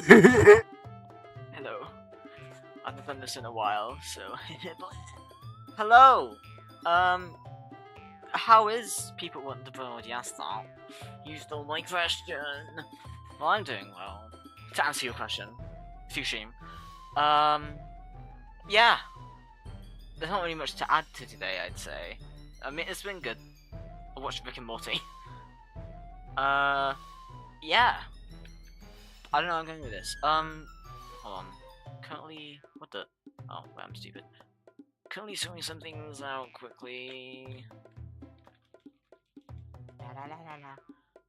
Hello. I haven't done this in a while, so hello. How is people want the world? Yes, though. You stole my question. Well, I'm doing well. To answer your question, Fushim. Yeah. There's not really much to add to today, I'd say. I mean, it's been good. I watched Rick and Morty. Yeah. I don't know how I'm going with this. Hold on. Currently, what the? Oh, wait, I'm stupid. Currently sorting some things out quickly.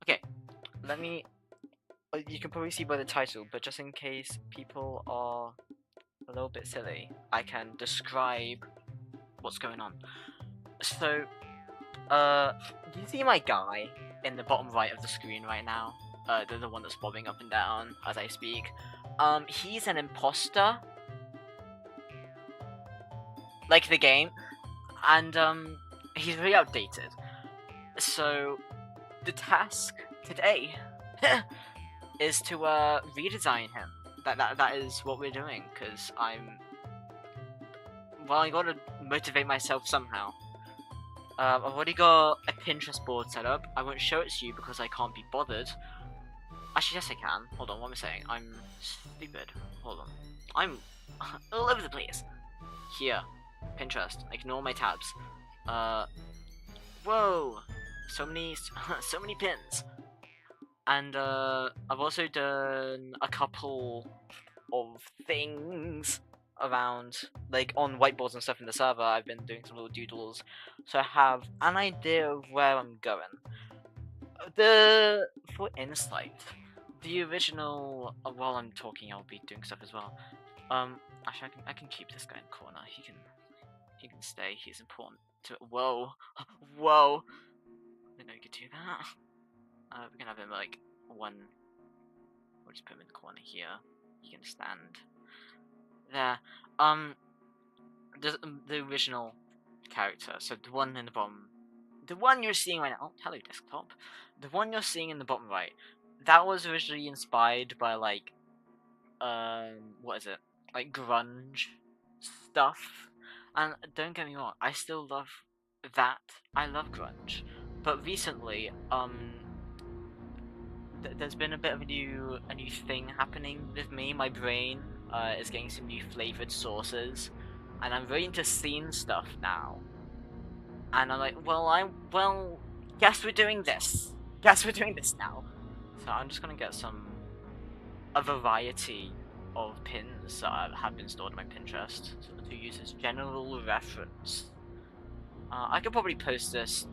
Okay, let me. You can probably see by the title, but just in case people are a little bit silly, I can describe what's going on. So, do you see my guy in the bottom right of the screen right now? The one that's bobbing up and down as I speak. He's an imposter. Like the game. And, he's really outdated. So, the task today is to, redesign him. That is what we're doing, because well, I gotta motivate myself somehow. I've already got a Pinterest board set up. I won't show it to you because I can't be bothered. Actually, yes I can. Hold on, what am I saying? I'm stupid. Hold on. I'm all over the place. Here. Pinterest. Ignore my tabs. Whoa! So many pins. And, I've also done a couple of things around, like, on whiteboards and stuff in the server. I've been doing some little doodles, so I have an idea of where I'm going. For insight, the original, while I'm talking, I'll be doing stuff as well. Actually, I can keep this guy in the corner. He can stay. He's important to. Whoa, whoa! I didn't know you could do that. We can have him like one. We'll just put him in the corner here. He can stand there. The original character. So the one in the bottom, the one you're seeing right now. Oh, hello, desktop. The one you're seeing in the bottom right. That was originally inspired by like, what is it? Like grunge stuff. And don't get me wrong, I still love that. I love grunge, but recently, there's been a bit of a new thing happening with me. My brain is getting some new flavored sauces, and I'm really into scene stuff now. And I'm like, well, guess we're doing this. Guess we're doing this now. So I'm just gonna get a variety of pins that have been stored in my Pinterest to use as general reference. I could probably post this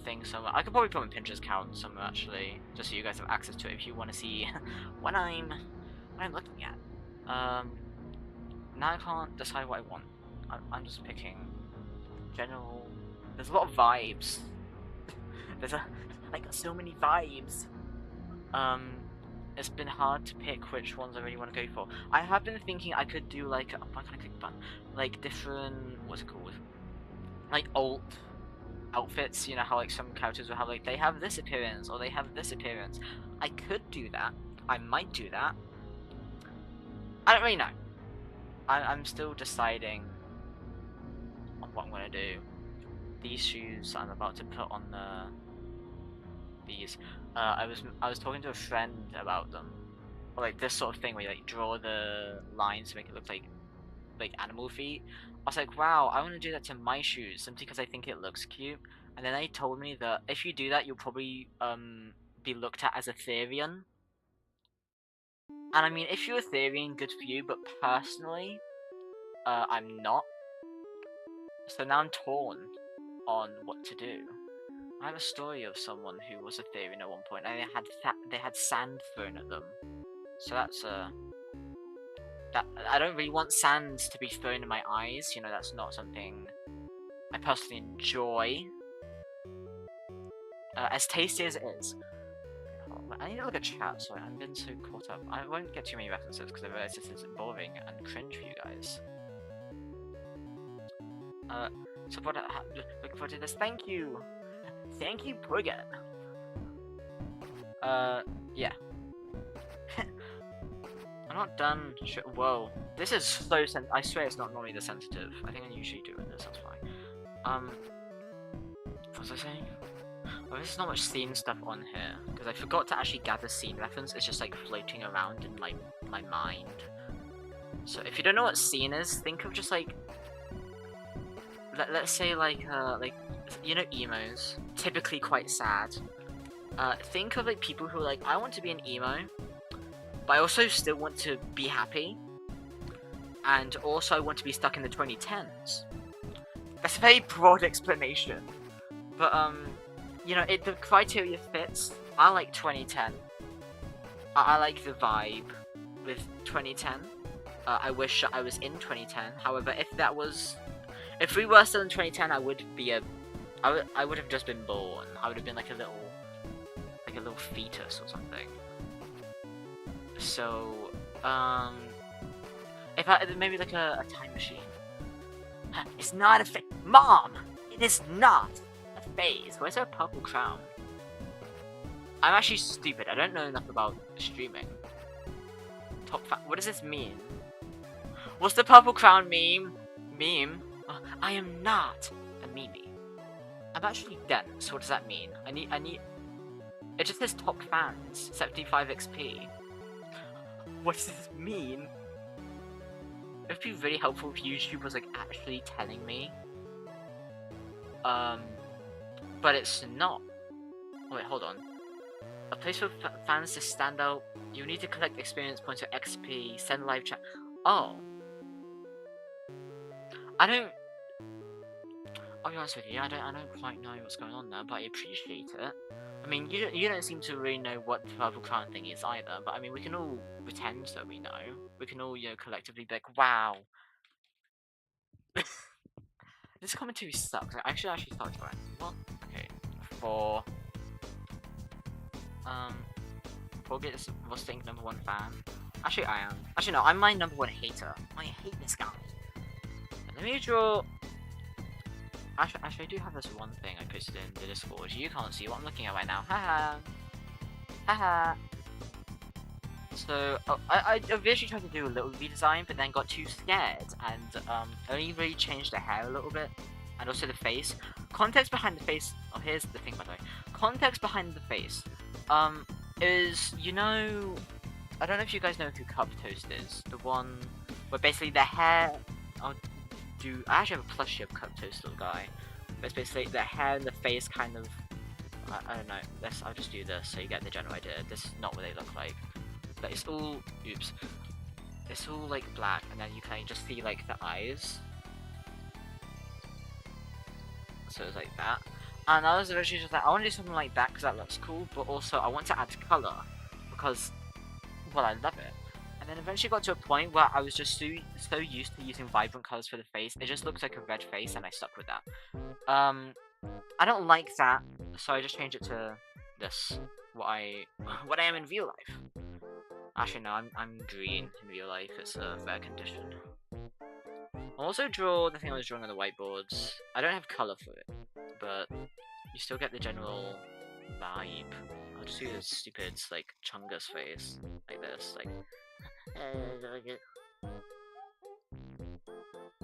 thing somewhere. I could probably put my Pinterest account somewhere actually, just so you guys have access to it if you want to see what I'm looking at. Now I can't decide what I want. I'm just picking general. There's a lot of vibes. There's so many vibes. It's been hard to pick which ones I really want to go for. I have been thinking I could do like, why can't I click the button? Like different, what's it called? Like alt outfits, you know how like some characters will have like, they have this appearance or they have this appearance. I could do that. I might do that. I don't really know. I'm still deciding on what I'm gonna do. These shoes I'm about to put on these. I was talking to a friend about them, or like this sort of thing where you like draw the lines to make it look like animal feet. I was like, wow, I want to do that to my shoes simply because I think it looks cute. And then they told me that if you do that, you'll probably be looked at as a Therian. And I mean, if you're a Therian, good for you. But personally, I'm not. So now I'm torn on what to do. I have a story of someone who was a Therian at one point, and they had sand thrown at them. So that's that I don't really want sand to be thrown in my eyes. You know, that's not something I personally enjoy. As tasty as it is. I need to look at chat. Sorry, I've been so caught up. I won't get too many references because I realize this is boring and cringe for you guys. So what? Looking forward to this. Thank you. Thank you, Purgat. Yeah. I'm not done. Whoa. This is so I swear it's not normally this sensitive. I think I usually do with this, that's fine. What was I saying? Oh, there's not much scene stuff on here. Because I forgot to actually gather scene reference. It's just like floating around in my mind. So if you don't know what scene is, think of just like... Let's say like, you know emos? Typically quite sad. Think of like people who are like, I want to be an emo, but I also still want to be happy, and also I want to be stuck in the 2010s. That's a very broad explanation, but you know, the criteria fits. I like 2010. I like the vibe with 2010. I wish I was in 2010. However, if we were still in 2010, I would have just been born. I would have been like a little fetus or something. So, maybe like a time machine. It's not a phase. Mom! It is not a phase. Where's her purple crown? I'm actually stupid. I don't know enough about streaming. What does this mean? What's the purple crown meme? I am not a meme. I'm actually dense. What does that mean? I need. It just says top fans, 75 XP. What does this mean? It'd be really helpful if YouTube was like actually telling me. But it's not. Oh, wait, hold on. A place for fans to stand out. You need to collect experience points or XP. Send live chat. Oh. I'll be honest with you, I don't quite know what's going on there, but I appreciate it. I mean, you don't seem to really know what the purple crown thing is either, but I mean, we can all pretend that we know. We can all, you know, collectively be like, wow. This commentary sucks. I should actually start trying. What? Okay. Forget was think #1 fan. Actually, I am. Actually, no, I'm my #1 hater. I hate this guy. Let me draw. Actually, I do have this one thing I posted in the Discord. You can't see what I'm looking at right now. Haha. Haha. So, I originally tried to do a little redesign, but then got too scared, and only really changed the hair a little bit, and also the face. Context behind the face. Oh, here's the thing, by the way. Context behind the face. Is, you know, I don't know if you guys know who Cup Toast is. The one where basically the hair. I actually have a plushie of Cup Toast little guy. But it's basically the hair and the face kind of. I don't know. I'll just do this so you get the general idea. This is not what they look like. But it's all. Oops. It's all like black, and then you can just see like the eyes. So it's like that. And I was originally just like, I want to do something like that because that looks cool, but also I want to add colour because, well, I love it. And then eventually got to a point where I was just so used to using vibrant colours for the face, it just looks like a red face, and I stuck with that. I don't like that, so I just changed it to this. What I am in real life. Actually, no, I'm green in real life. It's a rare condition. I'll also draw the thing I was drawing on the whiteboards. I don't have colour for it, but you still get the general vibe. I'll just do this stupid, like, Chungus face. Like this, like...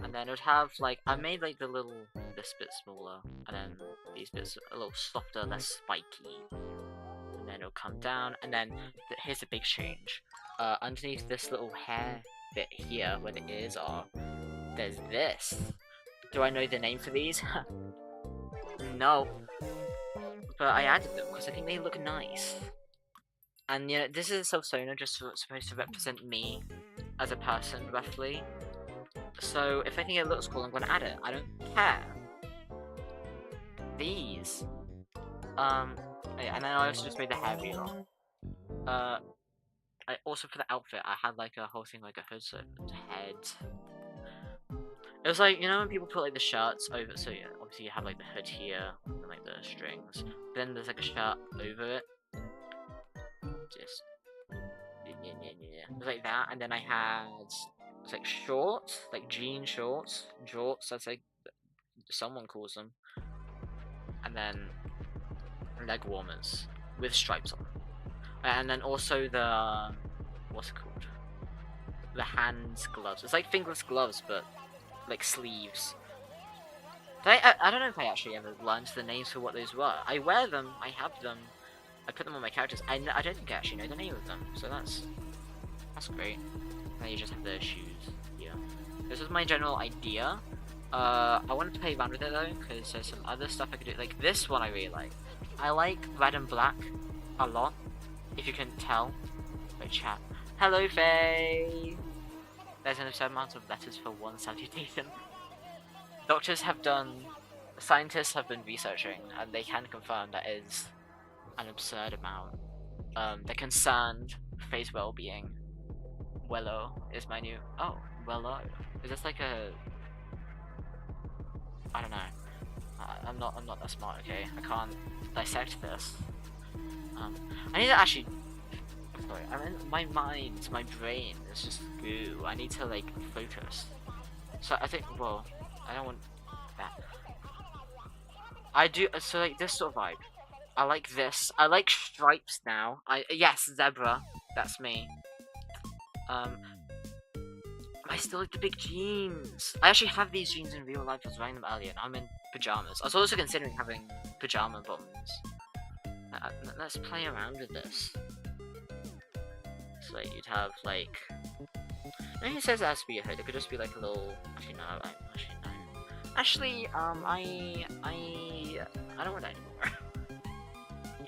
And then it would have, like, I made, like, this bit smaller, and then these bits a little softer, less spiky. And then it'll come down, and then, here's the big change. Underneath this little hair bit here, where the ears are, there's this. Do I know the name for these? No. But I added them because I think they look nice. And you know, this is a self Sona just supposed to represent me as a person, roughly. So if I think it looks cool, I'm gonna add it. I don't care. These. And then I also just made the hair really long. Also for the outfit, I had like a whole thing like a hood, so head. It was like, you know when people put like the shirts over, so yeah, obviously you have like the hood here, and like the strings, then there's like a shirt over it. Just, it was like that, and then I had, it's like shorts, like jean shorts, jorts, that's like, someone calls them. And then, leg warmers, with stripes on. And then also the, what's it called? the hands gloves. It's like fingerless gloves, but like sleeves. I don't know if I actually ever learned the names for what those were. I wear them, I have them, I put them on my characters. I don't think I actually know the name of them, so that's great. Then you just have the shoes. Yeah, this is my general idea. I wanted to play around with it though, because there's some other stuff I could do. Like this one, I really like. I like red and black a lot. If you can tell, by chat. Hello, Faye. There's an absurd amount of letters for one salutation. Scientists have been researching, and they can confirm that is an absurd amount. They're concerned for Faye's well-being. Wello is my new. Oh, Wello. Is this like a? I don't know. I'm not that smart. Okay, I can't dissect this. I need to actually. Sorry, I mean, my mind, my brain is just goo. I need to like focus. So I think. Well, I don't want that. I do. So like this sort of vibe. I like this. I like stripes now. Yes, zebra. That's me. I still like the big jeans. I actually have these jeans in real life. I was wearing them earlier, and I'm in pajamas. I was also considering having pajama bottoms. Let's play around with this. So like, you'd have like. Maybe it says it has to be a hood. It could just be like a little. Actually no. Actually, I don't want that anymore.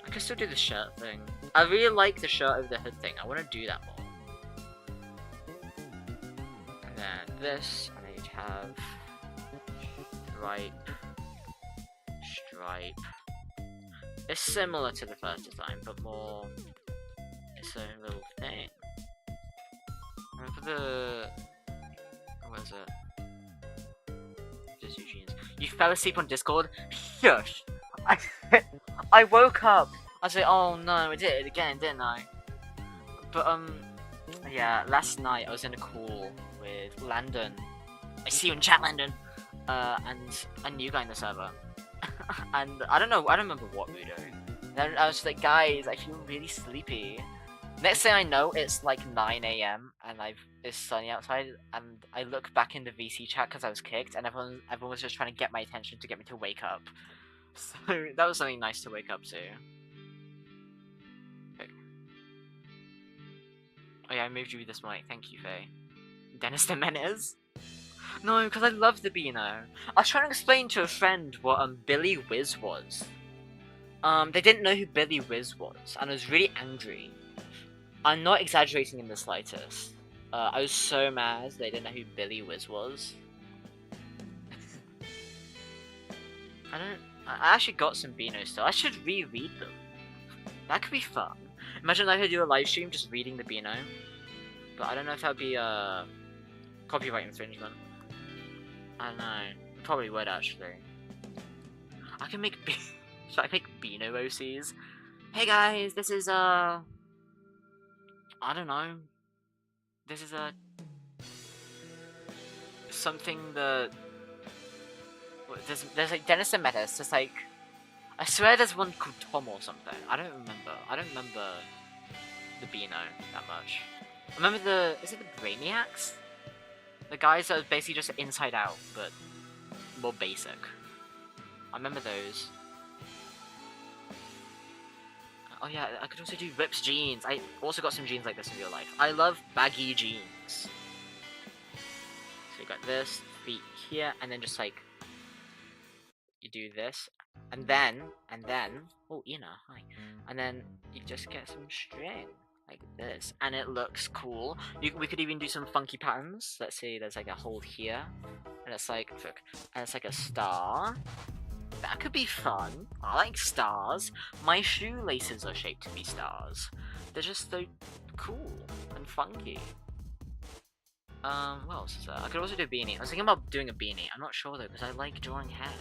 I can still do the shirt thing. I really like the shirt over the hood thing. I want to do that more. And then this, and then you'd have stripe. It's similar to the first design, but more its own little thing. And for the where is it? Just Eugene's. You fell asleep on Discord? Shush! I woke up. I was like, oh no, I did it again, didn't I? But yeah, last night I was in a call with Landon. I see you in chat, Landon. And a new guy in the server. And I don't remember what we were doing. Then I was like, guys, I feel really sleepy. Next thing I know, it's like 9 AM and it's sunny outside, and I look back in the VC chat because I was kicked, and everyone was just trying to get my attention to get me to wake up. So that was something nice to wake up to. Okay. Oh yeah, I moved you this morning. Thank you, Faye. Dennis the Menace? No, because I love the Beano. I was trying to explain to a friend what Billy Whiz was. They didn't know who Billy Whiz was, and I was really angry. I'm not exaggerating in the slightest. I was so mad they didn't know who Billy Whiz was. I actually got some Beanos still. I should reread them. That could be fun. Imagine I could do a live stream just reading the Beano. But I don't know if that would be copyright infringement. I don't know. It probably would actually. I can make should I make Beano OCs? Hey guys, this is I don't know. This is something that there's like Dennis and Metis. There's like I swear there's one called Tom or something. I don't remember the Beano that much. I remember is it the Brainiacs? The guys that are basically just Inside Out, but more basic. I remember those. Oh yeah, I could also do Rips jeans. I also got some jeans like this in real life. I love baggy jeans. So you got this, feet here, and then just like you do this, and then oh Ina, hi. And then you just get some string like this, and it looks cool. We could even do some funky patterns. Let's say there's like a hole here, and it's like look, and it's like a star. That could be fun. I like stars. My shoelaces are shaped to be stars. They're just so cool and funky. What else is there? I could also do a beanie. I was thinking about doing a beanie. I'm not sure though, because I like drawing hair.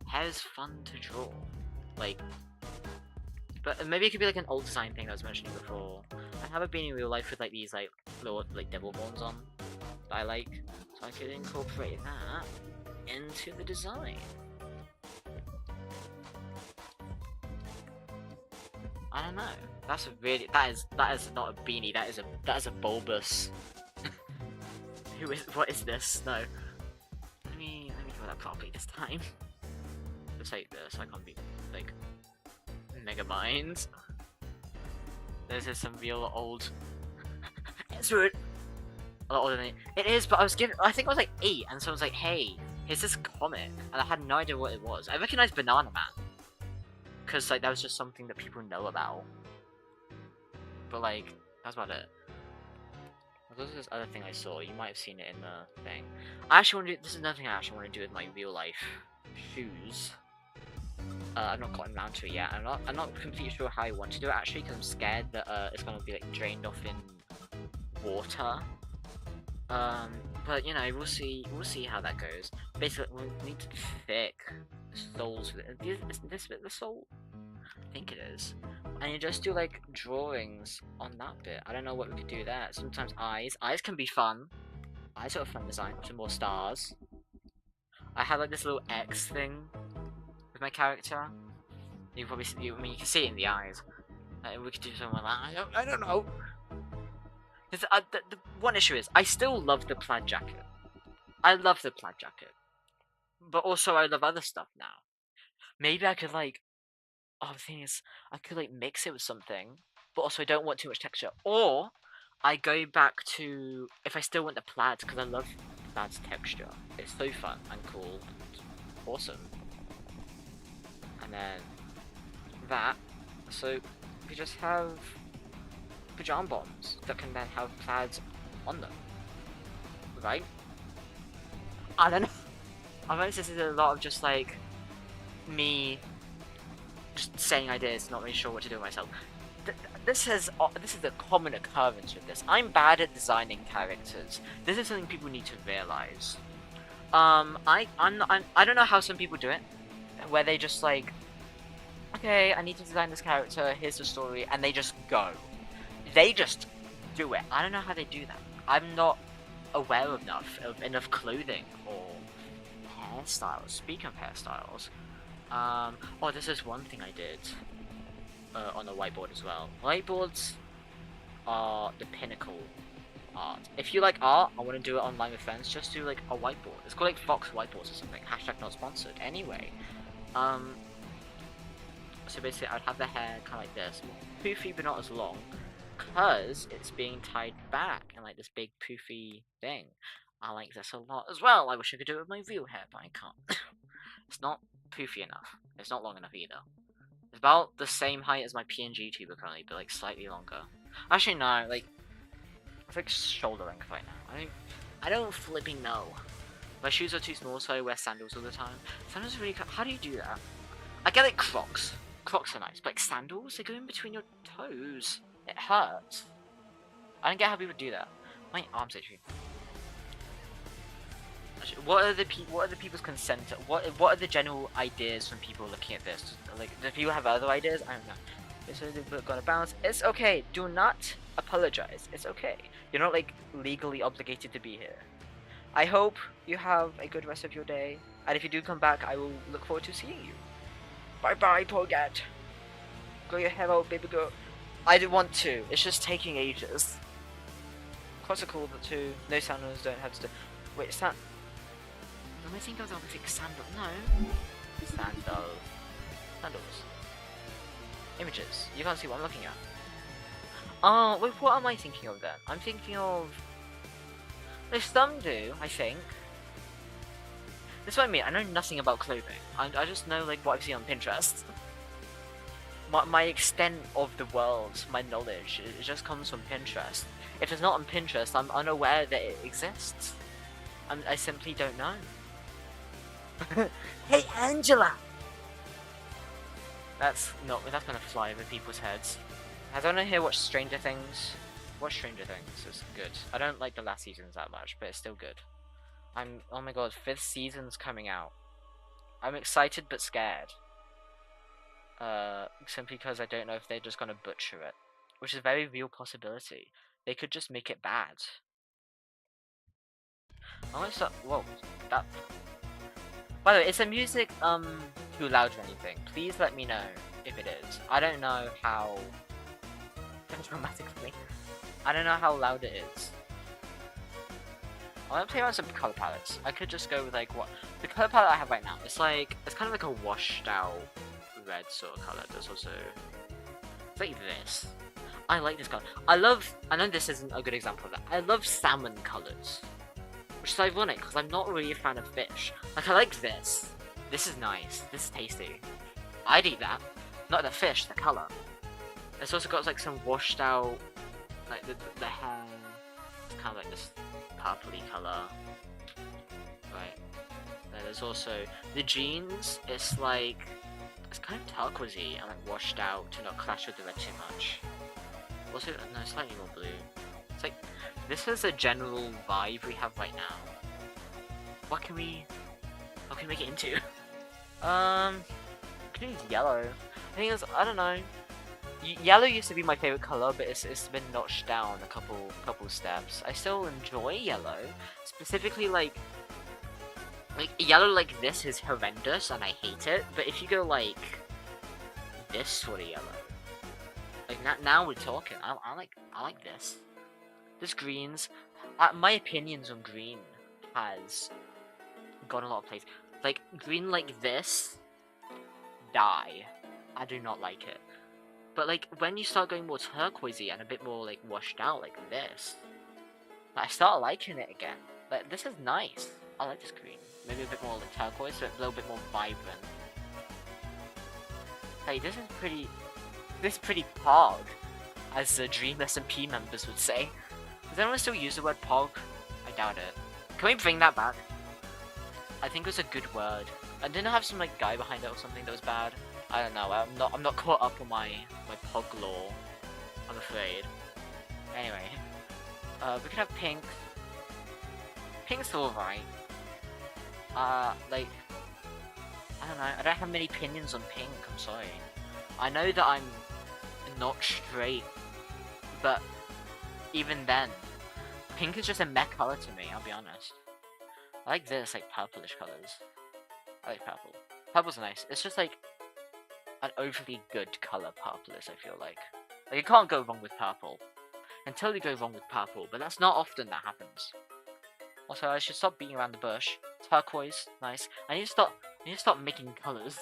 Hair is fun to draw. Like, but maybe it could be like an old design thing I was mentioning before. I have a beanie in real life with like these like little like devil horns on that I like, so I could incorporate that into the design. I don't know. That's a really that is not a beanie. That is a bulbous. What is this? No. Let me do that properly this time. Just like this. I can't be like mega minds. This is some real old. It's rude. A lot older than it is, but I think I was like 8, and someone was like, "Hey, here's this comic," and I had no idea what it was. I recognized Banana Man, because like that was just something that people know about. But like that's about it. There's this other thing I saw. You might have seen it in the thing. I actually want to do. This is another thing I actually want to do with my real life shoes. I've not gotten around to it yet. I'm not completely sure how I want to do it actually, because I'm scared that it's gonna be like drained off in water. But you know, we'll see how that goes. Basically, we need to thick the soles with it. Is this bit the sole? I think it is. And you just do like drawings on that bit. I don't know what we could do there. Sometimes eyes can be fun. Eyes are a fun design. Some more stars. I have like this little X thing with my character. You can probably see. I mean, you can see it in the eyes. We could do something like that. I don't know. The one issue is, I still love the plaid jacket. I love the plaid jacket. But also, I love other stuff now. Maybe I could, like... Oh, the thing is, I could, like, mix it with something. But also, I don't want too much texture. Or, I go back to... If I still want the plaid, because I love plaid's texture. It's so fun and cool and awesome. And then... that. So, we just have... pajama bottoms that can then have plaids on them, right? I don't know. I noticed this is a lot of just like me just saying ideas, not really sure what to do with myself. This is a common occurrence with this. I'm bad at designing characters. This is something people need to realize. I don't know how some people do it, where they just like, okay, I need to design this character. Here's the story, and they just go. They just do it. I don't know how they do that. I'm not aware of enough clothing or hairstyles. Speaking of hairstyles, oh, this is one thing I did on the whiteboard as well. Whiteboards are the pinnacle art. If you like art, I want to do it online with friends. Just do like a whiteboard. It's called like Fox Whiteboards or something. Hashtag not sponsored. Anyway, so basically, I'd have the hair kind of like this, poofy but not as long. Because it's being tied back in like this big poofy thing. I like this a lot as well. I wish I could do it with my real hair, but I can't. It's not poofy enough. It's not long enough either. It's about the same height as my PNG tuber currently, but like slightly longer. Actually, no, like it's like shoulder length right now. I don't flipping know. My shoes are too small, so I wear sandals all the time. Sandals are really. How do you do that? I get like Crocs. Crocs are nice, but like sandals, they go in between your toes. It hurts. I don't get how people do that. My arms itchy. What are the people's consent? What are the general ideas from people looking at this? Like, do people have other ideas? I don't know. This is gonna bounce. It's okay. Do not apologize. It's okay. You're not like legally obligated to be here. I hope you have a good rest of your day, and if you do come back, I will look forward to seeing you. Bye bye, Pogat. Grow your hair out, baby girl. I do want to. It's just taking ages. Quite so cool too. No sandals don't have to. Wait, is that? Am I thinking of the like sandal? No. Sandals. Images. You can't see what I'm looking at. Oh, wait, what am I thinking of then? I'm thinking of. There's some do, I think. That's what I mean. I know nothing about clothing. I just know like what I've seen on Pinterest. My extent of the world, my knowledge, it just comes from Pinterest. If it's not on Pinterest, I'm unaware that it exists. I simply don't know. Hey, Angela! That's gonna fly over people's heads. I don't know here watch Stranger Things. Watch Stranger Things, it's good. I don't like the last seasons that much, but it's still good. Oh my god, 5th season's coming out. I'm excited but scared. Simply because I don't know if they're just gonna butcher it, which is a very real possibility. They could just make it bad. I want to start. Whoa, that. By the way, is the music too loud or anything? Please let me know. if it is. I don't know how... That's dramatic for me. I don't know how loud it is. I want to play around some color palettes. I could just go with like what... The color palette I have right now, it's kind of like a washed out red sort of color. There's also... It's like this. I like this color. I know this isn't a good example of that. I love salmon colors. Which is ironic, because I'm not really a fan of fish. Like, I like this. This is nice. This is tasty. I'd eat that. Not the fish, the color. It's also got like some washed out... Like the hair... It's kind of like this purpley color. Right. There's also... The jeans, it's like... It's kind of turquoisey and like washed out to not clash with the red too much. Also, no, slightly more blue. It's like, this is a general vibe we have right now. What can we make it into? We can use yellow. I think I don't know. Yellow used to be my favorite color, but it's been notched down a couple steps. I still enjoy yellow. Specifically, like yellow like this is horrendous and I hate it. But if you go like this sort of yellow, like now we're talking. I like this. This greens. My opinions on green has gone a lot of places. Like green like this, die. I do not like it. But like when you start going more turquoisey and a bit more like washed out like this, I start liking it again. Like this is nice. I like this green. Maybe a bit more like turquoise, so a little bit more vibrant. Hey, this is pretty pog, as the Dream SMP members would say. Does anyone still use the word pog? I doubt it. Can we bring that back? I think it was a good word. I didn't have some like guy behind it or something that was bad. I don't know. I'm not caught up on my pog lore, I'm afraid. Anyway, we could have pink. Pink's alright. Like, I don't know. I don't have many opinions on pink. I'm sorry. I know that I'm not straight, but even then, pink is just a meh color to me. I'll be honest. I like this, like purplish colors. I like purple. Purple's nice. It's just like an overly good color, purplish, I feel like. Like, you can't go wrong with purple. Until you go wrong with purple, but that's not often that happens. Also, I should stop beating around the bush. Turquoise, nice. I need to stop making colors.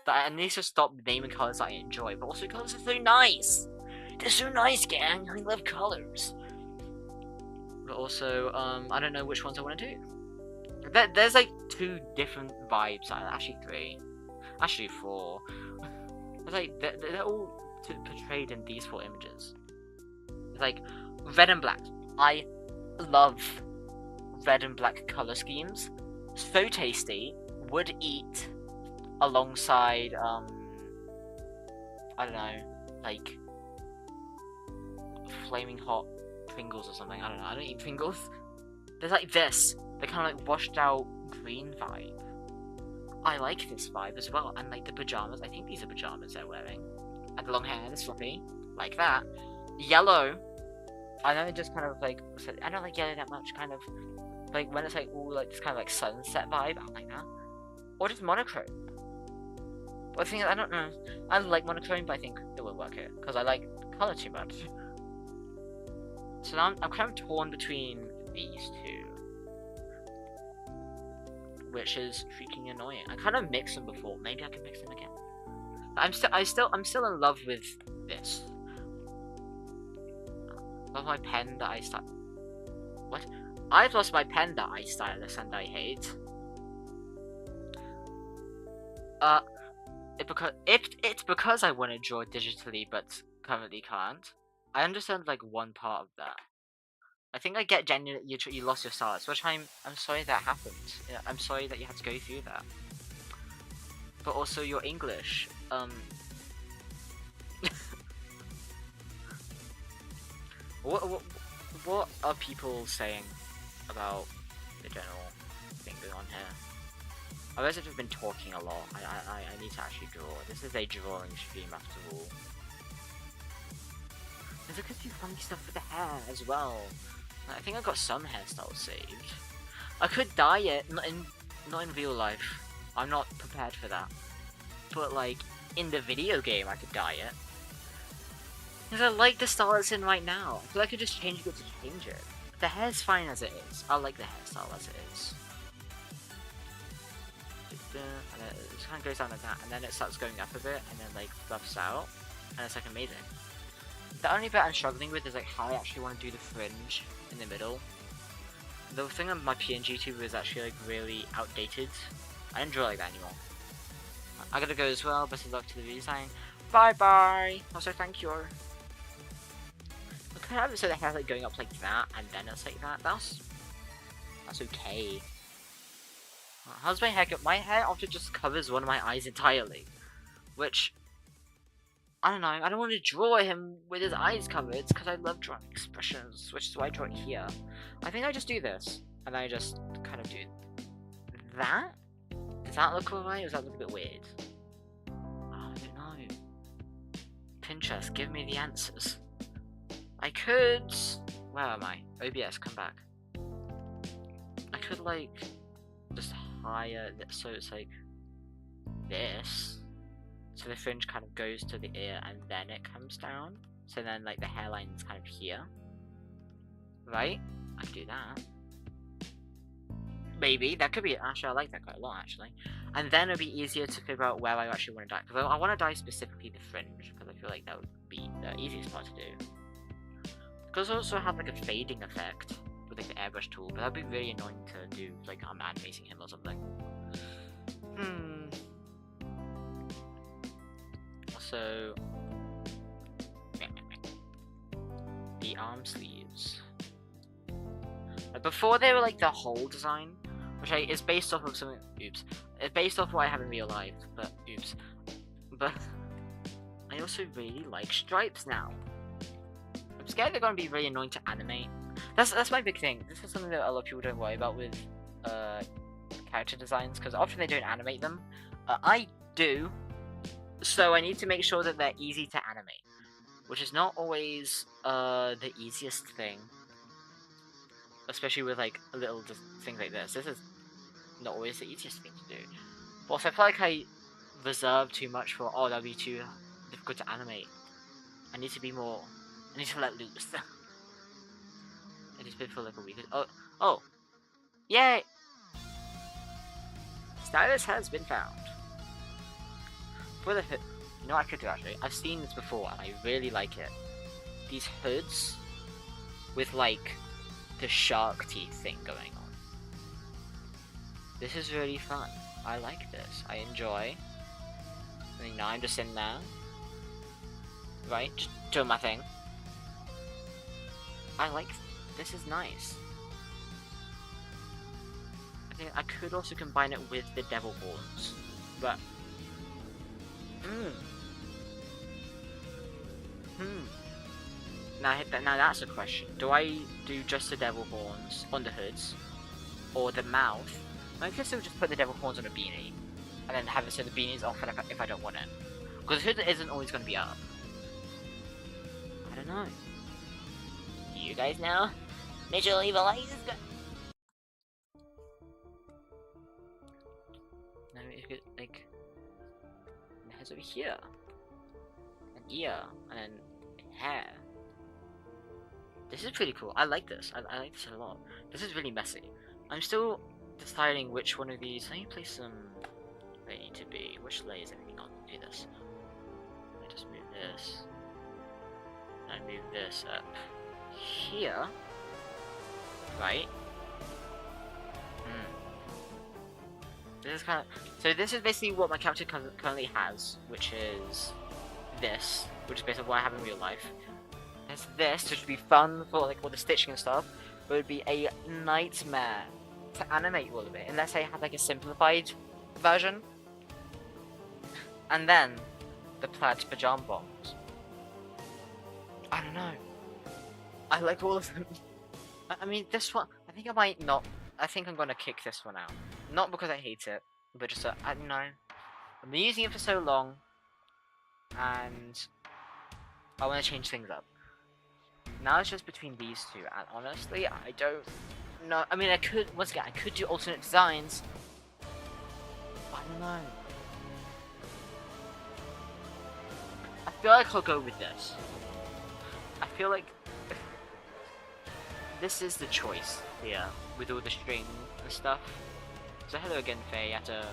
I need to stop naming colors that I enjoy, but also colors are so nice! They're so nice, gang! I love colors! But also, I don't know which ones I want to do. There's like 2 different vibes, actually 3. Actually 4. It's like, they're all portrayed in these 4 images. It's like, red and black. I love red and black color schemes. So tasty. Would eat alongside, I don't know, like, flaming hot Pringles or something. I don't know. I don't eat Pringles. There's like this. They're kind of like washed out green vibe. I like this vibe as well. And like the pajamas. I think these are pajamas they're wearing. And the long hair, the fluffy. Like that. Yellow. I know it just kind of like, I don't like yellow that much, kind of. Like when it's like all like this kind of like sunset vibe, I like that. Or just monochrome. But I think, I don't know. I like monochrome, but I think it won't work here. Because I like color too much. So now I'm kind of torn between these 2. Which is freaking annoying. I kind of mixed them before. Maybe I can mix them again. I'm still in love with this. Love my pen that I style. What? I've lost my pen that I stylus and I hate. It's because I want to draw digitally but currently can't. I understand like one part of that. I think I get genuinely you lost your stylus, which I'm sorry that happened. Yeah, I'm sorry that you had to go through that. But also your English, what are people saying about the general thing going on here? I guess I've just been talking a lot. I need to actually draw. This is a drawing stream after all. There's a few funny stuff with the hair as well. I think I got some hairstyles saved. I could dye it, not in real life. I'm not prepared for that. But like, in the video game I could dye it. Because I like the style it's in right now. I feel like I could just change it to change it. The hair's fine as it is. I like the hairstyle as it is. And then it just kind of goes down like that, and then it starts going up a bit, and then like fluffs out, and it's like amazing. The only bit I'm struggling with is like how I actually want to do the fringe in the middle. The thing on my PNG tube is actually like really outdated. I don't draw like that anymore. I gotta go as well. Best of luck to the redesign. Bye bye. Also, thank you. I could have it so the hair's like going up like that, and then it's like that. That's okay. How's my haircut? My hair often just covers one of my eyes entirely, which I don't know. I don't want to draw him with his eyes covered because I love drawing expressions, which is why I draw it here. I think I just do this, and I just kind of do that. Does that look alright, or does that look a bit weird? Oh, I don't know. Pinterest, give me the answers. I could. Where am I? OBS, come back. I could like just higher, so it's like this. So the fringe kind of goes to the ear and then it comes down. So then like the hairline is kind of here. Right? I could do that. Maybe. That could be, actually I like that quite a lot actually. And then it'll be easier to figure out where I actually want to dye. Because I want to dye specifically the fringe. Because I feel like that would be the easiest part to do. Because I also have like a fading effect with like the airbrush tool. But that'd be really annoying to do like I'm animating him or something. So the arm sleeves. Before they were like the whole design, which is based off of something. Oops, it's based off what I have in real life. But oops, but I also really like stripes now. I'm scared they're gonna be really annoying to animate. That's my big thing. This is something that a lot of people don't worry about with character designs because often they don't animate them. I do. So I need to make sure that they're easy to animate, which is not always the easiest thing, especially with like little things like this. This is not always the easiest thing to do. But also I feel like I reserve too much for, oh, that'd be too difficult to animate. I need to be more, I need to let loose. I just been for like a week. Oh, yay! Stylus has been found. For the hood, you know what I could do actually? I've seen this before and I really like it. These hoods with like the shark teeth thing going on. This is really fun. I like this. I enjoy. And now I'm just in there. Right? Just doing my thing. I like this is nice. I think I could also combine it with the devil horns. But Now that's a question. Do I do just the devil horns on the hoods, or the mouth? I guess I would just put the devil horns on a beanie, and then have it so the beanie's off if I don't want it. Because the hood isn't always going to be up. I don't know. You guys know? Make sure to leave a like. No, it's good. Like, it has over here. An ear, and then hair. This is pretty cool. I like this. I like this a lot. This is really messy. I'm still deciding which one of these. Let me place some where they need to be. Which layer is everything on? Do this. I just move this. And I move this up here. Right? This is kind of. So this is basically what my character currently has, which is this, which is basically what I have in real life. There's this, which would be fun for like all the stitching and stuff, but it would be a nightmare to animate all of it, unless I had like a simplified version. And then the plaid pajama bottoms. I don't know. I like all of them. I mean, this one, I think I might not. I think I'm gonna kick this one out. Not because I hate it, but just I don't know. I've been using it for so long, and I want to change things up. Now it's just between these two, and honestly, I don't know. I mean, I could, once again, I could do alternate designs. I don't know. I feel like I'll go with this. I feel like this is the choice here, with all the string and stuff. So hello again, Faye, after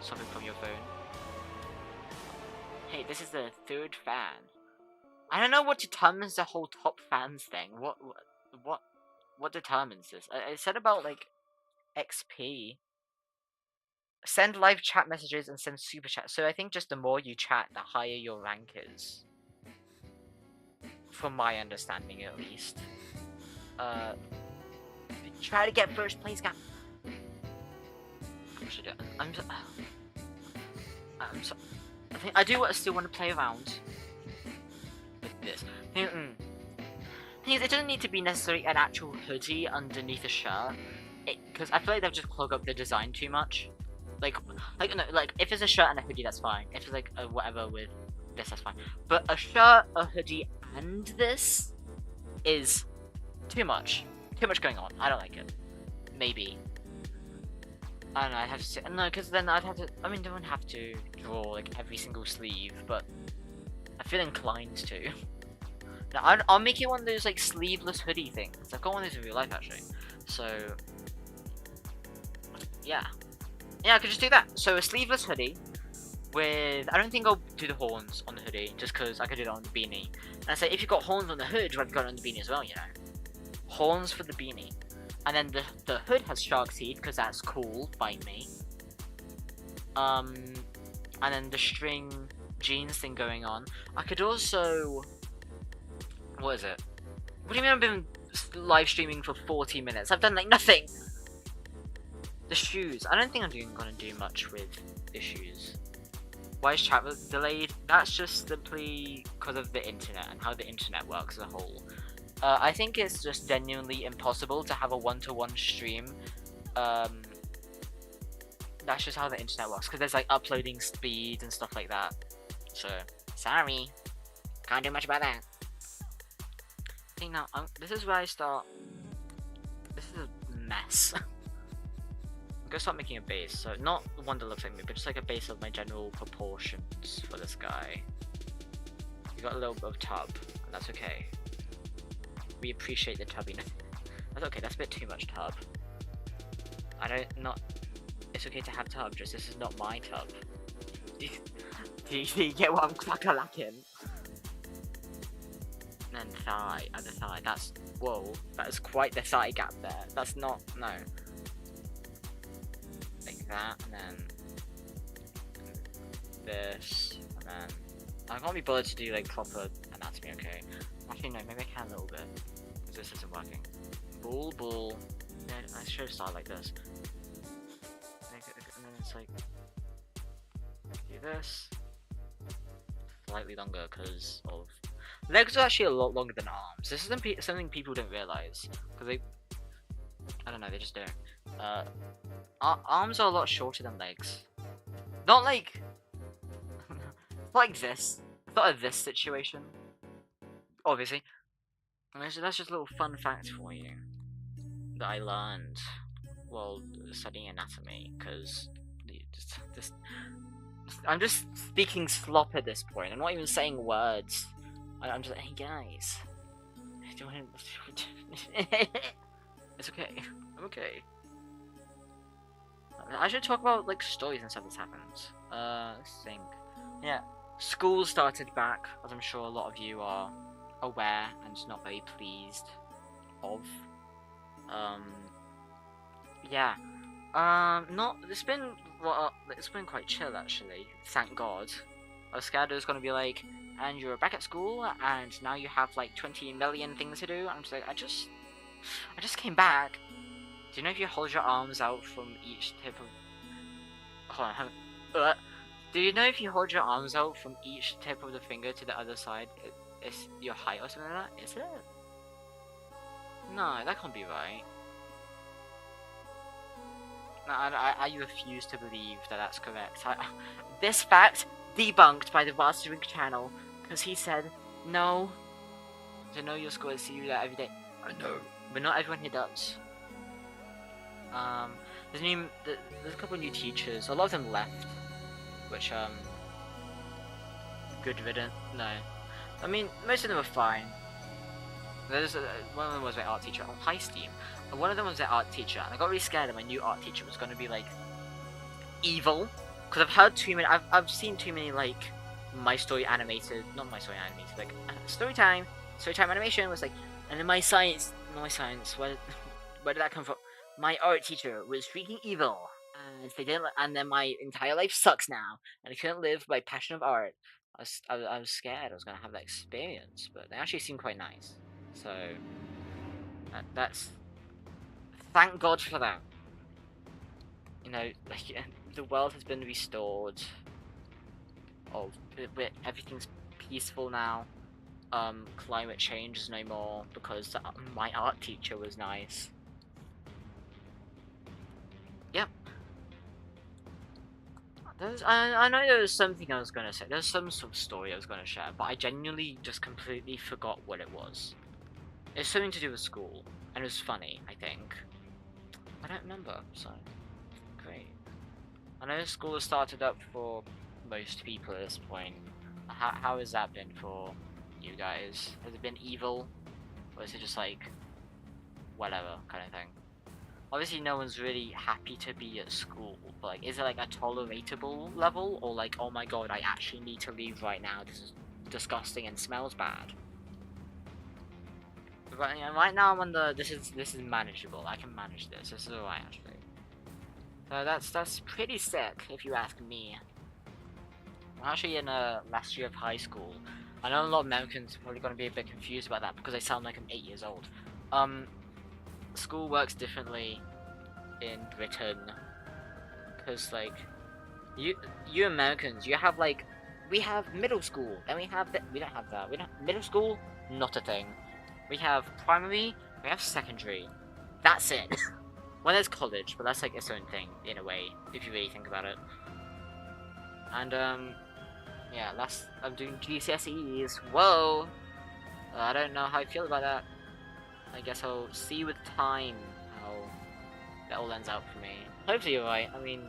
something from your phone. Hey, this is the third fan. I don't know what determines the whole top fans thing. What determines this? I said about like XP. Send live chat messages and send super chat. So I think just the more you chat, the higher your rank is. From my understanding, at least. Try to get first place, guy. I think I do still want to play around with this. Thing is, it doesn't need to be necessarily an actual hoodie underneath a shirt, because I feel like they've just clogged up the design too much. Like if it's a shirt and a hoodie, that's fine. If it's like a whatever with this, that's fine. But a shirt, a hoodie, and this is too much. Too much going on. I don't like it. Maybe. I don't know, I'd have to say, no, because then I'd have to, I mean, don't have to draw like every single sleeve, but I feel inclined to. Now, I'll make it one of those like sleeveless hoodie things. I've got one of those in real life actually. So, yeah. Yeah, I could just do that. So a sleeveless hoodie with, I don't think I'll do the horns on the hoodie, just because I could do that on the beanie. And I say, if you've got horns on the hood, why have you got it on the beanie as well, you know? Horns for the beanie. And then the hood has shark teeth, because that's cool by me. And then the string jeans thing going on. I could also... What is it? What do you mean I've been live streaming for 40 minutes? I've done like nothing! The shoes. I don't think I'm gonna do much with the shoes. Why is chat delayed? That's just simply because of the internet and how the internet works as a whole. I think it's just genuinely impossible to have a one-to-one stream. That's just how the internet works, because there's like uploading speed and stuff like that. So, sorry. Can't do much about that. I think now, this is where I start. This is a mess. I'm gonna start making a base, so not one that looks like me, but just like a base of my general proportions for this guy. You got a little bit of tub, and that's okay. We appreciate the tubbiness. That's okay, that's a bit too much tub. It's okay to have tub, just this is not my tub. Do you get what I'm clacking? And then thigh, other thigh, that's, whoa, that is quite the thigh gap there. That's not, no. Like that, and then this, and then, I can't be bothered to do like proper anatomy, okay? Actually no, maybe I can a little bit, because this isn't working. Bull. Yeah, I should have started like this. And then it's like, do this. Slightly longer because of... Legs are actually a lot longer than arms. This is something people don't realise, because they... I don't know, they just don't. Arms are a lot shorter than legs. Not like... not like this. It's not a this situation. Obviously. And that's just a little fun fact for you that I learned while studying anatomy, because I'm just speaking slop at this point. I'm not even saying words. I'm just like, hey guys, it's okay. I'm okay. I should talk about like stories and stuff that's happened. Let's think. Yeah, school started back, as I'm sure a lot of you are aware and not very pleased of. Yeah. It's been quite chill actually. Thank God. I was scared it was gonna be like, and you're back at school, and now you have like 20 million things to do. I'm just like, I just came back. Do you know if you hold your arms out from each tip of... Hold on. Do you know if you hold your arms out from each tip of the finger to the other side, it's your height or something like that? Is it? No, that can't be right. No, I refuse to believe that that's correct. This fact debunked by the RodsterInk channel, because he said, no, to know your score is you that every day. I know, but not everyone here does. There's a couple of new teachers. A lot of them left, which good riddance. No. I mean, most of them were fine. There's one of them was my art teacher. Oh, hi Steam. One of them was my art teacher, and I got really scared that my new art teacher was going to be like evil, because I've heard too many. I've seen too many like My Story animated, not My Story animated, like Storytime animation was like, and then my science, where did that come from? My art teacher was freaking evil, and they didn't, and then my entire life sucks now, and I couldn't live my passion of art. I was scared I was gonna have that experience, but they actually seemed quite nice. So that's thank God for that. You know, like the world has been restored. Oh, everything's peaceful now. Climate change is no more because my art teacher was nice. Yep. I know there was something I was gonna say. There's some sort of story I was gonna share, but I genuinely just completely forgot what it was. It's something to do with school, and it was funny, I think. I don't remember, so great. I know school has started up for most people at this point. How has that been for you guys? Has it been evil, or is it just like whatever kind of thing? Obviously, no one's really happy to be at school, but like, is it like a toleratable level, or like, oh my god, I actually need to leave right now. This is disgusting and smells bad. Right now I'm on the this is manageable. I can manage this. This is alright actually. So that's pretty sick if you ask me. I'm actually in last year of high school. I know a lot of Americans are probably gonna be a bit confused about that because I sound like I'm 8 years old. School works differently in Britain because like you Americans, you have like we have middle school, and we don't have that. We don't middle school, not a thing. We have primary, we have secondary. That's it. Well, there's college, but that's like its own thing in a way, if you really think about it. And yeah, I'm doing GCSEs. Whoa! I don't know how I feel about that. I guess I'll see with time how that all ends out for me. Hopefully you're right. I mean,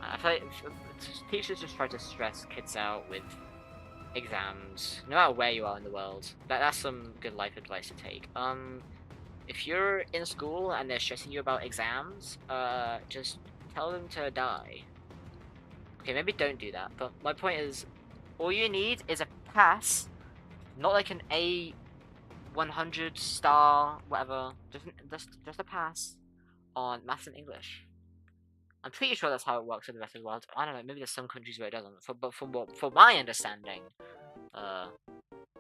I feel like teachers just try to stress kids out with exams, no matter where you are in the world. That's some good life advice to take. If you're in school and they're stressing you about exams, just tell them to die. Okay, maybe don't do that, but my point is, all you need is a pass, not like an A 100 star, whatever, just a pass on maths and English. I'm pretty sure that's how it works in the rest of the world. I don't know, maybe there's some countries where it doesn't, but from my understanding,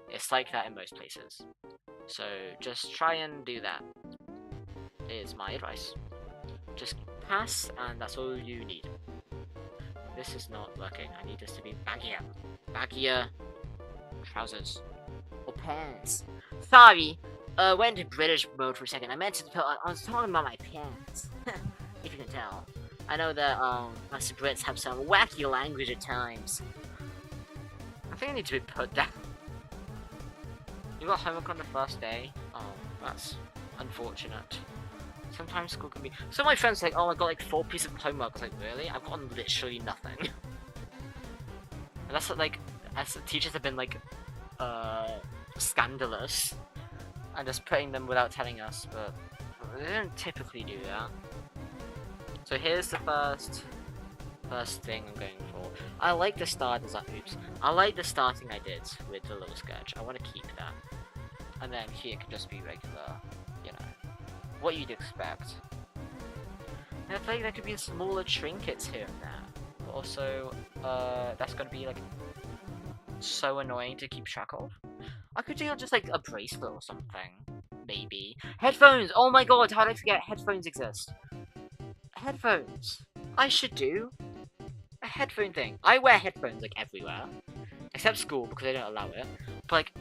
it's like that in most places. So just try and do that, is my advice. Just pass, and that's all you need. This is not working. I need this to be baggier. Baggier trousers. Or pants. Sorry, went into British mode for a second. I was talking about my pants. If you can tell. I know that, us Brits have some wacky language at times. I think I need to be put down. You got homework on the first day? Oh, that's unfortunate. Sometimes school can be... Some of my friends are like, oh, I got like 4 pieces of homework. I was like, really? I've gotten literally nothing. And that's what, like, as teachers have been like, scandalous. And just putting them without telling us, but they don't typically do that. So here's the first thing I'm going for. I like the start design. Oops. I like the starting I did with the little sketch. I want to keep that. And then here can just be regular, you know, what you'd expect. And I feel like there could be smaller trinkets here and there. But also, that's gonna be like so annoying to keep track of. I could do just like a bracelet or something, maybe. Headphones! Oh my god, how did I forget headphones exist? Headphones! I should do a headphone thing. I wear headphones like everywhere, except school because they don't allow it. But like,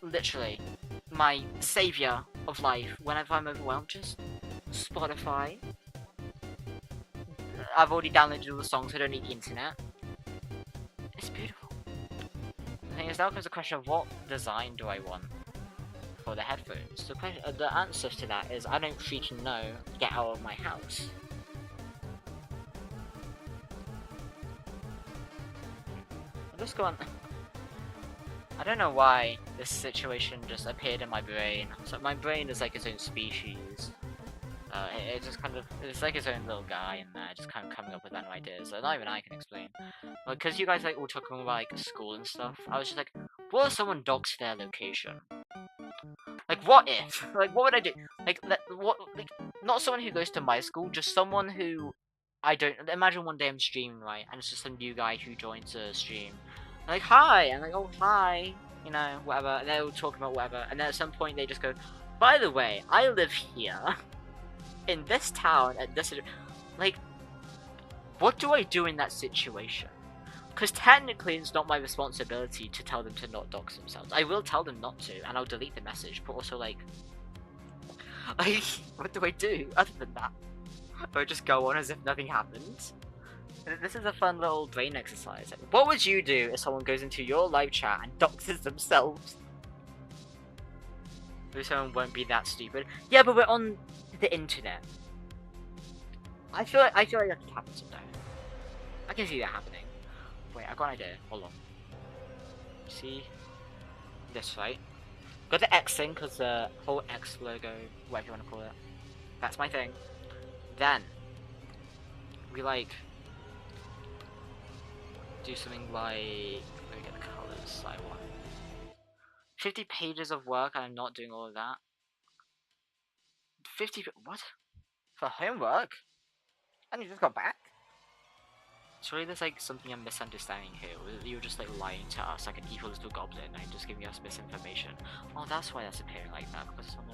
literally, my savior of life whenever I'm overwhelmed, just Spotify. I've already downloaded all the songs, so I don't need the internet. It's beautiful. The thing is, now comes the question of what design do I want for the headphones. The answer to that is I don't freaking know. Get out of my house. I'll just go on. I don't know why this situation just appeared in my brain. So my brain is like its own species. It just kind of, it's like its own little guy in there, just kind of coming up with random ideas that not even I can explain. But because you guys like all talking about like school and stuff, I was just like, what if someone dogs their location? Like, what if? Like, what would I do? Like, what? Like, not someone who goes to my school, just someone who I don't. Imagine one day I'm streaming, right, and it's just a new guy who joins the stream. I'm like, hi, and like, oh hi, you know, whatever. And they're all talking about whatever, and then at some point they just go, by the way, I live here, in this town, at this. Like, what do I do in that situation? Because technically it's not my responsibility to tell them to not dox themselves. I will tell them not to, and I'll delete the message, but also like, what do I do other than that? Do I just go on as if nothing happened? This is a fun little brain exercise. What would you do if someone goes into your live chat and doxes themselves? Maybe someone won't be that stupid. Yeah, but we're on the internet. I feel like that could happen sometime. I can see that happening. Wait, I got an idea. Hold on. See? This, right? Got the X thing, because the whole X logo, whatever you want to call it. That's my thing. Then, we like, do something like, let me get the colors I want. 50 pages of work and I'm not doing all of that. 50, what? For homework? And you just got back? Surely there's like something I'm misunderstanding here. You're just like lying to us like an evil little goblin and just giving us misinformation. Oh, that's why that's appearing like that, because it's on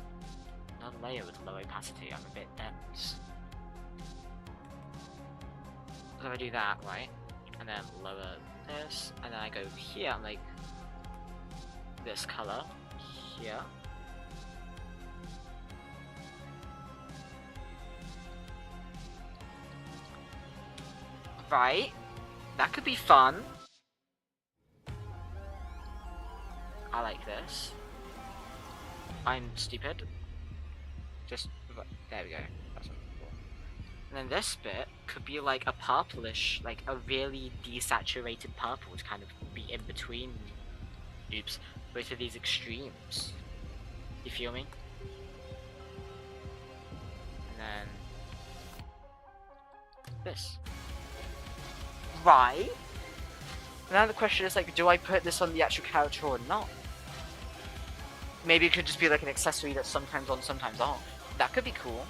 another layer with low opacity. I'm a bit dense. So I do that, right? And then lower this, and then I go here, and like this color here. Right, that could be fun. I like this. I'm stupid. Just, there we go. That's what I'm for. And then this bit could be like a purplish, like a really desaturated purple to kind of be in between, oops, both of these extremes. You feel me? And then this. Right? Now the question is like, do I put this on the actual character or not? Maybe it could just be like an accessory that's sometimes on, sometimes off. That could be cool.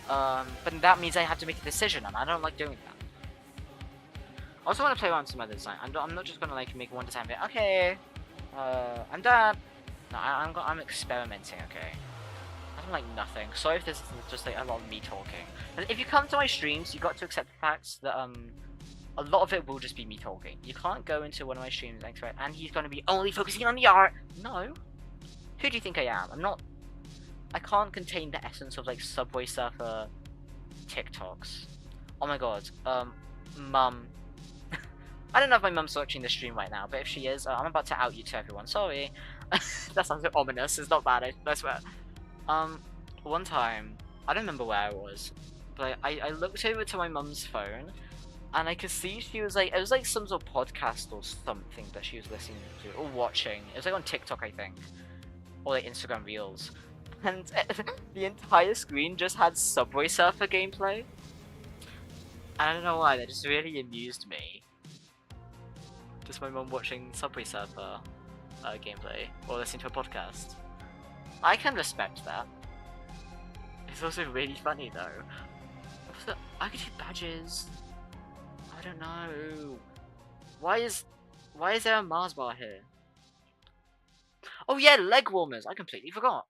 But that means I have to make a decision, and I don't like doing that. I also want to play around with some other design. I'm not just gonna like make one design bit. Okay, I'm done. No, I'm experimenting. Okay. I don't like nothing. Sorry if this is just like a lot of me talking. And if you come to my streams, you got to accept the fact that a lot of it will just be me talking. You can't go into one of my streams and expect, and he's gonna be only focusing on the art. No. Who do you think I am? I'm not. I can't contain the essence of like Subway Surfer TikToks. Oh my god. Mum. I don't know if my mum's watching the stream right now, but if she is, I'm about to out you to everyone. Sorry. That sounds so ominous. It's not bad. I swear. One time, I don't remember where I was, but I looked over to my mum's phone, and I could see she was like, it was like some sort of podcast or something that she was listening to, or watching. It was like on TikTok, I think, or like Instagram Reels. And the entire screen just had Subway Surfer gameplay. I don't know why, that just really amused me. Just my mum watching Subway Surfer gameplay, or listening to a podcast. I can respect that. It's also really funny though. I could do badges. I don't know. Why is there a Mars bar here? Oh yeah, leg warmers. I completely forgot.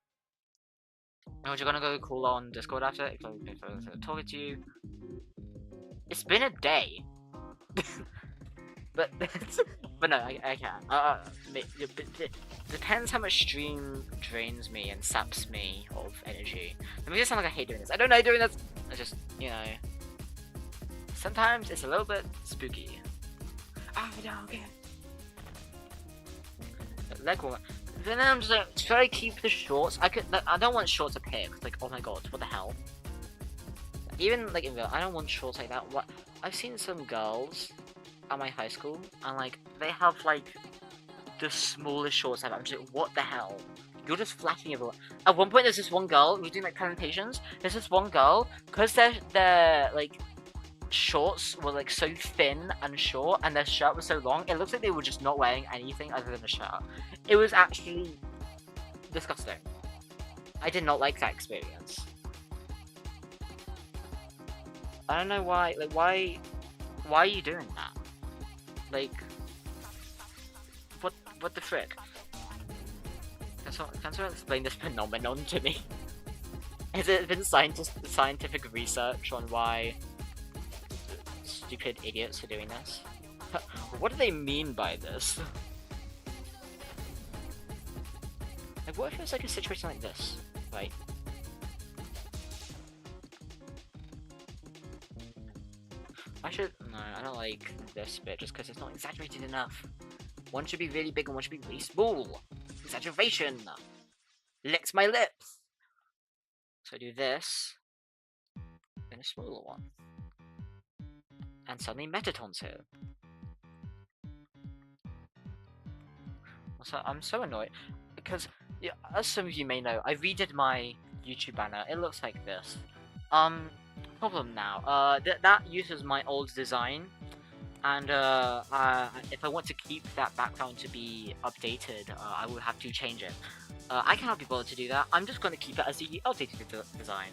Oh, you're gonna go call on Discord after if I'm talking to you. It's been a day. but no, I can. Depends how much stream drains me and saps me of energy. It makes it sound like I hate doing this. I don't know doing this. I just, you know. Sometimes it's a little bit spooky. Oh no, okay. Leg warmer. Then I'm just like, should I keep the shorts? I don't want shorts up here, cause like, oh my god, what the hell? Even like in real, I don't want shorts like that. What? I've seen some girls at my high school, and like, they have like the smallest shorts ever. I'm just like, what the hell? You're just flashing everyone. At one point, there's this one girl who's doing like presentations. There's this one girl, because their like shorts were like so thin and short, and their shirt was so long. It looks like they were just not wearing anything other than a shirt. It was actually disgusting. I did not like that experience. I don't know why. Like, why are you doing that? Like, what the frick? Can someone explain this phenomenon to me? Has it been scientific research on why stupid idiots are doing this? What do they mean by this? Like, what if it's like a situation like this, right? No, I don't like this bit just because it's not exaggerated enough. One should be really big and one should be really small. Exaggeration! Licks my lips! So I do this, then a smaller one. And suddenly Metaton's here. Also, I'm so annoyed because, yeah, as some of you may know, I redid my YouTube banner. It looks like this. Problem now. That uses my old design, and if I want to keep that background to be updated, I will have to change it. I cannot be bothered to do that. I'm just going to keep it as the outdated design.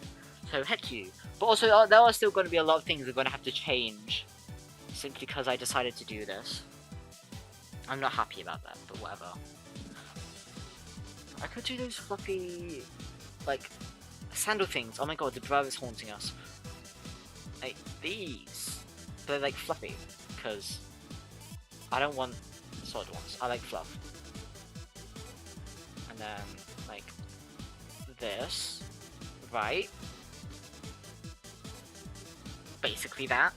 So heck you. But also, there are still going to be a lot of things that are going to have to change, simply because I decided to do this. I'm not happy about that, but whatever. I could do those fluffy, like, sandal things. Oh my god, the brother is haunting us. Like, these. They're like fluffy, because I don't want solid ones. I like fluff. And then, like, this. Right. Basically that.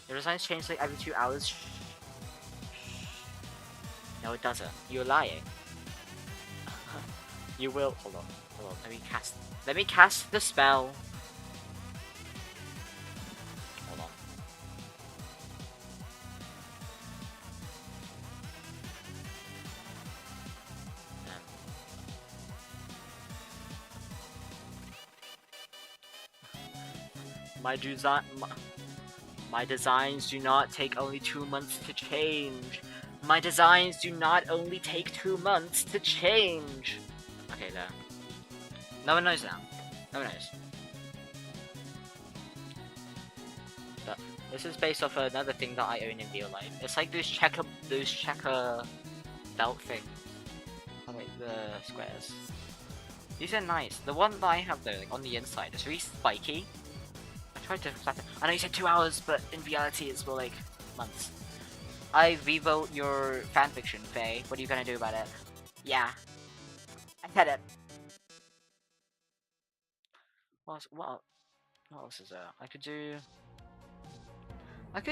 The designs change like every 2 hours. No, it doesn't. You're lying. You will. Hold on. Let me cast the spell. Hold on. My designs do not take only 2 months to change. My designs do not only take 2 months to change. Okay, there. No one knows now. No one knows. But this is based off another thing that I own in real life. It's like those checker belt things. Oh wait, the squares. These are nice. The one that I have though, like on the inside, is really spiky. I tried to flatten. I know you said 2 hours, but in reality it's more like months. I revote your fanfiction, Faye. What are you gonna do about it? Yeah. I said it. What else is there? I could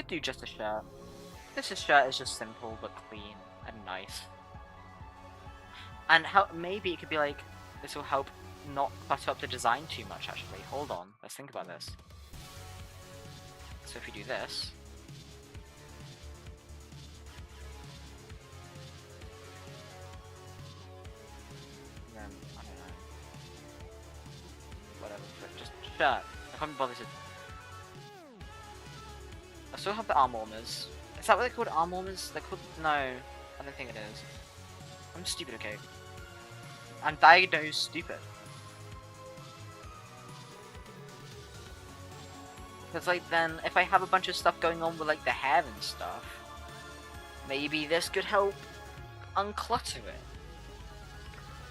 do just a shirt. This shirt is just simple but clean and nice. And maybe it could be like, this will help not clutter up the design too much actually. Hold on, let's think about this. So if we do this, then I don't know. Whatever, just shirt. I can't be bothered to. I still have the arm warmers. Is that what they're called? Arm warmers? They're called. No, I don't think it is. I'm stupid, okay? I'm diagnosed stupid. Because, like, then, if I have a bunch of stuff going on with, like, the hair and stuff, maybe this could help unclutter it.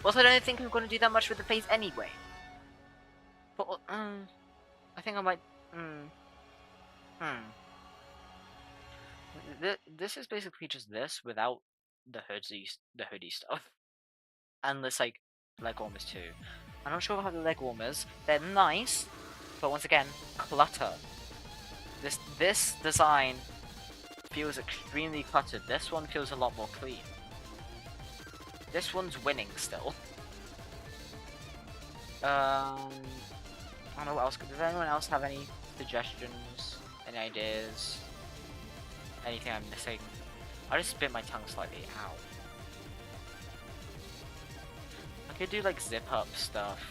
Also, I don't think I'm going to do that much with the face anyway. But, I think I might, This is basically just this without the hoodie stuff. And this, like, leg warmers too. I'm not sure about the leg warmers. They're nice, but once again, clutter. This design feels extremely cluttered. This one feels a lot more clean. This one's winning still. I don't know what else. Does anyone else have any suggestions? Any ideas? Anything I'm missing? I just bit my tongue slightly. Ow. I could do like zip up stuff.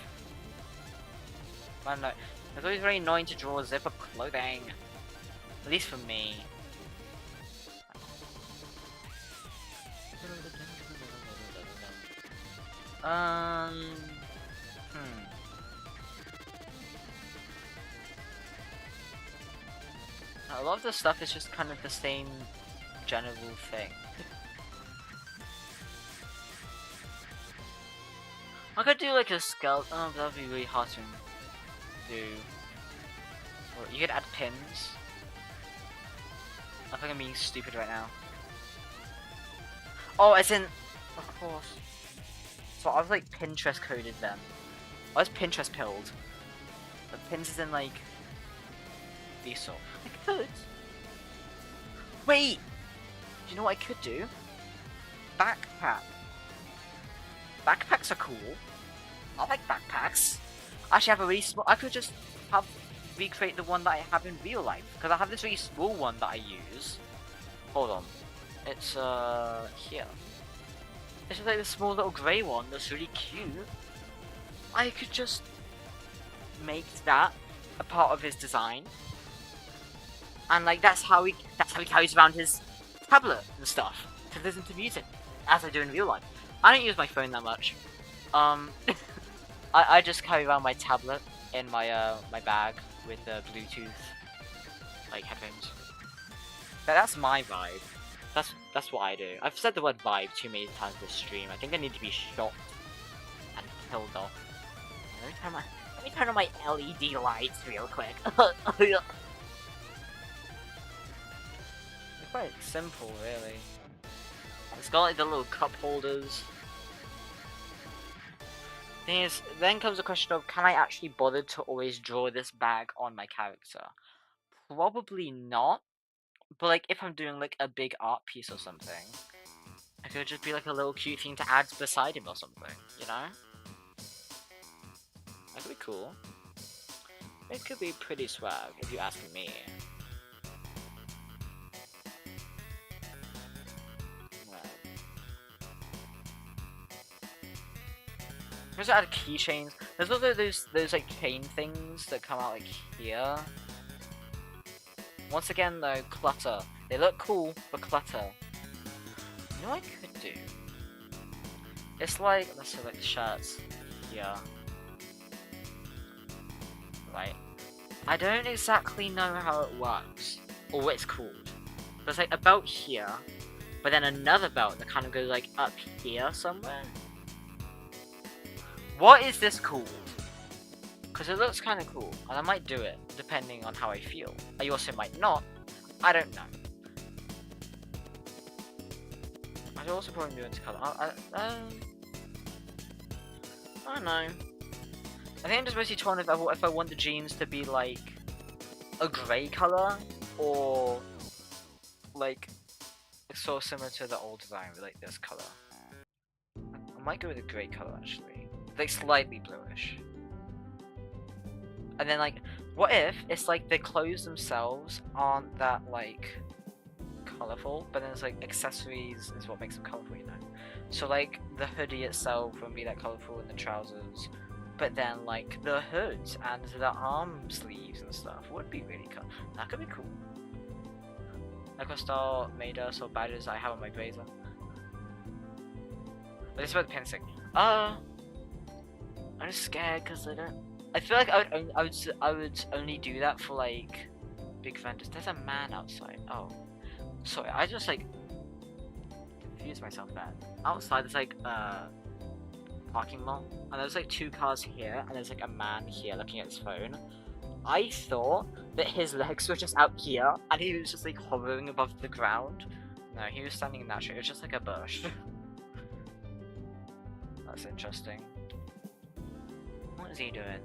I don't know. It's always very annoying to draw zip up clothing. At least for me. A lot of the stuff is just kind of the same general thing. I could do like a skeleton. Oh, that'd be really hard to do. Or you could add pins. I think I'm being stupid right now. Oh, as in, of course. So I was like Pinterest coded them. I was Pinterest pilled. The pins is in like these sort. I could. Wait. Do you know what I could do? Backpack. Backpacks are cool. I like backpacks. I actually have a really small. I could just have recreate the one that I have in real life because I have this really small one that I use. Hold on. It's here. It's just like this small little grey one that's really cute. I could just make that a part of his design, and like that's how he carries around his tablet and stuff to listen to music, as I do in real life. I don't use my phone that much. I just carry around my tablet in my my bag with the Bluetooth like headphones. That's my vibe. That's what I do. I've said the word vibe too many times this stream. I think I need to be shot and killed off. Let me turn on my LED lights real quick. It's quite simple, really. It's got like the little cup holders. Thing is, then comes the question of, can I actually bother to always draw this bag on my character? Probably not. But like, if I'm doing like a big art piece or something, it could just be like a little cute thing to add beside him or something, you know? That could be cool. It could be pretty swag, if you ask me. There's add keychains. There's also those like chain things that come out like here. Once again though, clutter. They look cool, but clutter. You know what I could do? It's like, let's select shirts here. Right. I don't exactly know how it works, or what it's called. There's like a belt here, but then another belt that kind of goes like up here somewhere. What is this called? Because it looks kind of cool, and I might do it, depending on how I feel. I also might not. I don't know. I should also probably do it to color. I don't know. I think I'm just mostly torn if I want the jeans to be like a grey color, or like sort of similar to the old design with like this color. I might go with a grey color actually, like slightly bluish. And then like, what if it's like the clothes themselves aren't that like colorful, but then it's like accessories is what makes them colorful, you know? So like the hoodie itself won't be that colorful in the trousers, but then like the hoods and the arm sleeves and stuff would be really cool. That could be cool. Like what style made us or badges I have on my blazer. But this is about the pin thing. I'm just scared because I don't. I feel like I would only do that for like big vendors. There's a man outside. Oh, sorry. I just like confused myself there. Outside there's like parking lot, and there's like two cars here, and there's like a man here looking at his phone. I thought that his legs were just out here, and he was just like hovering above the ground. No, he was standing in that tree. It was just like a bush. That's interesting. What is he doing?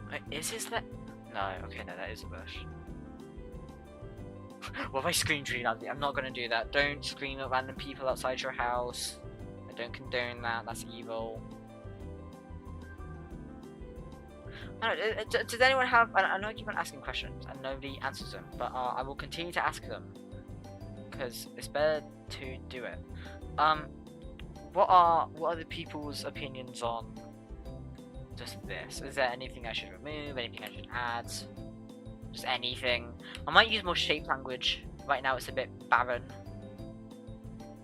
Wait, is his leg? No, okay, no, that is a bush. What if I scream really loudly? I'm not gonna do that. Don't scream at random people outside your house. I don't condone that. That's evil. I don't know, does anyone have? I know I keep on asking questions and nobody answers them, but I will continue to ask them because it's better to do it. What are the people's opinions on just this? Is there anything I should remove? Anything I should add? Just anything? I might use more shape language. Right now it's a bit barren.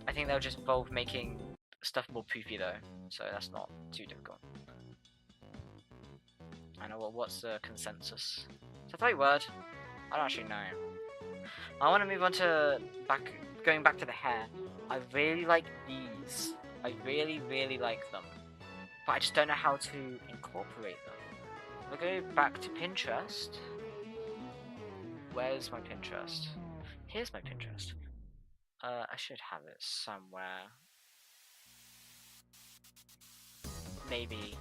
I think that'll just involve making stuff more poofy though, so that's not too difficult. I know what's the consensus? Is that the right word? I don't actually know. I want to move on to going back to the hair. I really like these. I really like them. But I just don't know how to incorporate them. We'll go back to Pinterest. Where's my Pinterest? Here's my Pinterest. I should have it somewhere. Maybe.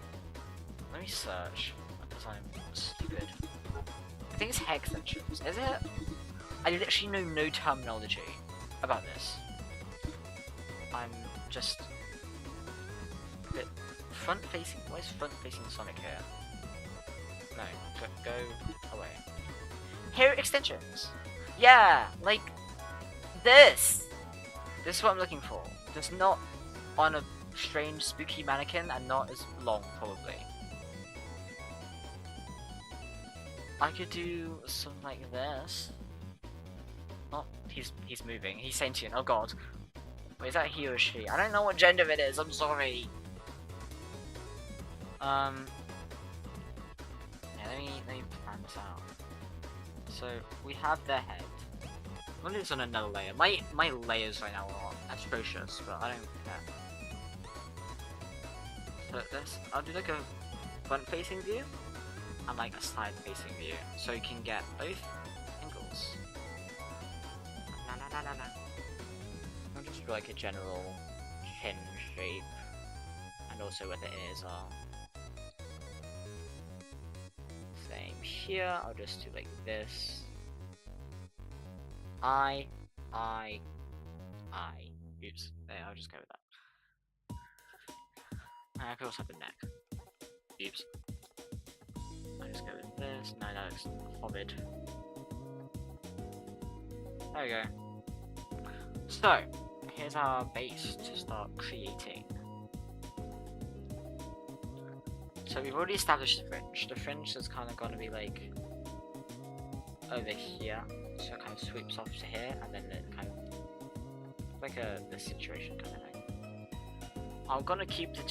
Let me search, because I'm stupid. I think it's hair extensions. Is it? I literally know no terminology about this. I'm just a bit front-facing. Why is front-facing Sonic here? No, go away. Hair extensions. Yeah, like this. This is what I'm looking for. Just not on a strange, spooky mannequin, and not as long, probably. I could do something like this. Oh, he's moving. He's sentient. Oh god. Wait, is that he or she? I don't know what gender it is. I'm sorry. Yeah, let me plan this out. So we have their head. I'm gonna do this on another layer. My layers right now are atrocious, but I don't care. So this, I'll do like a front-facing view and like a side-facing view, so you can get both angles. I'll just do like a general chin shape, and also where the ears are. Same here. I'll just do like this. Eye. Oops. There, I'll just go with that. And I could also have the neck. Oops. I'll just go with this. No, that looks horrid. There we go. So, here's our base to start creating. So we've already established the fringe. The fringe is kind of going to be like over here. So it kind of sweeps off to here, and then it kind of like this situation kind of thing. I'm gonna keep the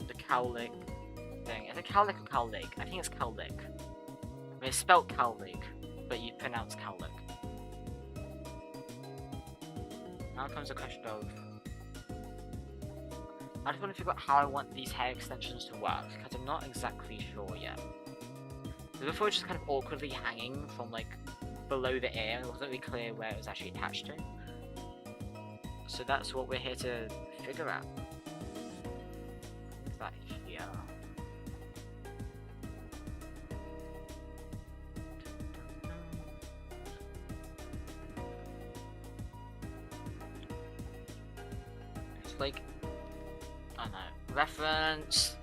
the cowlick thing. Is it cowlick or cowlick? I think it's cowlick. I mean, it's spelled cowlick, but you pronounce cowlick. Now comes the question of, I just want to figure out how I want these hair extensions to work, because I'm not exactly sure yet. Before, it's just kind of awkwardly hanging from like below the ear, and it wasn't really clear where it was actually attached to. So that's what we're here to figure out. Is that here? It's like, I don't know, reference.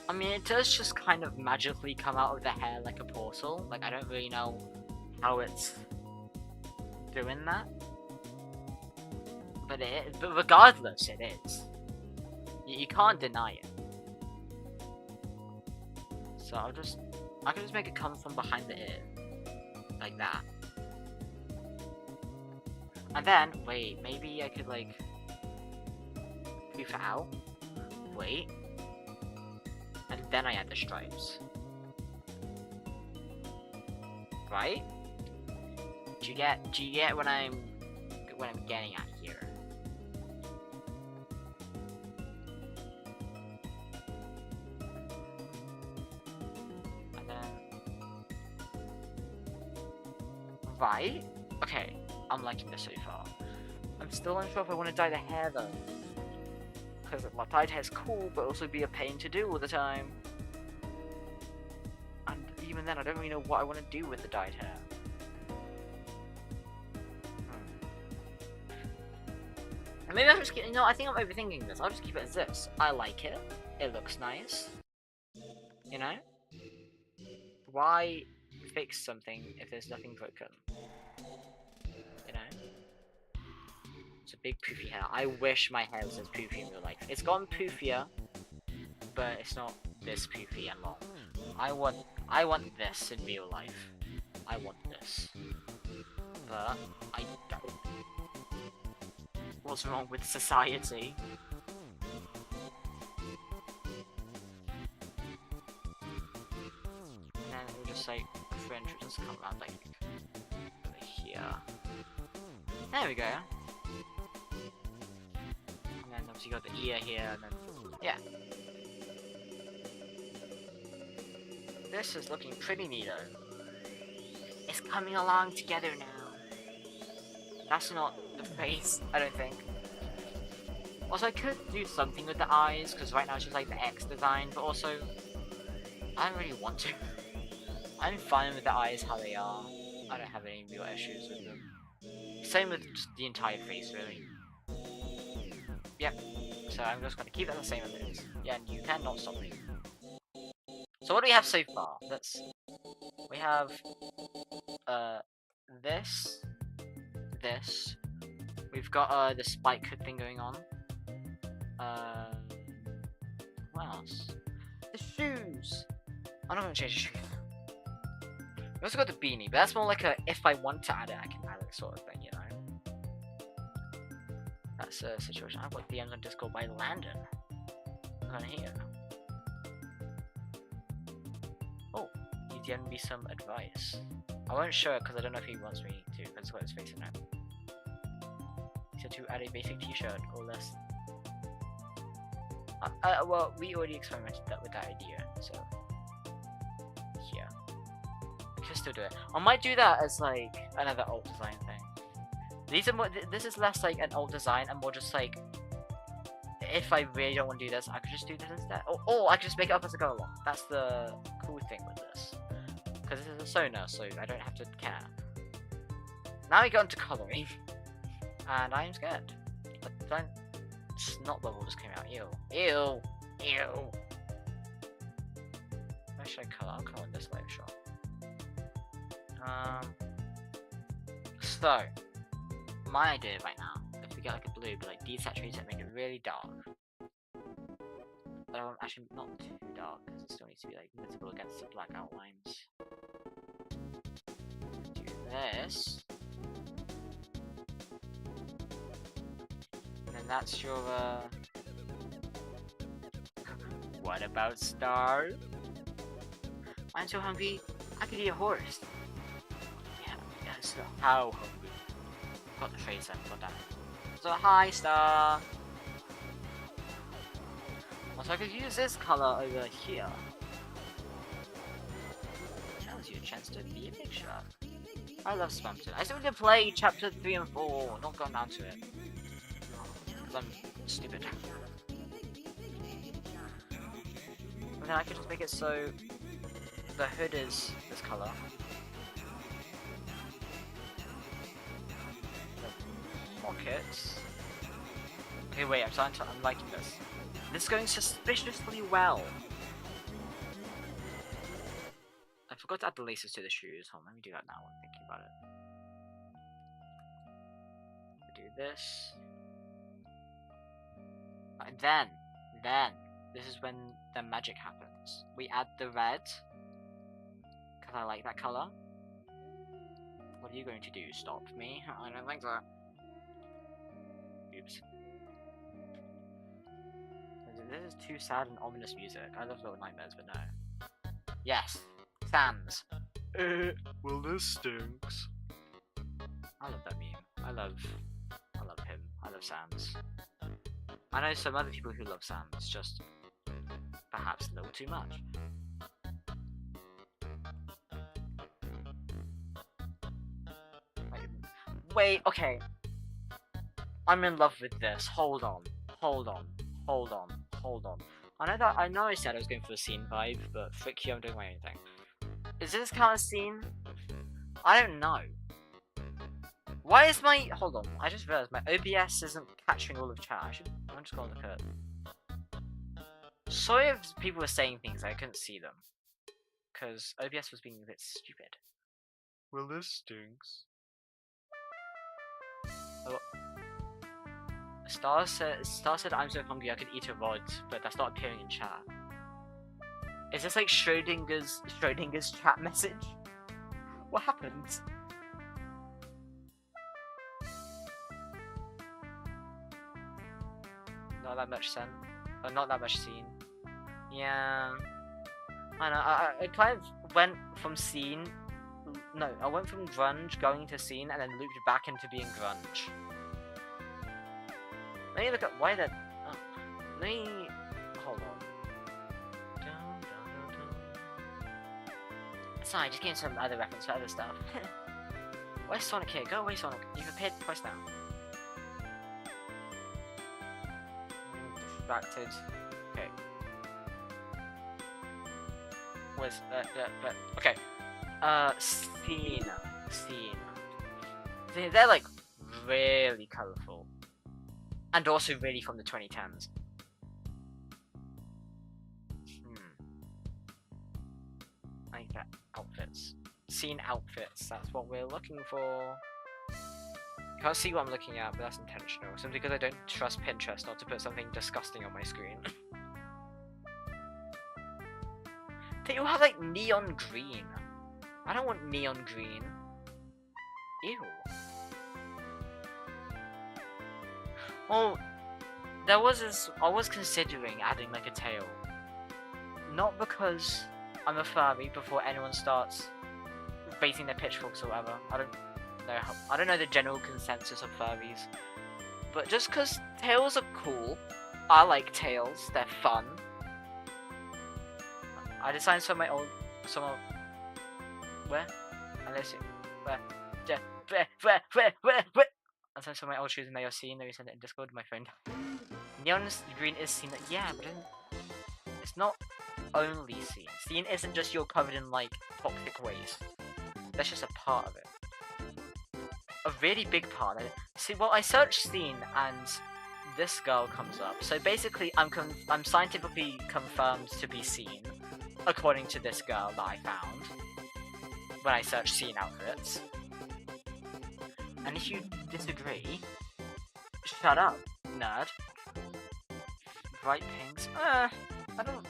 I mean, it does just kind of magically come out of the hair like a portal. Like, I don't really know how it's doing that. But regardless, it is. You can't deny it. So I can just make it come from behind the ear. Like that. And then, wait, maybe I could like poof it out. Wait. And then I add the stripes. Right? Do you get what I'm getting at here? And then, right? Okay, I'm liking this so far. I'm still unsure if I want to dye the hair though. Because my dyed hair's cool, but also be a pain to do all the time. And even then, I don't really know what I want to do with the dyed hair. And maybe I'll just keep, I think I'm overthinking this. I'll just keep it as this. I like it. It looks nice. You know? Why fix something if there's nothing broken? You know? big poofy hair. I wish my hair was as poofy in real life. It's gotten poofier, but it's not this poofy and long. I want this in real life. I want this. But I don't. What's wrong with society? And then we'll just like the fringe will just come around like over here. There we go. And then obviously you got the ear here, and then yeah. This is looking pretty neato. It's coming along together now. That's not the face, I don't think. Also, I could do something with the eyes, because right now it's just like the X design, but also, I don't really want to. I'm fine with the eyes how they are. I don't have any real issues with them. Same with just the entire face, really. Yep. So I'm just going to keep that the same as it is. Yeah, and you cannot stop me. So what do we have so far? We have this. We've got the spike hood thing going on. What else? The shoes. I'm not gonna change the shoes. We also got the beanie, but that's more like a if I want to add it, I can add it sort of thing, you know. That's a situation. I've got DMs on Discord by Landon. On here. Oh, he DM'd me some advice. I won't show it because I don't know if he wants me to, because it's got his face in it. He said to add a basic t-shirt or less. Well, we already experimented with that idea, so yeah. We can still do it. I might do that as like another alt design thing. These are more. This is less like an alt design and more just like, if I really don't want to do this, I could just do this instead. Or I could just make it up as I go along. That's the cool thing with this. Because this is a Sona, so I don't have to care. Now we go into colouring. And I am scared. But snot bubble just came out. Ew. Ew. Ew. Where should I colour? I'll colour in this live shot. So, my idea right now, if we get like a blue, but like desaturate it, make it really dark. Actually not too dark, because it still needs to be like visible against the black outlines. Do this. And then that's your What about stars? I'm so hungry, I could eat a horse. Yeah, so how hungry? Got the phrase then, god damn it. So hi star! Also I could use this colour over here. Tells you a chance to be a picture. I love Spumpton. I still need to play chapter 3 and 4, not going down to it. Because I'm stupid. And then I could just make it so the hood is this colour. The pockets. Okay, wait, I'm liking this. This is going suspiciously well. I forgot to add the laces to the shoes. Hold on, let me do that now when I'm thinking about it. Do this. And then, this is when the magic happens. We add the red, because I like that colour. What are you going to do? Stop me? I don't think so. Oops. This is too sad and ominous music. I love Little Nightmares, but no. Yes! Sans! Well this stinks. I love that meme. I love him. I love Sans. I know some other people who love Sans, just perhaps a little too much. Wait, okay. I'm in love with this. Hold on. I know I said I was going for the scene vibe, but frick you, I'm doing my own thing. Is this kind of scene? I don't know. Why is my... Hold on, I just realized my OBS isn't capturing all of chat. I'm just going to look at it. Sorry if people were saying things, I couldn't see them. Because OBS was being a bit stupid. Well, this stinks. Oh. Star said I'm so hungry I could eat a rod, but that's not appearing in chat. Is this like Schrodinger's chat message? What happened? Not that much scene. Not that much scene. Yeah. I know, I kind of went from scene. No, I went from grunge going to scene and then looped back into being grunge. Let me look at why that. Oh, let me. Hold on. Sorry, just getting some other reference for other stuff. Where's Sonic here? Go away, Sonic. You've appeared twice now. I'm distracted. Okay. Where's okay. Scene. They're like really colourful. And also really from the 2010s. I think that outfits. Scene outfits, that's what we're looking for. You can't see what I'm looking at, but that's intentional. Simply because I don't trust Pinterest not to put something disgusting on my screen. They all have like neon green. I don't want neon green. Ew. Well, there was this. I was considering adding like a tail. Not because I'm a furry before anyone starts raising their pitchforks or whatever. I don't know the general consensus of furries. But just because tails are cool. I like tails, they're fun. I designed some of my old. Where? Unless you. Where? I sent some of my old shoes and they are seen. Let me send it in Discord to my friend. Neon green is seen. Yeah, but it's not only seen. Seen isn't just you're covered in like toxic waste. That's just a part of it. A really big part of it. See, well, I searched scene and this girl comes up. So basically, I'm scientifically confirmed to be seen, according to this girl that I found when I searched scene outfits. And if you disagree, shut up, nerd. Bright pinks. I don't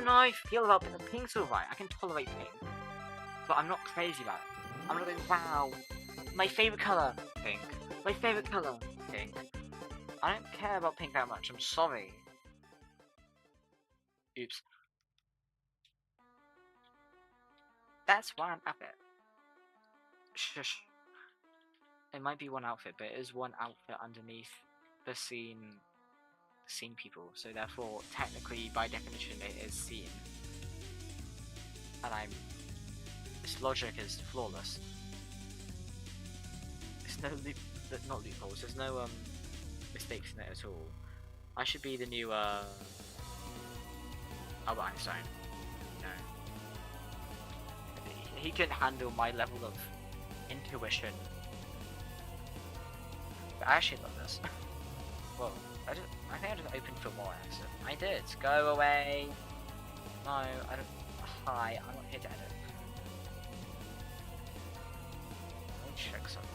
know how I feel about pink's alright. I can tolerate pink, but I'm not crazy about it. I'm not going, wow, my favorite color, pink. My favorite color, pink. I don't care about pink that much. I'm sorry. Oops. That's one outfit. Shush. It might be one outfit, but it is one outfit underneath the scene people. So therefore, technically, by definition, it is scene. And this logic is flawless. There's no not loopholes. There's no mistakes in it at all. I should be the new Albert Einstein. No. He couldn't handle my level of intuition. But I actually love this. Well, I think I just opened for more accident. I did. Go away. No, I don't. Hi, I'm not here to edit. Let me check something.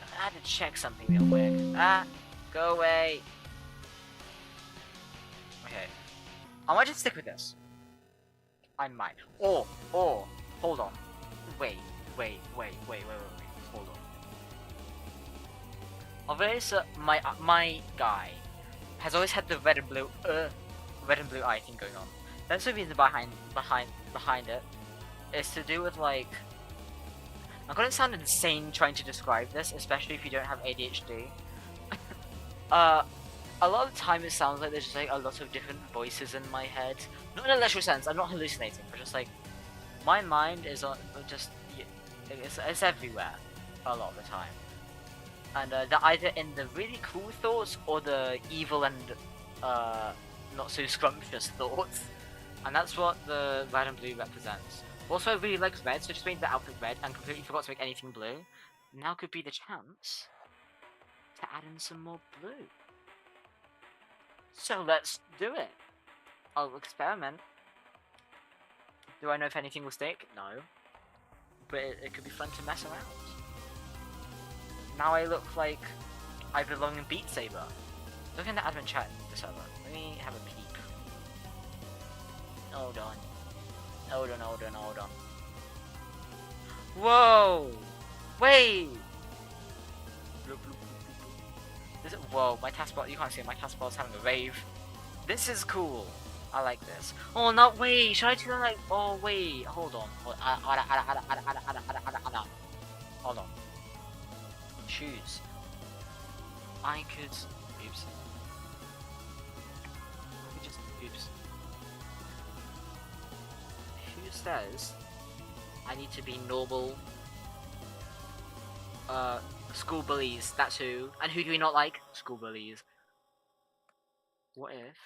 I had to check something real quick. Go away. Okay. I might just stick with this. I might. Or, hold on. Wait. Hold on. Obviously, my guy has always had the red and blue eye thing going on. That's the reason behind it. Is to do with like. I'm gonna sound insane trying to describe this, especially if you don't have ADHD. A lot of the time it sounds like there's just like a lot of different voices in my head. Not in a literal sense, I'm not hallucinating, but just like my mind is it's everywhere a lot of the time. And they're either in the really cool thoughts or the evil and not so scrumptious thoughts. And that's what the red and blue represents. Also, I really like red, so just made the outfit red and completely forgot to make anything blue. now could be the chance to add in some more blue. So let's do it. I'll experiment. Do I know if anything will stick? No. But it could be fun to mess around. Now I look like I belong in Beat Saber. Look in the admin chat, the server. Let me have a peek. Hold on. Hold on. Whoa! Wait! Whoa, my taskbar, you can't see it, my taskbar's having a rave. This is cool. I like this. Oh no, wait, should I do that like, oh wait, hold on. Hold on. Choose. I could, oops. Oops. Who says I need to be normal? School bullies, that's who. And who do we not like? School bullies. What if?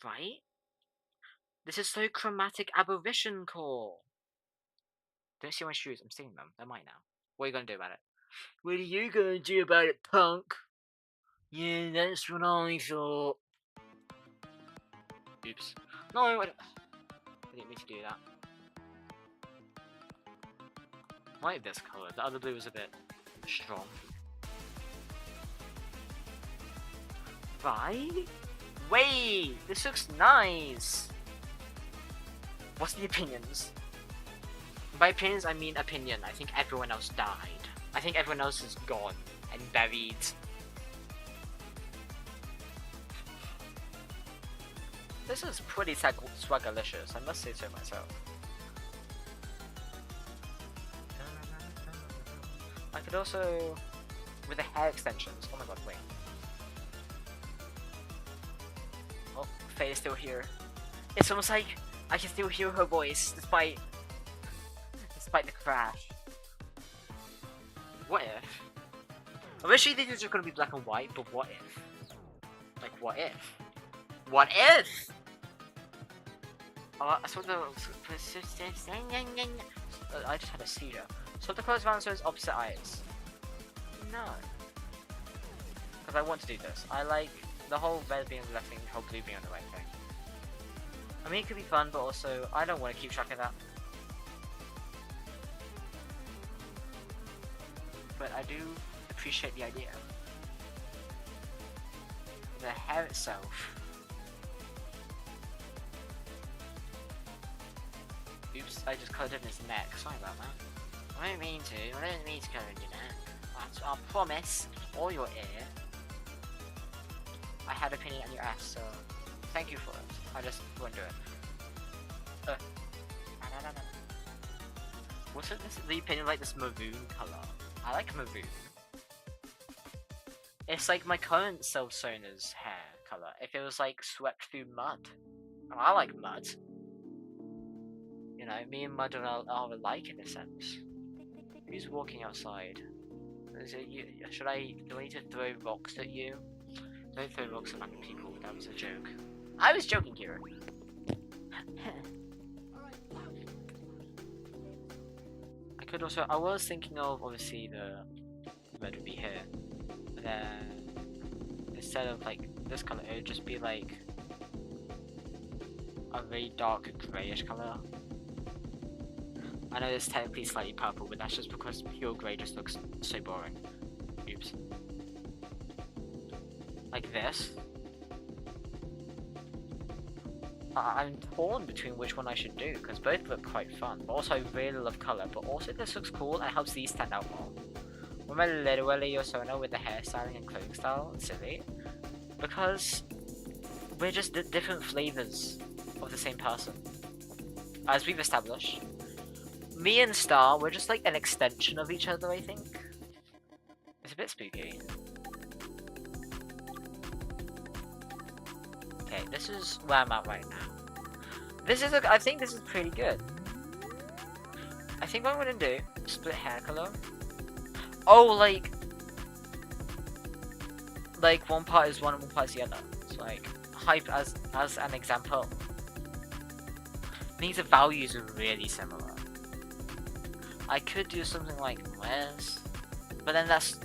Right? This is so chromatic aberration core. Don't see my shoes, I'm stealing them. They're mine now. What are you gonna do about it? What are you gonna do about it, punk? Yeah, that's what I thought. Oops. No, I didn't mean to do that. I like this colour. The other blue was a bit strong. Right? Wait! This looks nice! What's the opinions? By opinions, I mean opinion. I think everyone else died. I think everyone else is gone and buried. This is pretty swaggerlicious, I must say so myself. I could also, with the hair extensions, oh my god, wait. Oh, Faye is still here. It's almost like I can still hear her voice, despite the crash. What if? Eventually these are gonna be black and white, but what if? Like, what if? What if? I saw the... I just had a seizure. So the close answer is opposite eyes. No. Because I want to do this. I like the whole red being on the left thing, the whole blue being on the right thing. I mean, it could be fun, but also, I don't want to keep track of that. But I do appreciate the idea. The hair itself. Oops, I just coloured in his neck. Sorry about that. I didn't mean to. I didn't mean to colour in your neck. I promise. Or your ear. I had a opinion on your ass, so thank you for it. I just won't do it. Wasn't this the opinion like this maroon colour? I like maroon. It's like my current Self Sona's hair colour. If it was like swept through mud. And I like mud. You know, me and mud are alike in a sense. Who's walking outside? Is it you? Do I need to throw rocks at you? Don't throw rocks at random people. That was a joke. I was joking here. I could also. I was thinking of obviously the red would be here, but then instead of like this color, it would just be like a very dark greyish color. I know it's technically slightly purple, but that's just because pure grey just looks so boring. Oops. Like this. I'm torn between which one I should do, because both look quite fun, but also I really love colour, but also this looks cool and helps these stand out more. Remember literally your Sona with the hairstyling and clothing style? It's silly. Because we're just different flavours of the same person. As we've established. Me and Star, we're just like an extension of each other, I think. It's a bit spooky. Okay, this is where I'm at right now. This is I think this is pretty good. I think what I'm gonna do, split hair color. Oh, like one part is one and one part is the other. It's like hype as an example. These values are really similar. I could do something like this, but then that's,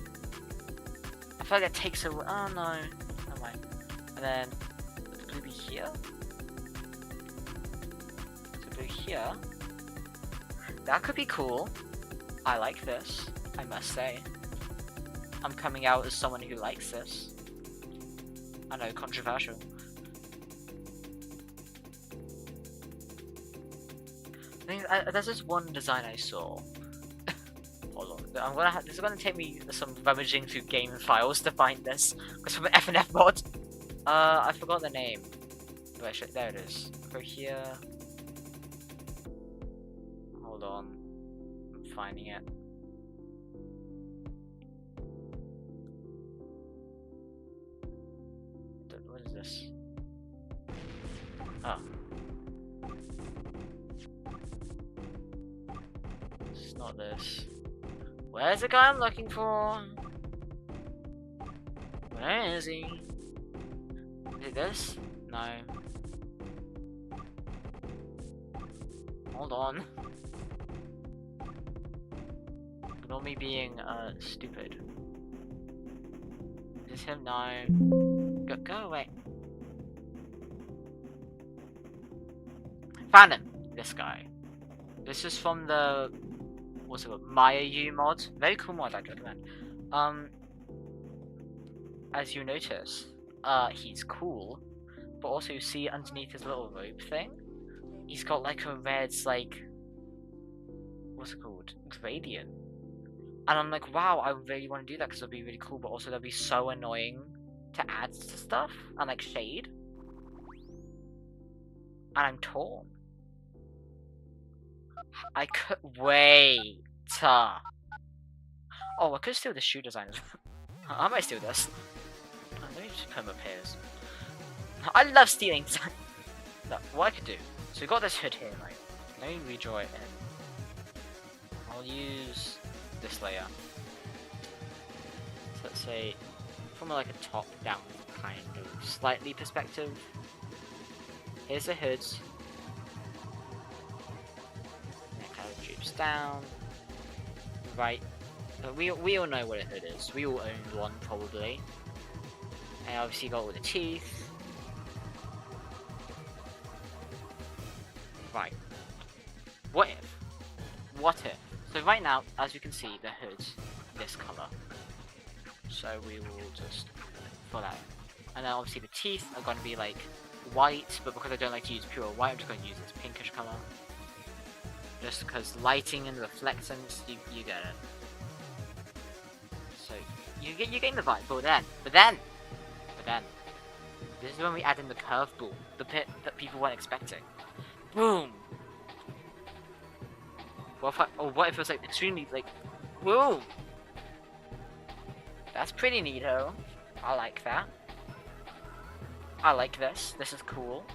I feel like that takes a, oh no, never mind. And then blue be here. So blue here. That could be cool. I like this, I must say. I'm coming out as someone who likes this. I know, controversial. There's this one design I saw. Hold on, this is gonna take me some rummaging through game files to find this. Because from an FNF mod. I forgot the name. Wait, there it is. Go here. Hold on, I'm finding it. What is this? Oh. It's not this. Where's the guy I'm looking for? Where is he? Is it this? No. Hold on. Ignore me being stupid. Is this him? No. Go away. Found him! This guy. This is from the, what's it called? ᴅᴇ괱ᴚ mod. Very cool mod, I'd recommend. As you notice, he's cool, but also you see underneath his little robe thing, he's got like a red, like, what's it called? Gradient. And I'm like, wow, I really want to do that because it'll be really cool, but also that'll be so annoying to add to stuff and like shade. And I'm torn. I could wait. Oh, I could steal the shoe design. I might steal this. Let me just put him up here. I love stealing design. Look, what I could do. So we got this hood here, right? Let me redraw it in. I'll use this layer. So let's say from like a top-down kind of slightly perspective. Here's the hood. It kind of droops down. Right. We all know what a hood is. We all owned one probably. And obviously got all the teeth. Right. What if? What if? So right now, as you can see, the hood's this color. So we will just fill that in. And then obviously the teeth are going to be like white, but because I don't like to use pure white, I'm just going to use this pinkish color. Just because lighting and reflectance, you get it. So you get the vibe. But then, this is when we add in the curveball, the bit that people weren't expecting. Boom. What if it was like extremely like, boom. That's pretty neato. I like that. I like this. This is cool.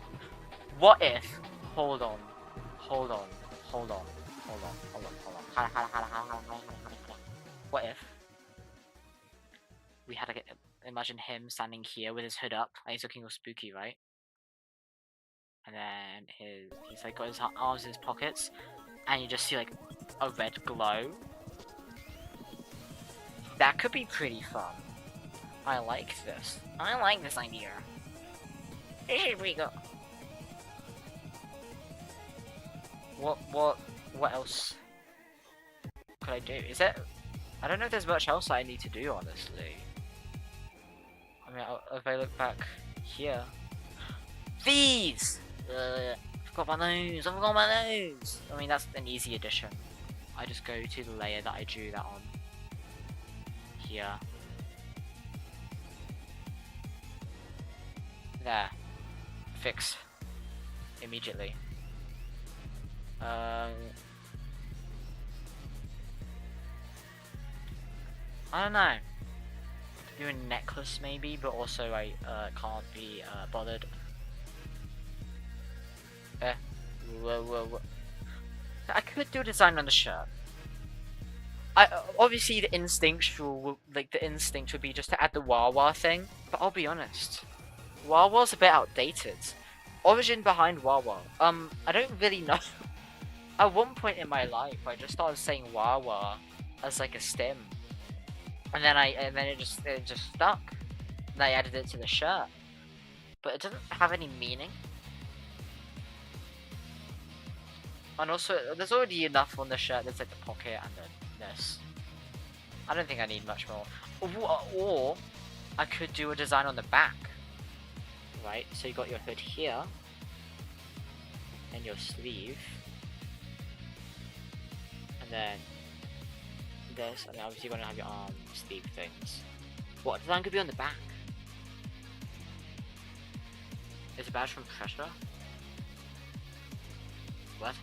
What if? Hold on. What if we had to imagine him standing here with his hood up, and he's looking all spooky, right? And then he's like got his arms in his pockets, and you just see like a red glow. That could be pretty fun. I like this. I like this idea. Here we go. What else could I do? Is there? I don't know if there's much else I need to do, honestly. I mean, if I look back here, these. I forgot my nose. I mean, that's an easy addition. I just go to the layer that I drew that on. Here. There. Fix. Immediately. I don't know. Do a necklace maybe, but also I can't be bothered. Whoa. I could do a design on the shirt. Obviously the instinct would be just to add the ⴅᴅ thing, but I'll be honest, ⴅᴅ's a bit outdated. Origin behind ⴅᴅ. I don't really know. At one point in my life, I just started saying Wawa as like a stem, and then it just stuck. And I added it to the shirt, but it doesn't have any meaning. And also, there's already enough on the shirt. There's like the pocket and this. I don't think I need much more. Or I could do a design on the back. Right, so you got your hood here, and your sleeve, and then this, and then obviously you're gonna have your arm sleeve things. What design could be on the back? Is a badge from Pressure? What?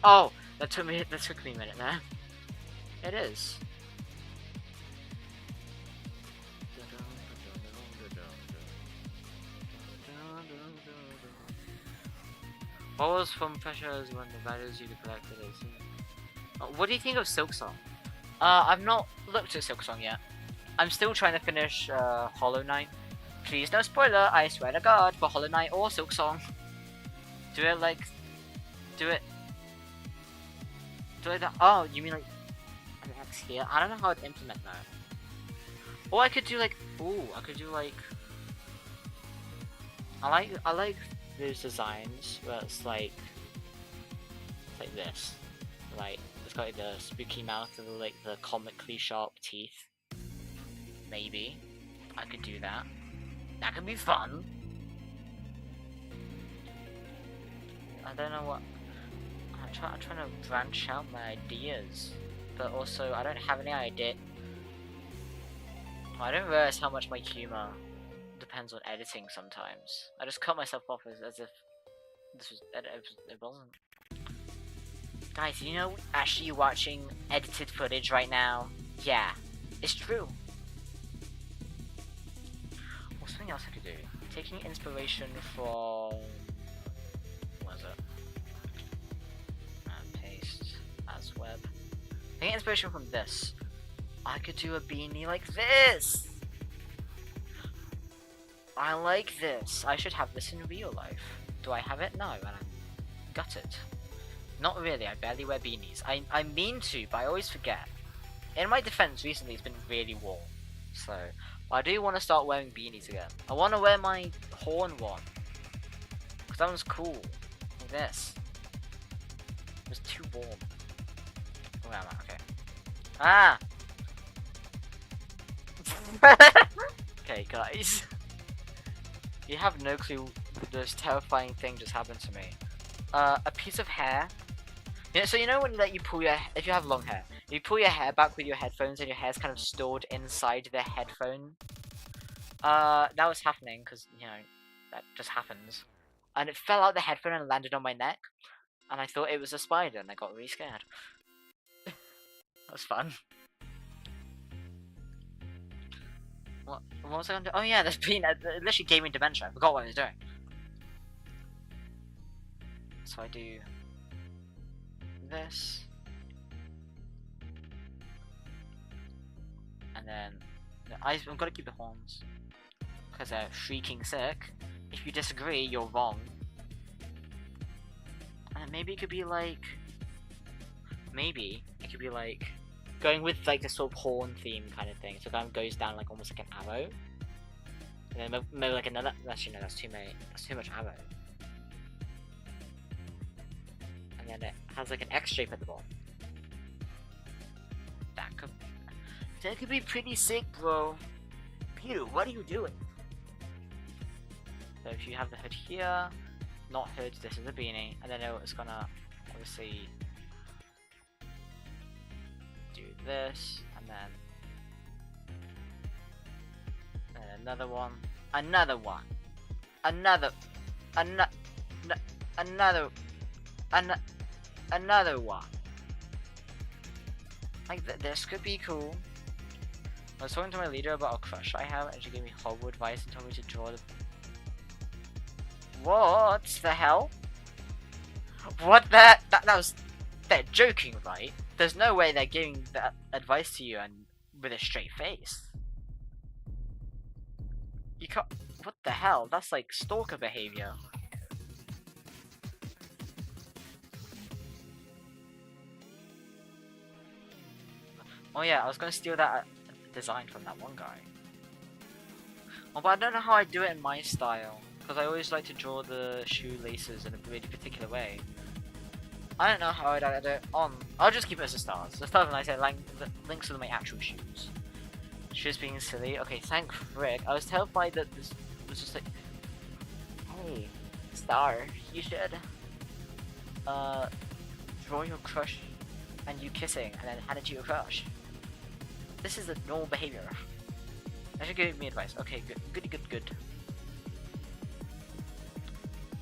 Oh, that took me a minute there. It is. What was from Pressure when the values you collected is? What do you think of Silksong? I've not looked at Silksong yet. I'm still trying to finish Hollow Knight. Please no spoiler, I swear to God, for Hollow Knight or Silksong. Do it like... Do it that... Oh, you mean like... An X here? I don't know how to implement that. Or I could do like... Ooh, I could do like... I like those designs where it's like this. Right, it's got like the spooky mouth and like the comically sharp teeth. Maybe. I could do that. That could be fun. I don't know what... I'm trying to branch out my ideas, but also I don't have any idea. I don't realize how much my humor depends on editing sometimes. I just cut myself off as if this was it wasn't. Guys, you know actually watching edited footage right now? Yeah, it's true. What's something else I could do? Taking inspiration from... What is it? Paste as web. Taking inspiration from this. I could do a beanie like this! I like this. I should have this in real life. Do I have it? No, and I'm gutted. Not really, I barely wear beanies. I mean to, but I always forget. In my defense, recently it's been really warm. So, I do want to start wearing beanies again. I want to wear my horn one. Because that one's cool. Like this. It was too warm. Where am I? Okay. Ah! Okay, guys. You have no clue this terrifying thing just happened to me. A piece of hair. You know, so you know when like you pull your, if you have long hair, you pull your hair back with your headphones and your hair's kind of stored inside the headphone. That was happening because, you know, that just happens. And it fell out the headphone and landed on my neck. And I thought it was a spider and I got really scared. That was fun. What was I gonna do? Oh yeah, there's been it literally gave me dementia. I forgot what I was doing. So I do this, and then I've got to keep the horns because they're freaking sick. If you disagree, you're wrong. And maybe it could be like, going with like the sort of horn theme kind of thing. So it kind of goes down like almost like an arrow. And then maybe like another. Actually, no, that's too much arrow. And then it has like an X shape at the bottom. That could be pretty sick, bro. Pew, what are you doing? So if you have the hood here, not hood, this is a beanie, and then it's gonna obviously do this, and then another one, another one, another one. Like this could be cool. I was talking to my leader about a crush I have, and she gave me horrible advice and told me to draw the... What the hell? What the... That was... They're joking, right? There's no way they're giving that advice to you and with a straight face. You can't... What the hell? That's like stalker behavior. Oh yeah, I was gonna steal that design from that one guy. Oh, but I don't know how I do it in my style, because I always like to draw the shoelaces in a really particular way. I don't know how I'd add it on. I'll just keep it as the stars. The stars, and I say links to my actual shoes. Shoes being silly. Okay, thank frick. I was terrified that this was just like, hey, star, you should draw your crush and you kissing and then hand it to your crush. This is a normal behavior. That should give me advice. Okay, good. Good.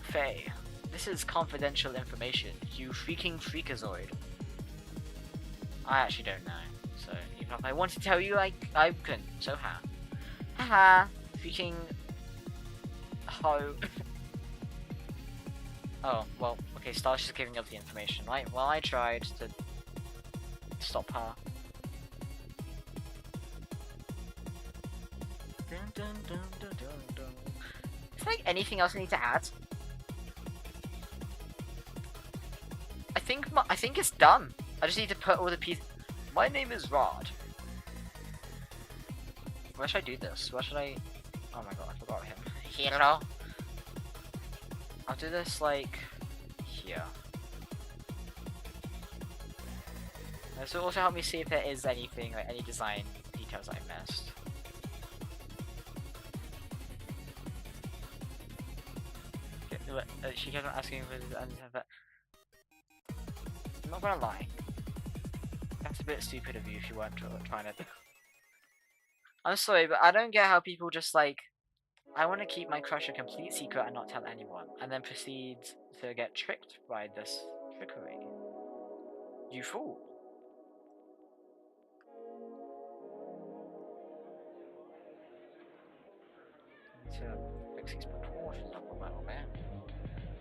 Faye, this is confidential information. You freaking freakazoid. I actually don't know. So, even if I wanted to tell you, I couldn't. So, haha. Freaking ho. Oh, well, okay, Star's just giving up the information, right? Well, I tried to stop her. Is there like anything else I need to add? I think it's done. I just need to put all the pieces. My name is Rod. Where should I do this? Where should I? Oh my god, I forgot him. Hello. I'll do this like here. This will also help me see if there is anything, like any design details I missed. She kept on asking for this, but I'm not gonna lie. That's a bit stupid of you if you weren't trying to. I'm sorry, but I don't get how people just like, I want to keep my crush a complete secret and not tell anyone, and then proceed to get tricked by this trickery. You fool. To fix these proportions up a little bit.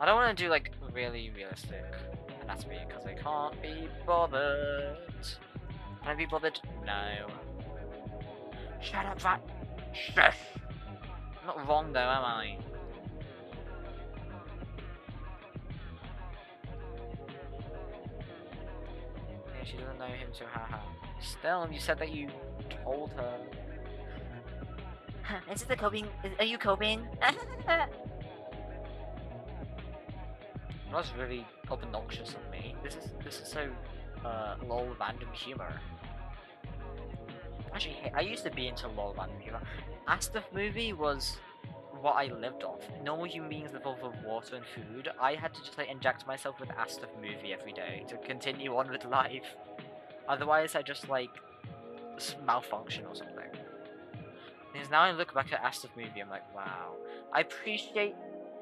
I don't want to do like really realistic anatomy because I can't be bothered. Can I be bothered? No. Shut up, rat. Shush. I'm not wrong though, am I? Yeah, she doesn't know him, so haha. Still, you said that you told her. Is it the coping? Are you coping? That's really obnoxious of me. This is so lol random humor. Actually, I used to be into lol random humor. Astaf movie was what I lived off. Normal human beings live off of water and food. I had to just like inject myself with Astaf movie every day to continue on with life. Otherwise, I just like malfunction or something. Because now I look back at Astaf movie, I'm like, wow. I appreciate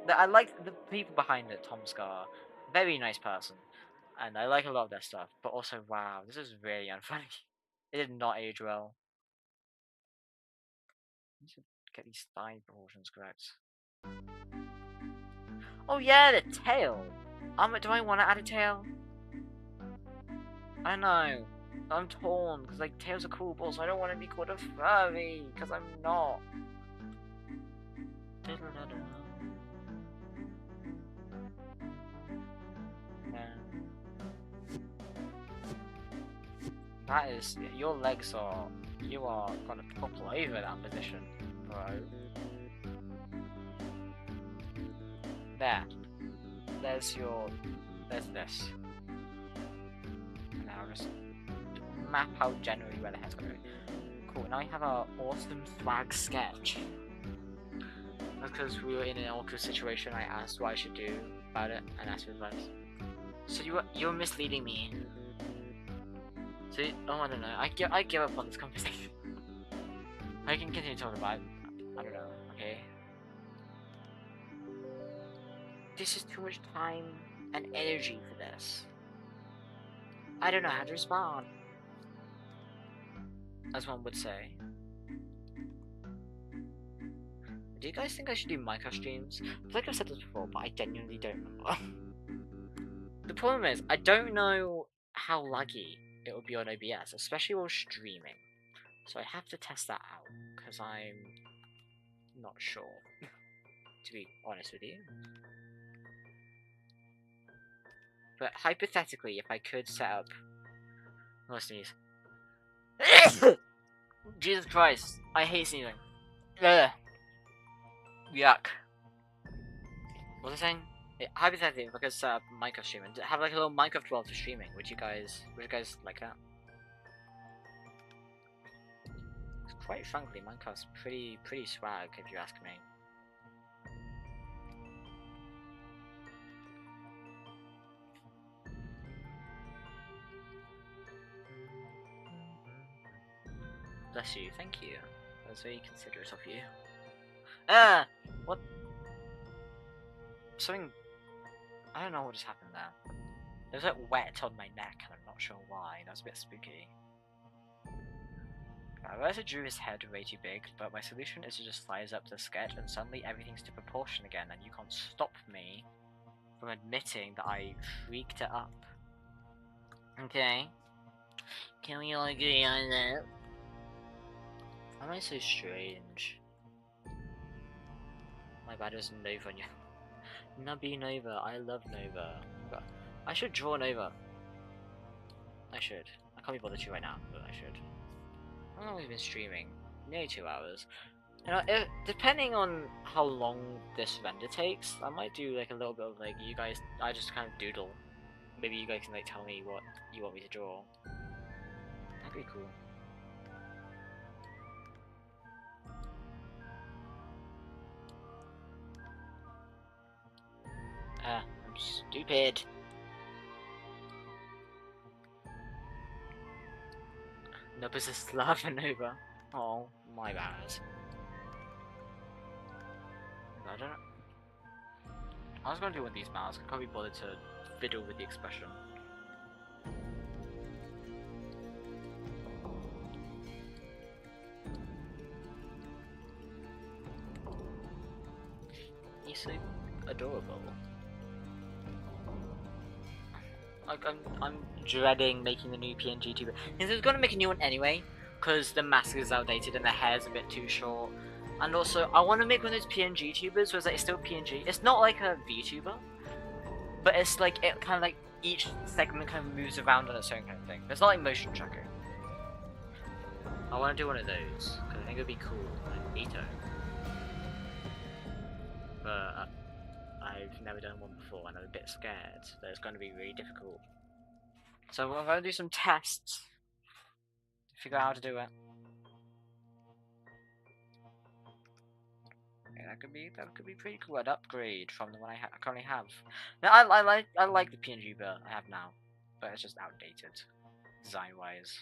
that. I like the people behind it. Tom Scar, very nice person, and I like a lot of their stuff. But also, wow, this is really unfunny. It did not age well. I should get these thigh proportions correct. Oh yeah, the tail. Do I want to add a tail? I know. I'm torn because like tails are cool, but also I don't want to be called a furry because I'm not. That is, your legs are, you are gonna topple over that position, bro. There. There's this. Now just map out generally where the head's going. Cool, now we have our awesome swag sketch. That's because we were in an awkward situation. I asked what I should do about it and asked for advice. So you're misleading me. So I don't know. I give up on this conversation. I can continue talking about it. I don't know. Okay. This is too much time and energy for this. I don't know how to respond. As one would say. Do you guys think I should do Minecraft streams? I feel like I've said this before, but I genuinely don't remember. The problem is, I don't know how laggy it will be on OBS, especially while streaming. So I have to test that out, because I'm not sure, to be honest with you. But hypothetically, if I could set up... Let's sneeze. Jesus Christ, I hate sneezing. Ugh. Yuck. What was I saying? Hypothetically, because Minecraft streaming, have like a little Minecraft world for streaming. Would you guys like that? Quite frankly, Minecraft's pretty swag if you ask me. Bless you, thank you. That was very considerate of you. What? Something. I don't know what just happened there. There was like wet on my neck, and I'm not sure why. That was a bit spooky. I realized I drew his head way too big, but my solution is to just size up the sketch, and suddenly everything's to proportion again, and you can't stop me from admitting that I freaked it up. Okay. Can we all agree on that? Why am I so strange? My bad, it was Nova on you. Nubby Nova, I love Nova. I should draw Nova. I should. I can't be bothered to right now, but I should. How long have we been streaming? Nearly 2 hours. You know, depending on how long this render takes, I might do like a little bit of like you guys. I just kind of doodle. Maybe you guys can like tell me what you want me to draw. That'd be cool. I'm stupid. Nova's a Slav Nova. Oh, my bad. I don't know. I was gonna do one of these masks. I can't be bothered to fiddle with the expression. He's so adorable. Like, I'm dreading making the new PNG tuber. Because I was gonna make a new one anyway, because the mask is outdated and the hair's a bit too short. And also, I want to make one of those PNG tubers where it's, like, it's still PNG. It's not like a VTuber, but it's like, it kind of like, each segment kind of moves around on its own kind of thing. It's not like motion tracking. I want to do one of those, because I think it would be cool and neato. But I've never done one before and I'm a bit scared that it's going to be really difficult. So I'm going to do some tests to figure out how to do it. Yeah, that could be pretty cool. I'd upgrade from the one I currently have. Now I like the PNG build I have now, but it's just outdated design wise,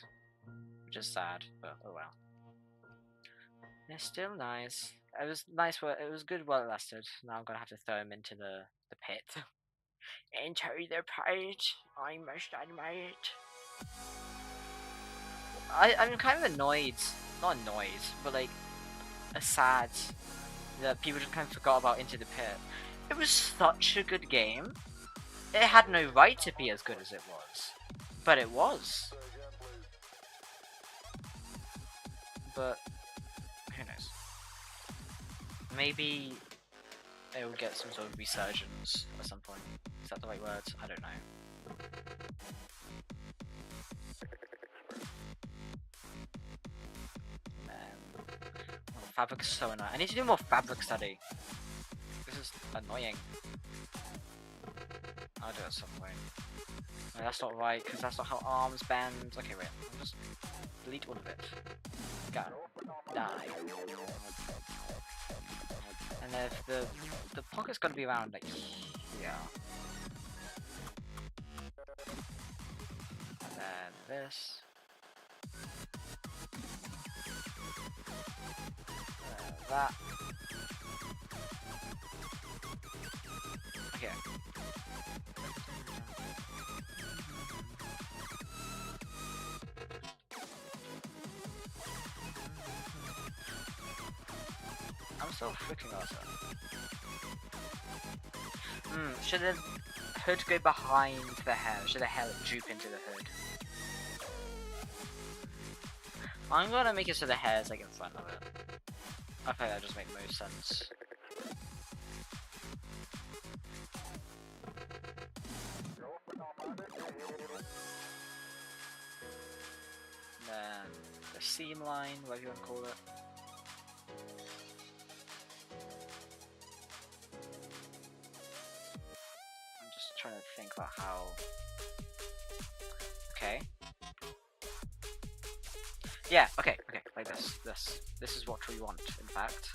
which is sad. But oh well. It's still nice. It was nice. It was good while it lasted. Now I'm gonna have to throw him into the pit. Enter the pit. I must admit. I'm kind of annoyed. Not annoyed, but like sad that people just kind of forgot about Into the Pit. It was such a good game. It had no right to be as good as it was, but it was. But who knows? Maybe it will get some sort of resurgence at some point. Is that the right word? I don't know. Fabric is so annoying. I need to do more fabric study. This is annoying. I'll do it at some point. No, that's not right, because that's not how arms bend. Okay, wait. I'll just delete all of it. Go. Die. And then the pocket's gotta be around, like, here. And then this. That. Okay. I'm so freaking awesome. Should the hood go behind the hair? Should the hair droop into the hood? I'm gonna make it so the hair's like in front of it. I think that just makes most sense. Then the seam line, whatever you want to call it. I'm just trying to think about how. Okay. Yeah. Okay. Okay. Like this. This is what we want. In fact.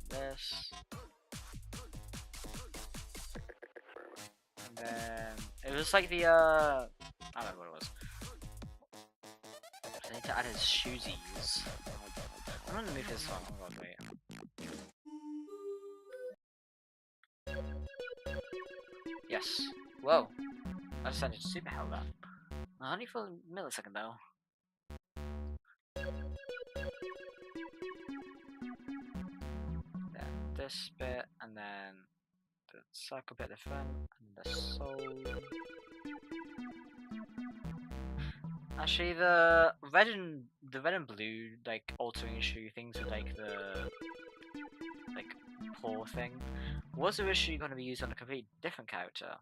This. And then it was like the I don't know what it was. I need to add his shoesies. I'm gonna move his one. Oh god, wait. Yes. Whoa. I decided to super held that. Only for a millisecond though. Then this bit, and then the circle bit at the front, and the sole. Actually, the red and blue like altering shoe things with like the paw thing was originally going to be used on a completely different character.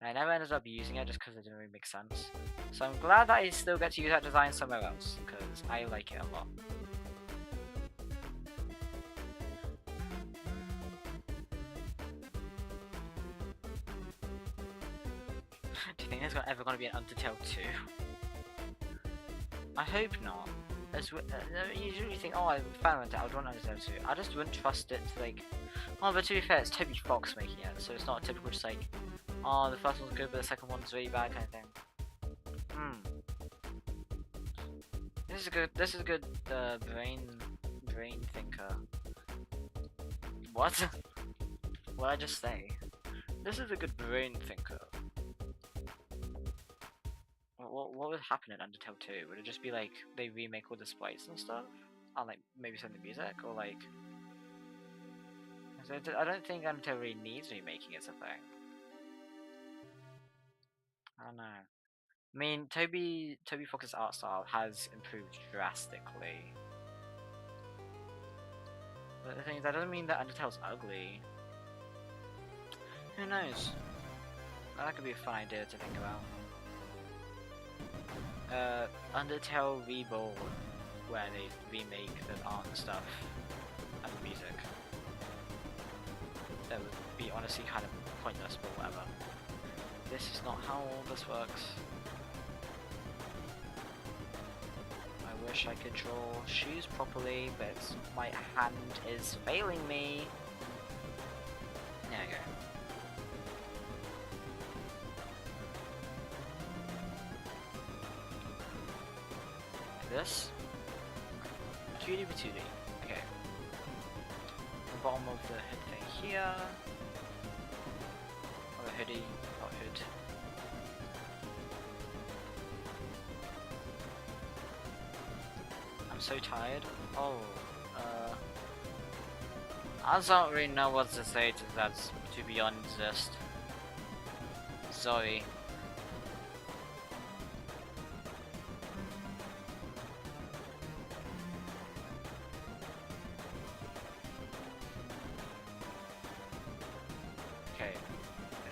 And I never ended up using it just because it didn't really make sense. So I'm glad that I still get to use that design somewhere else because I like it a lot. Do you think there's ever going to be an Undertale 2? I hope not. You usually think, oh, I found it, I would want Undertale 2. I just wouldn't trust it to like. Oh, but to be fair, it's Toby Fox making it, so it's not a typical just like, oh, the first one's good, but the second one's really bad kind of thing. This is a good brain thinker. What? What did I just say? This is a good brain thinker. What would happen in Undertale 2? Would it just be like they remake all the sprites and stuff? And like maybe some of the music? Or like... I don't think Undertale really needs remaking, it's a thing. I don't know. I mean, Toby Fox's art style has improved drastically. But the thing is, that doesn't mean that Undertale's ugly. Who knows? That could be a fun idea to think about. Undertale Reborn, where they remake the art and stuff and the music. That would be honestly kind of pointless, but whatever. This is not how all this works. I wish I could draw shoes properly, but my hand is failing me. There we go. This 2D by 2D. Okay. The bottom of the hood thing here. Or the hoodie, not hood. I'm so tired. Oh, I don't really know what to say to that, to be honest. Sorry.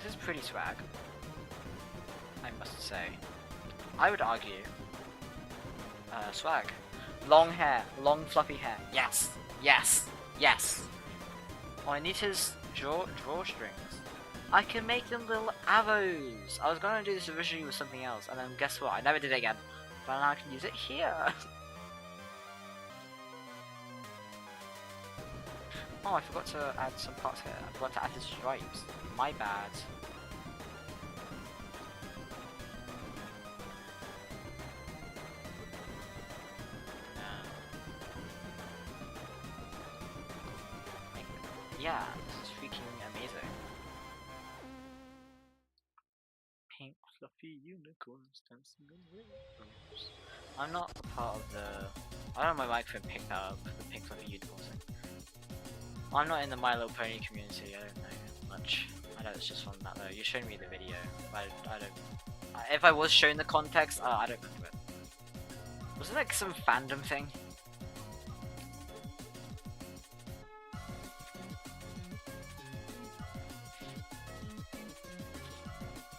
This is pretty swag, I must say. I would argue, swag. Long hair, long fluffy hair. Yes, yes, yes. Oh, I need his drawstrings. I can make them little arrows. I was gonna do this originally with something else, and then guess what? I never did it again. But now I can use it here. Oh, I forgot to add some parts here. I forgot to add his stripes. My bad. Yeah, this is freaking amazing. Pink fluffy unicorns dancing on rainbows. I'm not a part of the... I don't know my microphone picked that up, the pink fluffy unicorns thing. I'm not in the My Little Pony community, I don't know much. I know it's just from that though. You're showing me the video, but I don't... if I was shown the context, I don't remember it. Was it like some fandom thing?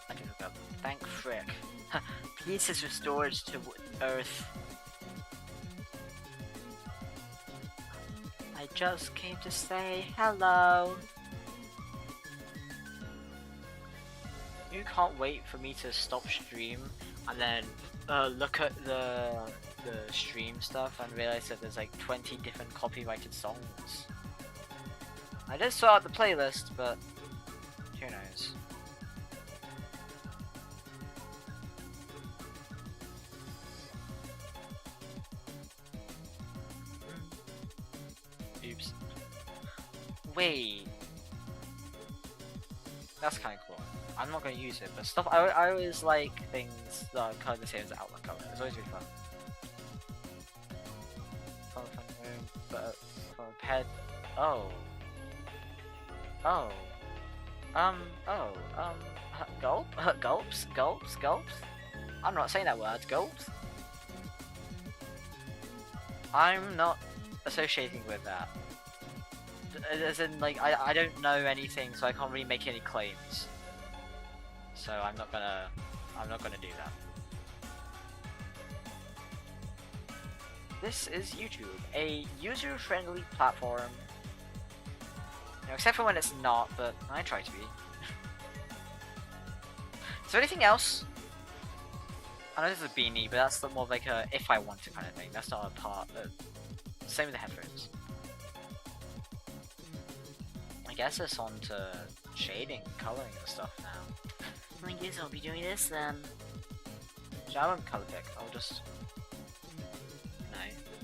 I don't Thank frick. Peace is restored to Earth. I just came to say hello. You can't wait for me to stop stream and then look at the stream stuff and realize that there's like 20 different copyrighted songs. I did sort out the playlist, but who knows. Oops. Wait. That's kind of cool. I'm not going to use it, but stuff. I always like things that are kind of the same as the outline color. It's always really fun. Fun room, but for a pet. Oh. Oh. Gulps? I'm not saying that word. Gulps? I'm not associating with that. As in, like, I don't know anything, so I can't really make any claims. So I'm not gonna do that. This is YouTube, a user-friendly platform. You know, except for when it's not, but I try to be. Is there anything else? I know this is a beanie, but that's more like a if I want to kind of thing. That's not a part of... Same with the headphones. I guess it's on to shading, coloring and stuff now. I guess I'll be doing this then. So I won't color pick, I'll just... No,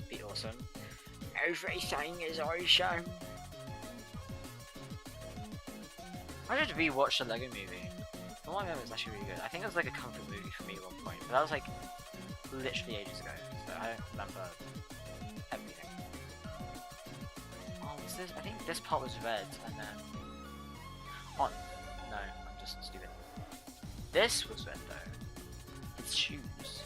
be awesome. Everything is awesome. I should rewatch the Lego movie. The one I remember is actually really good. I think it was like a comfort movie for me at one point, but that was like literally ages ago, so I don't remember everything. Oh, was this? I think this part was red, and then... Oh, no, I'm just stupid. This was red though. His shoes.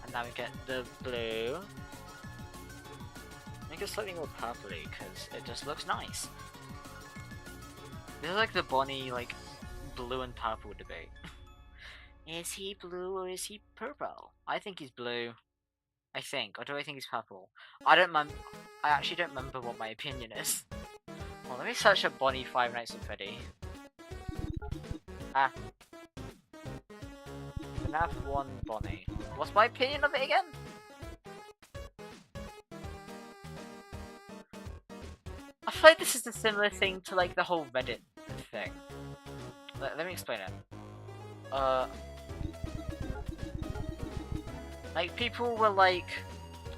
And now we get the blue. Make it slightly more purpley because it just looks nice. This is like the Bonnie like blue and purple debate. Is he blue or is he purple? I think he's blue. I think, or do I think he's purple? I actually don't remember what my opinion is. Well, let me search up Bonnie Five Nights at Freddy. Ah. FNAF 1 Bonnie. What's my opinion of it again? I feel like this is a similar thing to like the whole Reddit thing. Let me explain it. Like people were like,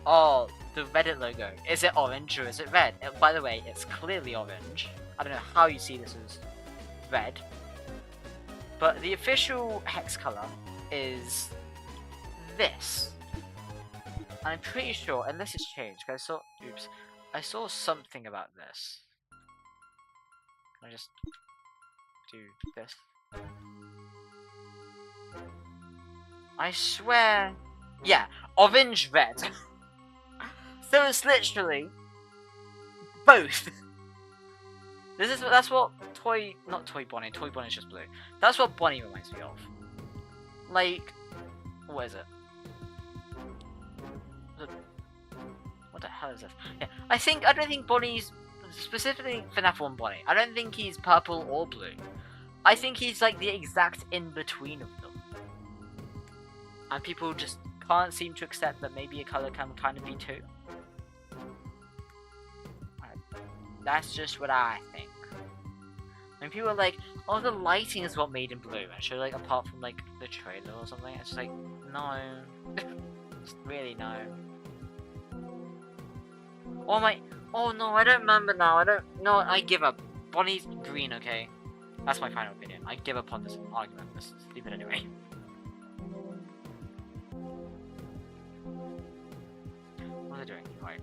oh, the Reddit logo, is it orange or is it red? By the way, it's clearly orange. I don't know how you see this as red. But the official hex color is this. And I'm pretty sure, unless it's changed, because I saw something about this. Can I just do this? I swear, yeah, orange red. So it's literally both. That's what not Toy Bonnie. Toy Bonnie's just blue. That's what Bonnie reminds me of. Like, what is it? What the hell is this? Yeah, I don't think Bonnie's specifically FNAF 1 Bonnie. I don't think he's purple or blue. I think he's like the exact in between of them. And people just can't seem to accept that maybe a color can kind of be two. That's just what I think. And people are like, oh, the lighting is what made him blue. Actually, like, apart from, like, the trailer or something, it's just like, no. Just really no. Oh no, I don't remember now, no, I give up. Bonnie's green, okay? That's my final opinion. I give up on this argument, let's leave it anyway. What are they doing? Right.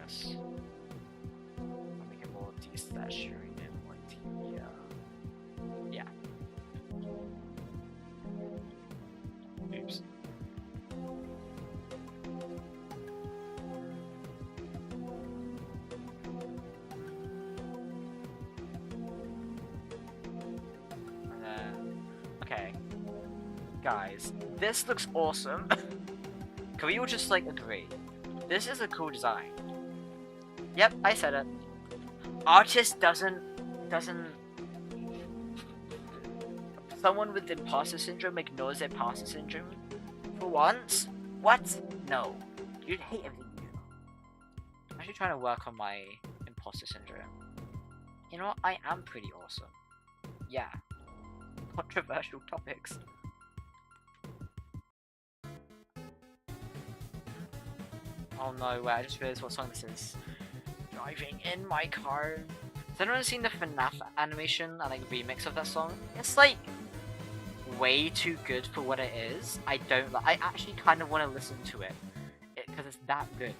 This. I'll make it more desaturated, like, yeah. Oops. Guys, this looks awesome. Can we all just like agree? This is a cool design. Yep, I said it. Artist doesn't. Someone with imposter syndrome ignores imposter syndrome for once? What? No. You'd hate everything you do. I'm actually trying to work on my imposter syndrome. You know what? I am pretty awesome. Yeah. Controversial topics. Oh no, wait, I just realized what song this is. Driving in my car. Has anyone seen the FNAF animation and like remix of that song? It's like way too good for what it is. I actually kind of want to listen to it because it's that good.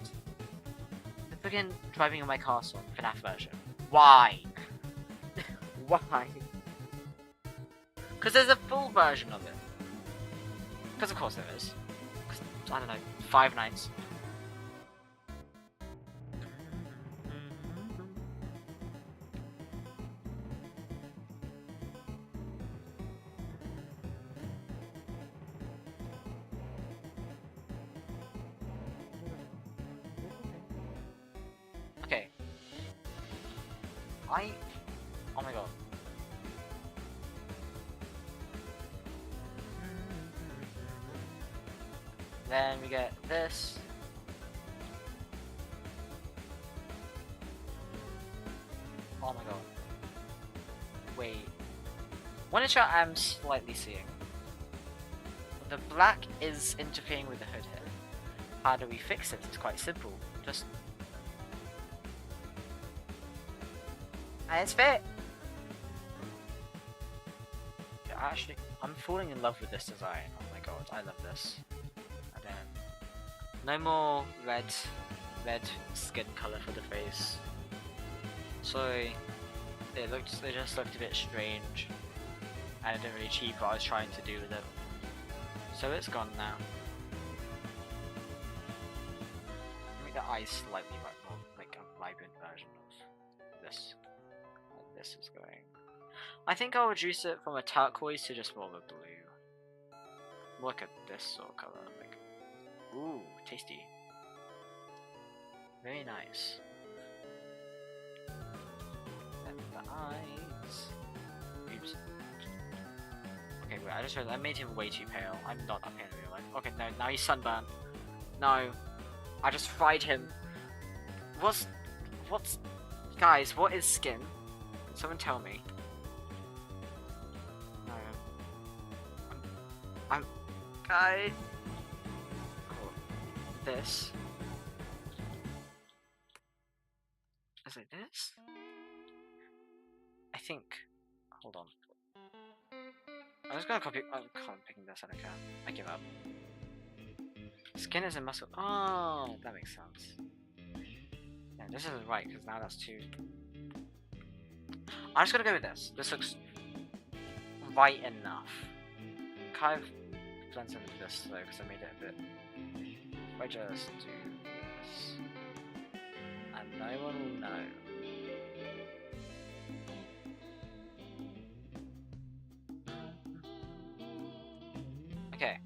The freaking Driving in My Car song, FNAF version. Why? Why? Because there's a full version of it. Because of course there is. Because, I don't know, Five Nights. Okay. Oh my god. Then we get this. Oh my god. Wait. One shot I'm slightly seeing. The black is interfering with the hood here. How do we fix it? It's quite simple. Just... And it's fit! Yeah, actually, I'm falling in love with this design. Oh my god, I love this. And then... No more red skin color for the face. So... It just looked a bit strange. And it didn't really achieve what I was trying to do with it. So it's gone now. Make the eyes slightly more like a vibrant version of this. And this is going. I think I'll reduce it from a turquoise to just more of a blue. Look at this sort of color. Like, ooh, tasty. Very nice. And the eyes. Oops. Okay, wait, I just realized I made him way too pale. I'm not that pale in real life. Okay, no, now he's sunburned. No. I just fried him. What's... Guys, what is skin? Someone tell me. No. I'm... Guys... Cool. This. Is it this? I think... Hold on. I'm just gonna copy. I'm picking this. I don't care. I give up. Skin is a muscle. Oh, that makes sense. Yeah, this isn't right because now that's too. I'm just gonna go with this. This looks right enough. Kind of blends in with this though because I made it a bit. If I just do this, and no one will know. Okay.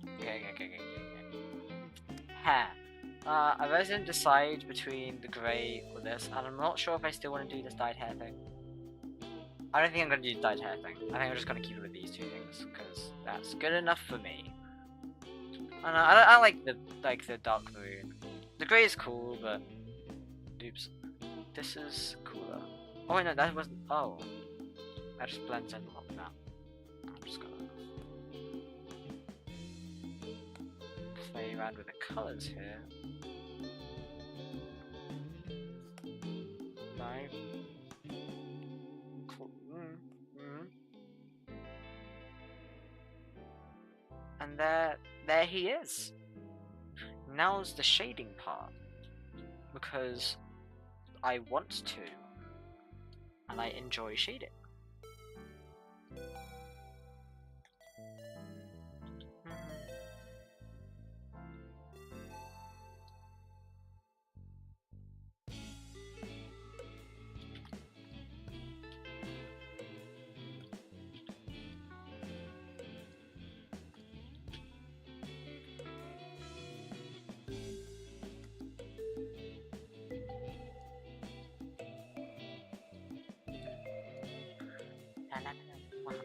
I didn't decide between the grey or this, and I'm not sure if I still want to do this dyed hair thing. I don't think I'm going to do the dyed hair thing. I think I'm just going to keep it with these two things, because that's good enough for me. I like the dark maroon. The grey is cool, but... Oops. This is cooler. Oh wait, no, that wasn't... Oh. That just blends in a lot now. I'm just gonna... play around with the colours here. No. Cool. And there he is. Now's the shading part. Because I want to. And I enjoy shading.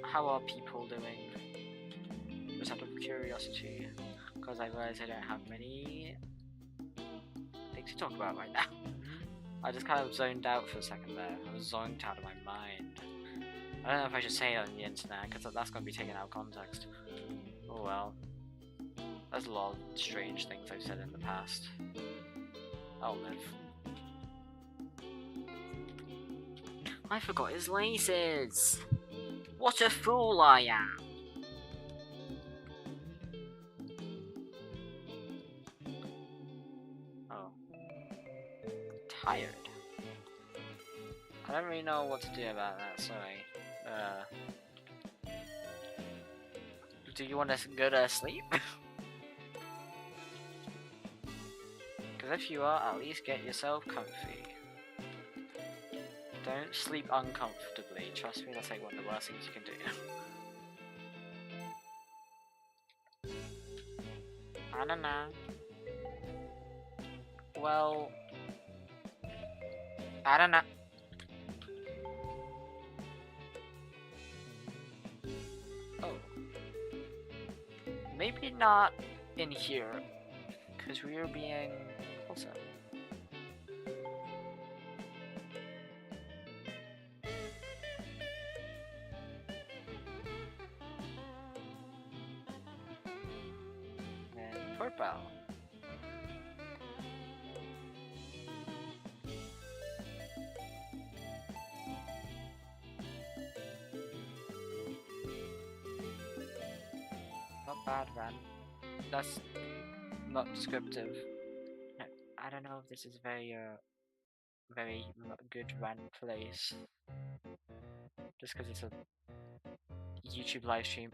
how are people doing? Just out of curiosity, because I realize I don't have many things to talk about right now. I just kind of zoned out for a second there. I was zoned out of my mind. I don't know if I should say it on the internet, because that's going to be taken out of context. Oh well. There's a lot of strange things I've said in the past. I'll live. I forgot his laces! What a fool I am! Oh. Tired. I don't really know what to do about that, sorry. Do you want to go to sleep? Because if you are, at least get yourself comfy. Don't sleep uncomfortably. Trust me, that's like one of the worst things you can do. I don't know. Well, I don't know. Oh. Maybe not in here, because we are being closer. And purple. Not bad, Ran. That's not descriptive. No, I don't know if this is very good Ran place. Just because it's a YouTube live stream.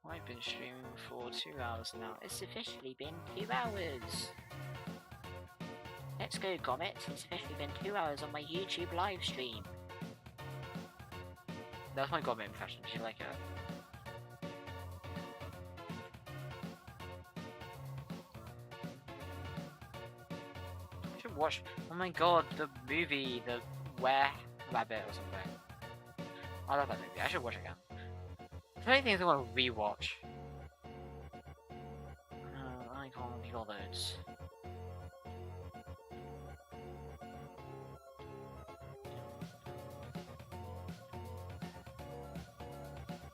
I've been streaming for 2 hours now. It's officially been 2 hours. Let's go, Comet. It's officially been 2 hours on my YouTube live stream. That's my Comet impression. Did you like it? I should watch. Oh my god, the movie, the Were Rabbit or something. I love that movie. I should watch it again. There's many things I want to rewatch. I can't be bothered.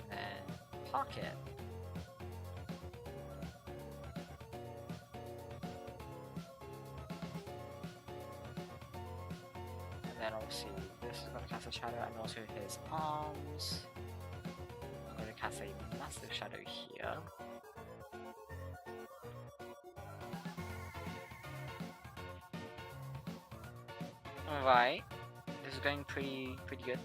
Then park it. And then obviously this is going to cast a shadow, and also his arms. I'm going to cast a massive shadow here. Alright, this is going pretty good.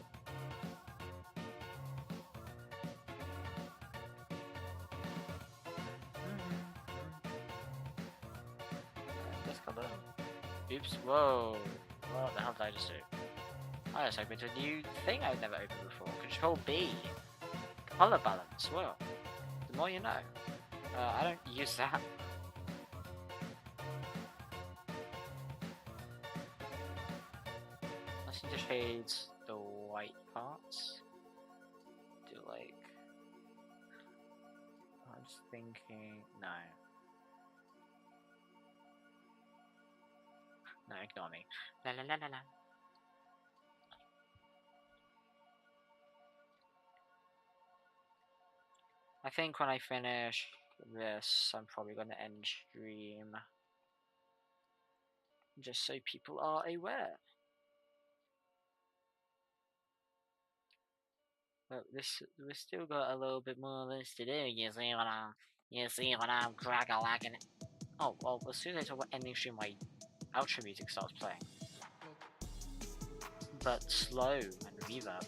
This color. Oops, whoa. What the hell did I just do? I just opened a new thing I've never opened before. Control B. Color balance. Whoa. The more you know. I don't use that. Let's need to shade the white parts. Do like. I'm just thinking. No. No, ignore me. La la la la la. I think when I finish this, I'm probably going to end stream. Just so people are aware. But we've still got a little bit more of this to do. You see what I'm crack-a-lacking. Oh, well, as soon as I talk about ending stream, my outro music starts playing. But slow and reverb.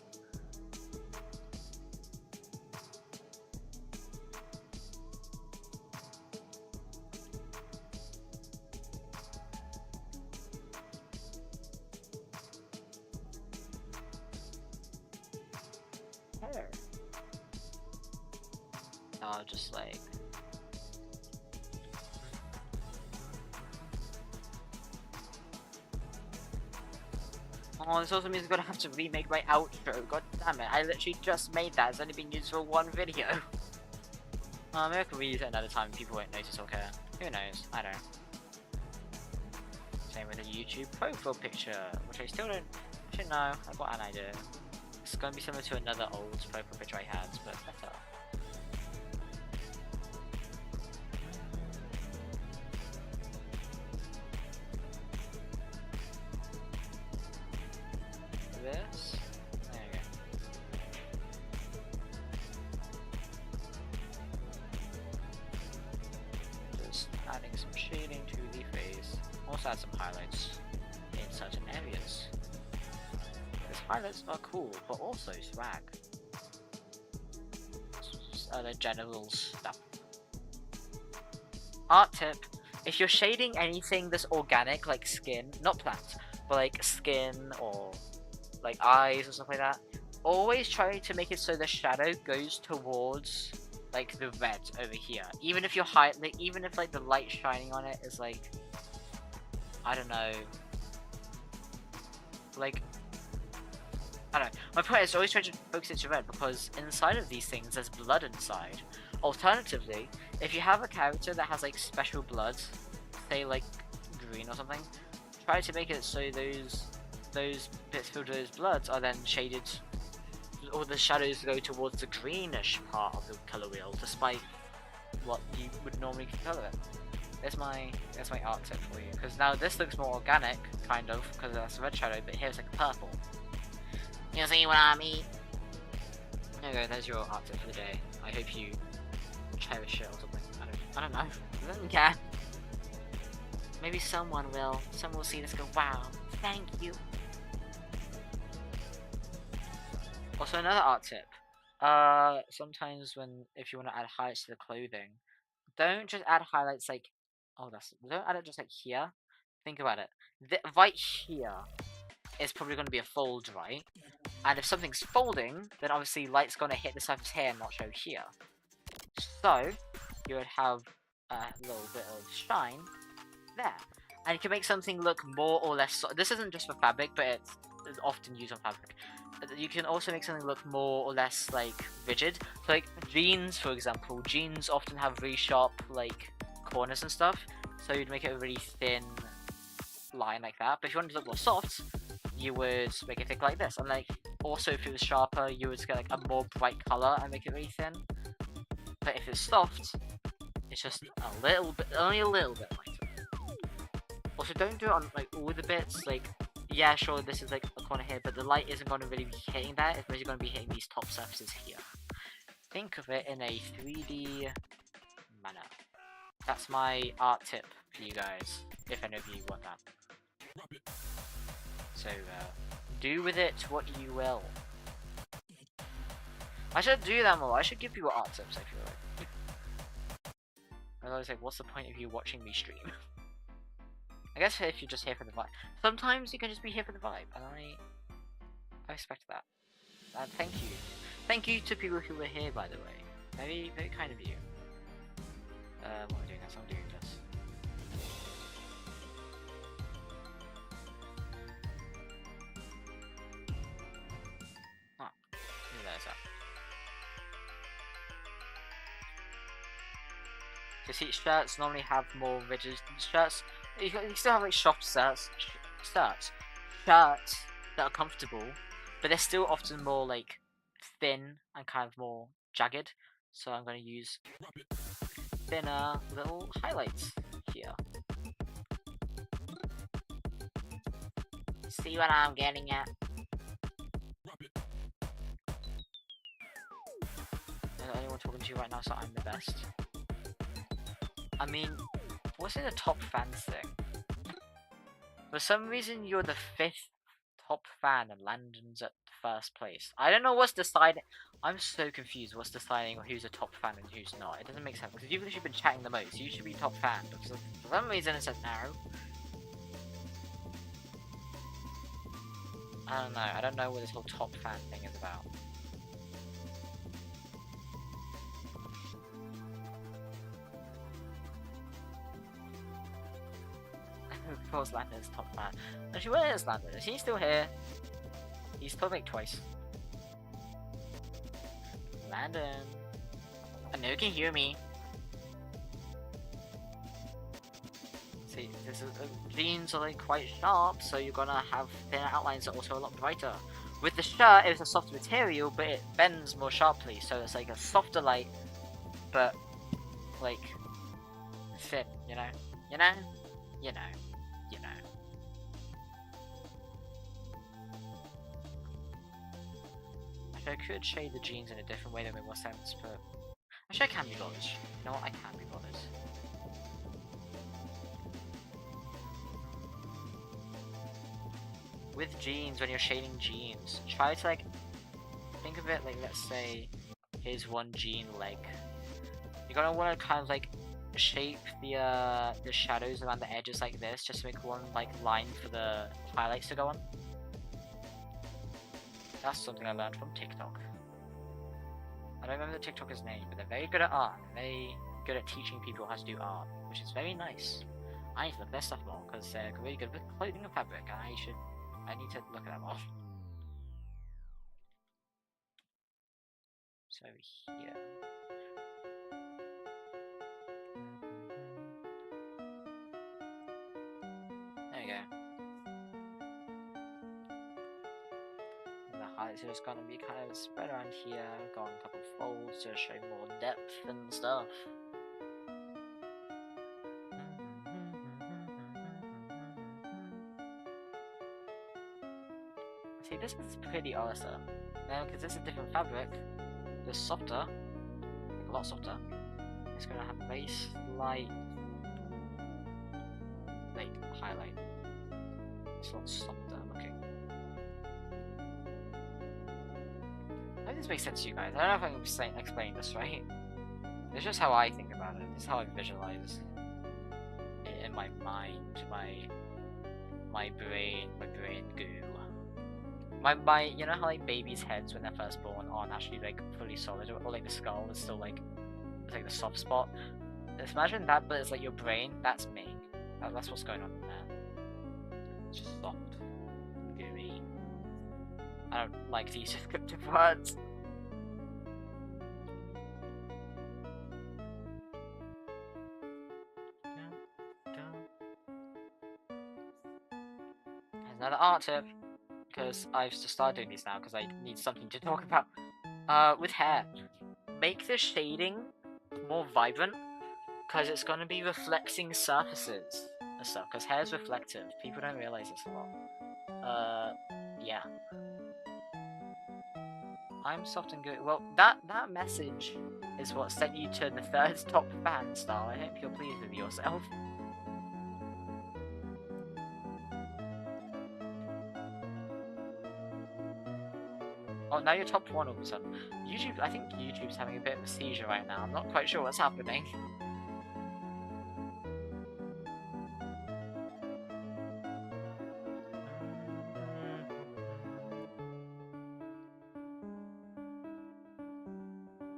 hair. I'll just like... Oh, this also means I'm gonna have to remake my outro. God damn it, I literally just made that. It's only been used for one video. Maybe I could reuse it another time and people won't notice or care. Who knows? I don't know. Same with the YouTube profile picture, which I still don't... Actually, no, I've got an idea. It's gonna be similar to another old profile picture I had, but better. This? There you go. Just adding some shading to the face. Also add some highlights in certain areas. These highlights are cool, but also swag. Just other general stuff. Art tip: if you're shading anything that's organic, like skin, not plants, but like skin or like eyes or stuff like that, always try to make it so the shadow goes towards like the red over here. Even if you're even if like the light shining on it is like, I don't know, like, I don't know. My point is always try to focus it to red because inside of these things there's blood inside. Alternatively, if you have a character that has like special blood, say like green or something, try to make it so those bits filled with those bloods are then shaded, or the shadows go towards the greenish part of the color wheel, despite what you would normally color it. That's my art tip for you, because now this looks more organic, kind of, because that's a red shadow, but here's like purple. You see what I mean? There you go, there's your art tip for the day. I hope you cherish it or something. I don't know. I don't care. Maybe someone will. Someone will see this and go, wow, thank you. Also, another art tip. Sometimes if you want to add highlights to the clothing, don't just add highlights like, don't add it just like here. Think about it. Right here is probably going to be a fold, right? And if something's folding, then obviously light's going to hit the surface here and not show here. So, you would have a little bit of shine there. And you can make something look more or less... This isn't just for fabric, but it's often used on fabric. You can also make something look more or less, like, rigid. So, like, jeans, for example. Jeans often have really sharp, like, corners and stuff. So you'd make it a really thin line like that. But if you wanted to look more soft, you would make it thick like this. And, like, also if it was sharper, you would get, like, a more bright color and make it really thin. But if it's soft, it's just a little bit, only a little bit lighter. Also, don't do it on, like, all the bits. Like, yeah, sure, this is, like, a corner here, but the light isn't going to really be hitting that. It's really going to be hitting these top surfaces here. Think of it in a 3D manner. That's my art tip for you guys, if any of you want that. So, do with it what you will. I should do that more. I should give people art tips, I feel like. I was always like, what's the point of you watching me stream? I guess if you're just here for the vibe. Sometimes you can just be here for the vibe, and I respect that. And thank you. Thank you to people who were here, by the way. Very, very kind of you. What am I doing this? I'm doing this. There's that. So see, shirts normally have more rigid shirts. You still have like shop shirts that are comfortable, but they're still often more like thin and kind of more jagged. So I'm going to use thinner little highlights here. See what I'm getting at? The only one talking to you right now, so I'm the best. I mean, what's in the top fans thing? For some reason, you're the 5th top fan and Landon's at first place. I don't know what's deciding. I'm so confused what's deciding who's a top fan and who's not. It doesn't make sense, because you've literally been chatting the most. You should be top fan, but for some reason it says no. I don't know what this whole top fan thing is about. course Landon is top fan. Actually, where is Landon? Is he still here? He's told me twice. Landon. I know you can hear me. See, jeans are like quite sharp, so you're gonna have thinner outlines that are also a lot brighter. With the shirt, it's a softer material, but it bends more sharply, so it's like a softer light, but like thin, you know? You know? You know. You know. Actually, I could shade the jeans in a different way that made more sense, but actually I can be bothered. You know what? I can be bothered. With jeans, when you're shading jeans, try to like think of it like, let's say here's one jean leg. You're gonna want to kind of like shape the shadows around the edges like this, just to make one like line for the highlights to go on. That's something I learned from TikTok. I don't remember the TikToker's name, but they're very good at art. Very good at teaching people how to do art, which is very nice. I need to look at their stuff more because they're really good with clothing and fabric, and I need to look at them all. So here. There you go. And the highlights are just gonna be kind of spread around here, go on a couple folds to show more depth and stuff. See, this is pretty awesome. Now, because it's a different fabric, the softer, like a lot softer, it's gonna have a very slight, like, highlight. It's a lot softer looking. I hope this makes sense to you guys. I don't know if I'm explaining this right. It's just how I think about it. It's how I visualize it in my mind, my brain goo. My, you know how like babies' heads when they're first born aren't actually like fully solid, or like the skull is still like, it's like the soft spot. Just imagine that, but it's like your brain. That's me. That's what's going on there. It's just soft, gooey. I don't like to use descriptive words. There's another art tip. Because I've just started doing these now because I need something to talk about. With hair, make the shading more vibrant because it's going to be reflecting surfaces and stuff, because hair is reflective. People don't realize this a lot. Yeah. I'm soft and good. Well, that message is what sent you to the 3rd top fan star. I hope you're pleased with yourself. Oh, now you're top 1 all of a sudden. I think YouTube's having a bit of a seizure right now. I'm not quite sure what's happening.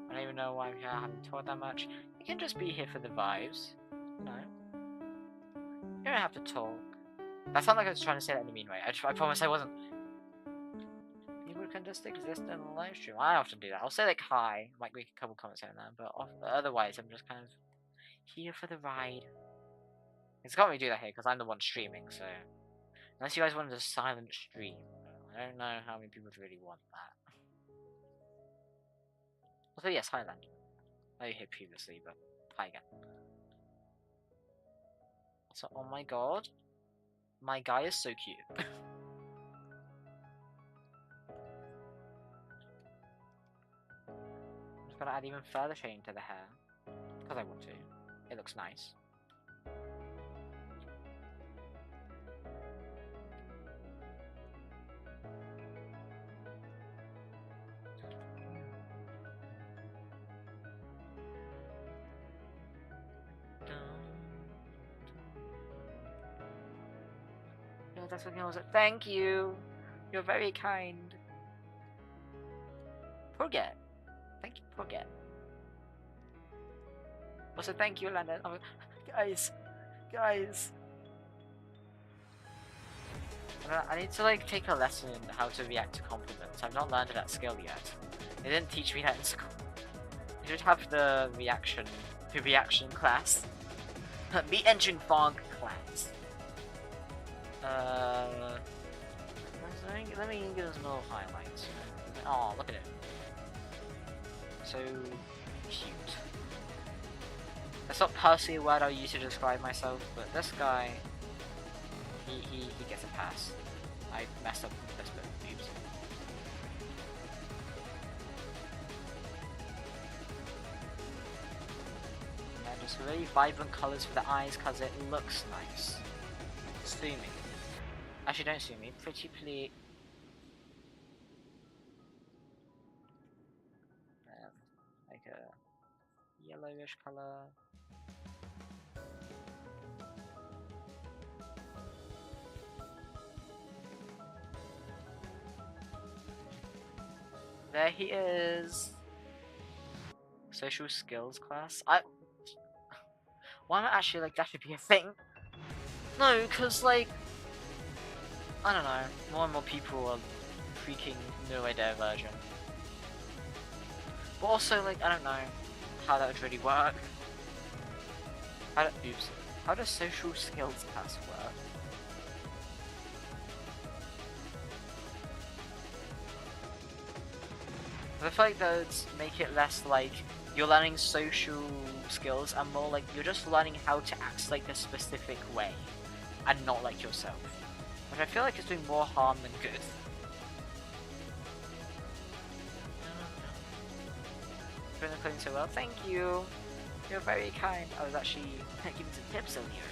I don't even know why I'm here. I haven't taught that much. You can just be here for the vibes. You know? You don't have to talk. That sounded like I was trying to say that in a mean way. I promise I wasn't. People can just exist in the live stream. I often do that. I'll say like hi, might make a couple comments here and there, but otherwise I'm just kind of here for the ride. It's got me do that here because I'm the one streaming, so unless you guys wanted a silent stream, I don't know how many people would really want that. Also, yes, hi Land. I know you hit previously, but hi again. So, oh my god, my guy is so cute. I'm just gonna add even further shading to the hair because I want to. It looks nice. Yeah, that's what he was. Thank you. You're very kind. Forget. Thank you, forget. Also, thank you, Landon. Oh, guys. I need to like take a lesson in how to react to compliments. I've not learned that skill yet. They didn't teach me that in school. You should have the reaction class. Me entering fog class. Let me give us more highlights. Oh, look at it. So cute. That's not personally a word I use to describe myself, but this guy, he gets a pass. I messed up with this bit. Oops. And just really vibrant colours for the eyes because it looks nice. Sue me. Actually, don't sue me. Pretty please. Like a yellowish colour. There he is. Social skills class. Why not actually like that should be a thing? No, cause like I don't know. More and more people are freaking ᴅᴇ괱ᴜ version. But also like I don't know how that would really work. How does social skills class work? I feel like those make it less like you're learning social skills and more like you're just learning how to act like a specific way and not like yourself. Which I feel like is doing more harm than good. Doing the coding so well, thank you! You're very kind. I was actually giving some tips earlier.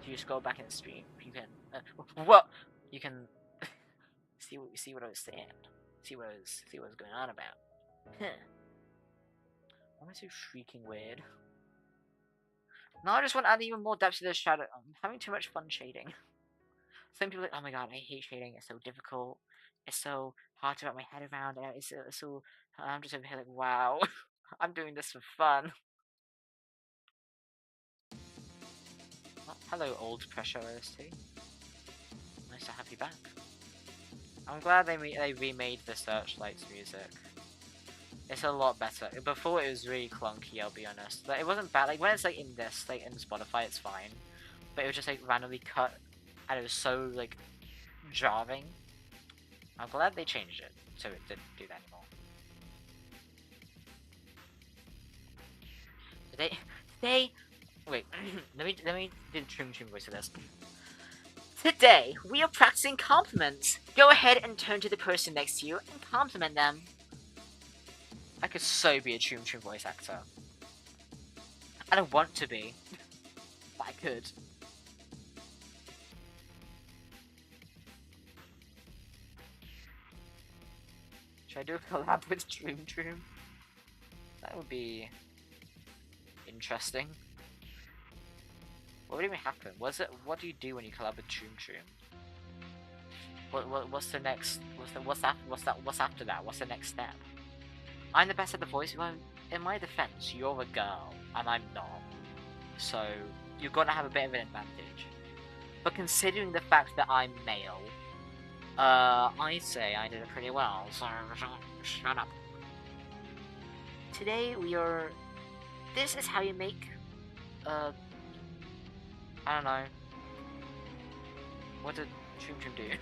If you scroll back in the stream, you can what? You can see what I was saying. See what was going on about. Huh. Why am I so freaking weird? No, I just want to add even more depth to this shadow. I'm having too much fun shading. Some people are like, oh my god, I hate shading, it's so difficult. It's so hard to wrap my head around it. It's so I'm just over here like, wow. I'm doing this for fun. Oh, hello, old Pressure OST. Nice to have you back. I'm glad they remade the Searchlights music. It's a lot better. Before it was really clunky, I'll be honest. Like, it wasn't bad. Like when it's like in this, like in Spotify, it's fine. But it was just like randomly cut, and it was so like jarring. I'm glad they changed it, so it didn't do that anymore. Today, wait. let me do the trim voice of this. Today, we are practicing compliments. Go ahead and turn to the person next to you and compliment them. I could so be a Chum voice actor. I don't want to be, but I could. Should I do a collab with Chum? That would be interesting. What would even happen? What do you do when you collab with Chum? What's the next? What's after that? What's the next step? I'm the best at the voice. Well, in my defense, you're a girl and I'm not, so you're gonna have a bit of an advantage. But considering the fact that I'm male, I'd say I did it pretty well. So shut up. Today we are. This is how you make. I don't know. What did Chum do?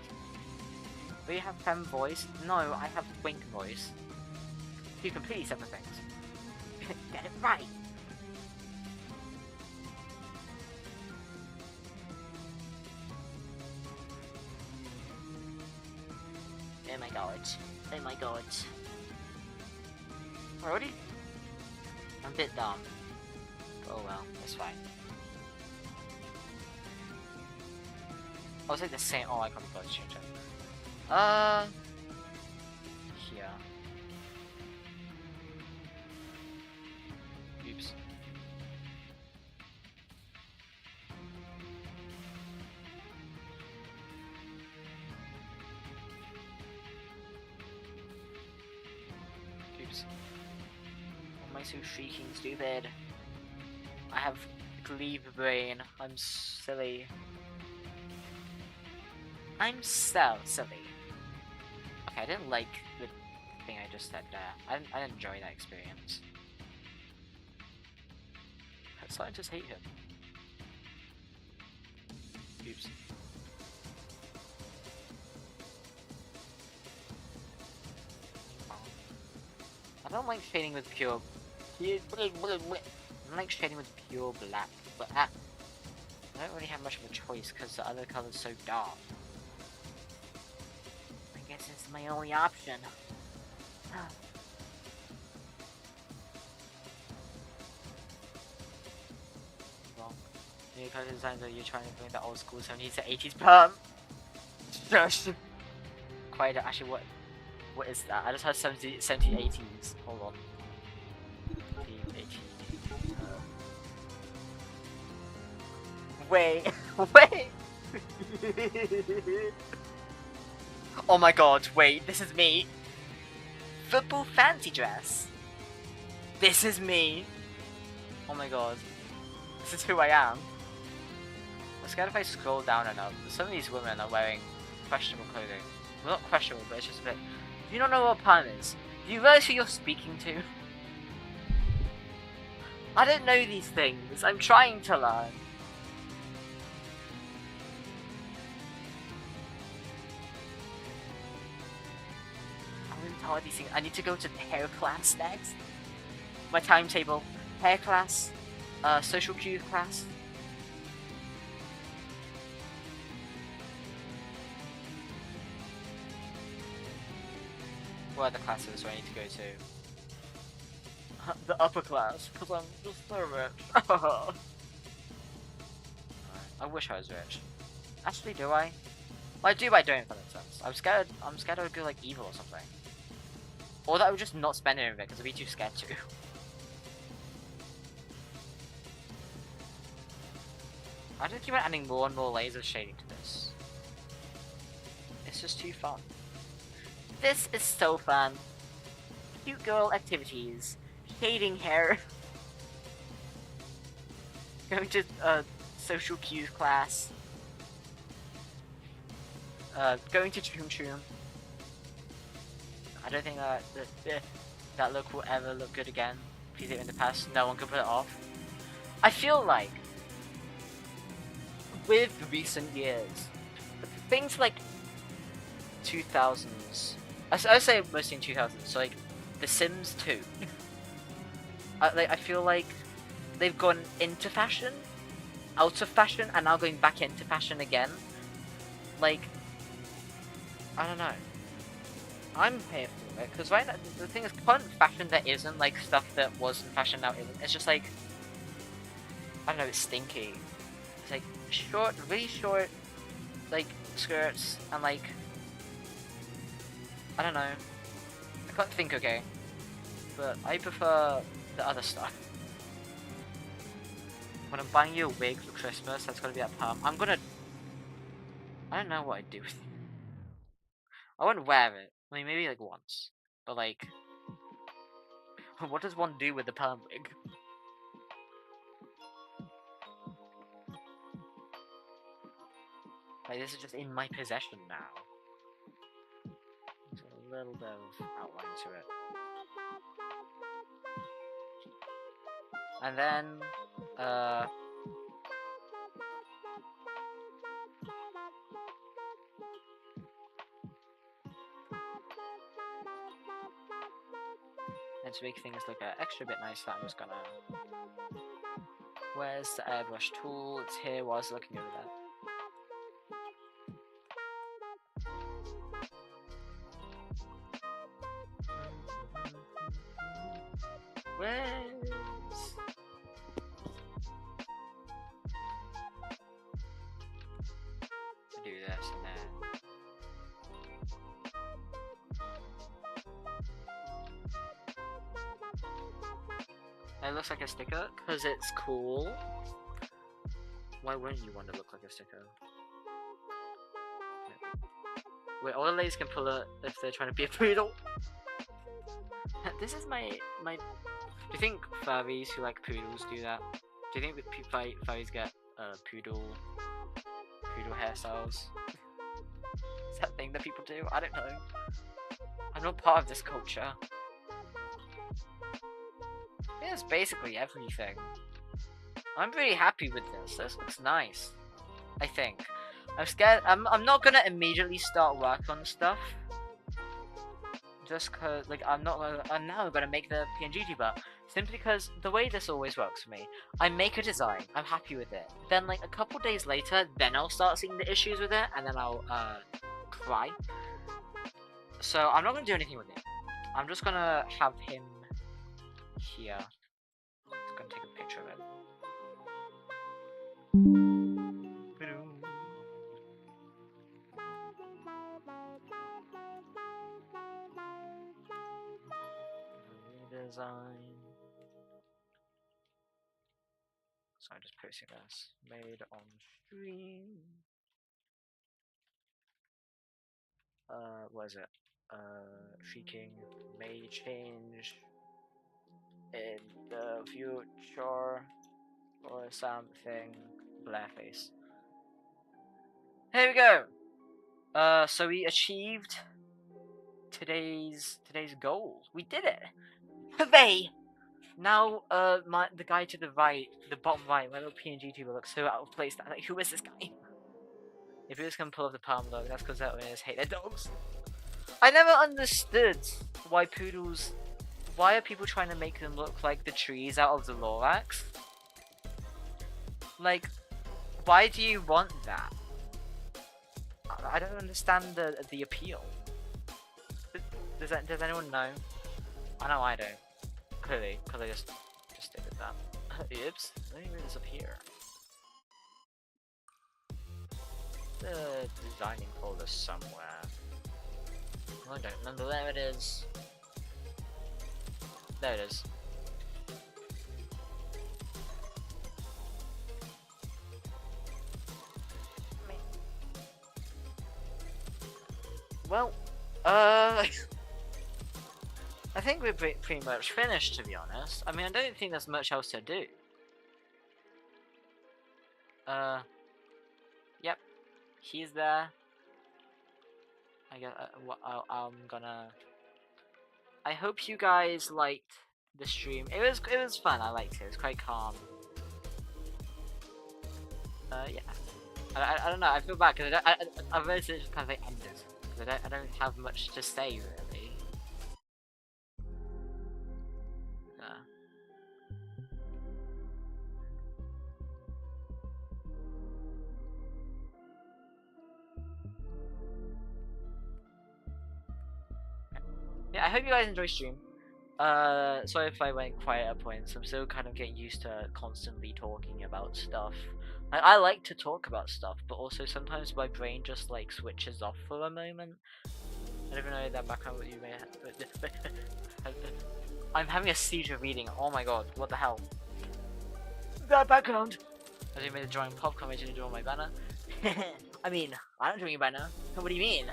Do you have femme voice? No, I have twink voice. Two completely separate things. Get it right! Oh my god. Oh my god. Already? I'm a bit dumb. Oh well, that's fine. Oh, it's like the same. Oh, I can't be bothered to change it. Here. Oops. Oops. Why am I so freaking stupid? I have glebe brain. I'm silly. I'm so silly. Okay, I didn't like the thing I just said there. I didn't enjoy that experience. Scientists hate him. Oops. I don't like shading with pure. I don't like shading with pure black, but I don't really have much of a choice because the other color's so dark. I guess it's my only option. Wrong. New color designs that you're trying to bring the old school 70s to 80s perm. Shush. Quite actually, what is that? I just heard 70 80s. Hold on. 80. Wait, wait. Oh my god, wait, this is me. Football fancy dress. This is me. Oh my god. This is who I am. I'm scared if I scroll down enough. Some of these women are wearing questionable clothing. Well, not questionable, but it's just a bit. Do you not know what perm is? Do you realize who you're speaking to? I don't know these things. I'm trying to learn. All these things. I need to go to hair class next. My timetable: hair class, social cues class. What are the classes I need to go to? The upper class, because I'm just so rich. I wish I was rich. Actually, do I? Well, I do, but I don't, if that makes sense. I'm scared I would go like evil or something. Or that I would just not spend any of it because I'd be too scared to. I just keep on adding more and more layers of shading to this. It's just too fun. This is so fun. Cute girl activities. Shading hair. Going to social cues class. Going to Choom Choom. I don't think that look will ever look good again. If you did it in the past, no one can put it off. I feel like with recent years, things like 2000s, I say mostly in 2000s, so like The Sims 2. I feel like they've gone into fashion, out of fashion, and now going back into fashion again. Like, I don't know. I'm here for it, because right now, the thing is, current fashion there isn't, like, stuff that was in fashion now isn't. It's just like, I don't know, it's stinky. It's like, short, really short, like, skirts, and like, I don't know. I can't think, okay. But I prefer the other stuff. When I'm buying you a wig for Christmas, that's gonna be at perm. I don't know what I'd do with it. I wouldn't wear it. I mean, maybe like once. But like, what does one do with the perm wig? Like, this is just in my possession now. So a little bit of outline to it. And then, and to make things look an extra bit nicer, I'm just gonna... Where's the airbrush tool? It's here while I was looking over that. Where's... do this and then... It looks like a sticker because it's cool. Why wouldn't you want to look like a sticker? Wait, all the ladies can pull it if they're trying to be a poodle. This is my. Do you think furries who like poodles do that? Do you think furries get poodle hairstyles? that thing that people do? I don't know. I'm not part of this culture. Yeah, it's basically everything. I'm pretty happy with this. This looks nice. I think. I'm scared. I'm not gonna immediately start work on stuff. Just cause, like, I'm not gonna. I'm now gonna make the PNG tuber. Simply because the way this always works for me, I make a design, I'm happy with it. Then, like, a couple days later, then I'll start seeing the issues with it, and then I'll cry. So I'm not gonna do anything with it. I'm just gonna have him here. Just gonna take a picture of it. Redesign. So I'm just posting this. Made on stream. What is it? Freaking may change in the future or something. Blairface. Here we go. So we achieved today's goal. We did it. Hooray! Now, the guy to the right, the bottom right, my little PNG tuber looks so out of place. That, like, who is this guy? If he just can pull off the palm logo, that's because that owners hate their dogs. I never understood why poodles. Why are people trying to make them look like the trees out of the Lorax? Like, why do you want that? I don't understand the appeal. Does anyone know? I know I don't. Clearly, because I just did that. Oops, let me move this up here. The designing folder somewhere. I don't remember where it is. There it is. Well, I think we're pretty much finished, to be honest. I mean, I don't think there's much else to do. Yep, he's there. I guess I'm gonna. I hope you guys liked the stream. It was fun. I liked it. It was quite calm. Yeah. I don't know. I feel bad because I realized it just kind of like ended because I don't have much to say really. Yeah, I hope you guys enjoy stream. Sorry if I went quiet at points. I'm still kind of getting used to constantly talking about stuff. I like to talk about stuff, but also sometimes my brain just like switches off for a moment. I don't even know that background what you may have. I'm having a seizure reading. Oh my god, what the hell? That background! I just made a drawing popcorn, I didn't draw my banner. I mean, I don't draw your banner. What do you mean?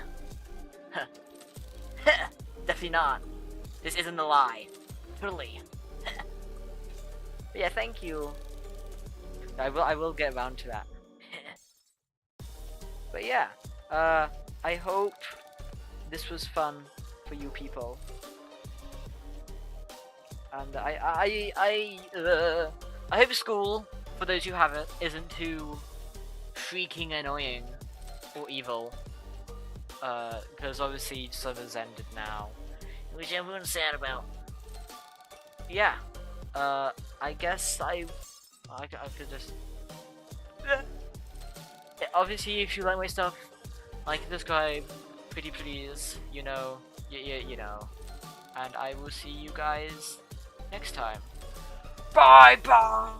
Definitely not. This isn't a lie. Totally. But yeah, thank you. I will get around to that. But yeah, I hope this was fun for you people. And I hope school, for those who have it, isn't too freaking annoying or evil. Because obviously summer's ended now, which everyone's sad about. Yeah, I guess I could just. Obviously, if you like my stuff, like, subscribe, pretty please, you know, you know, and I will see you guys next time. Bye bye.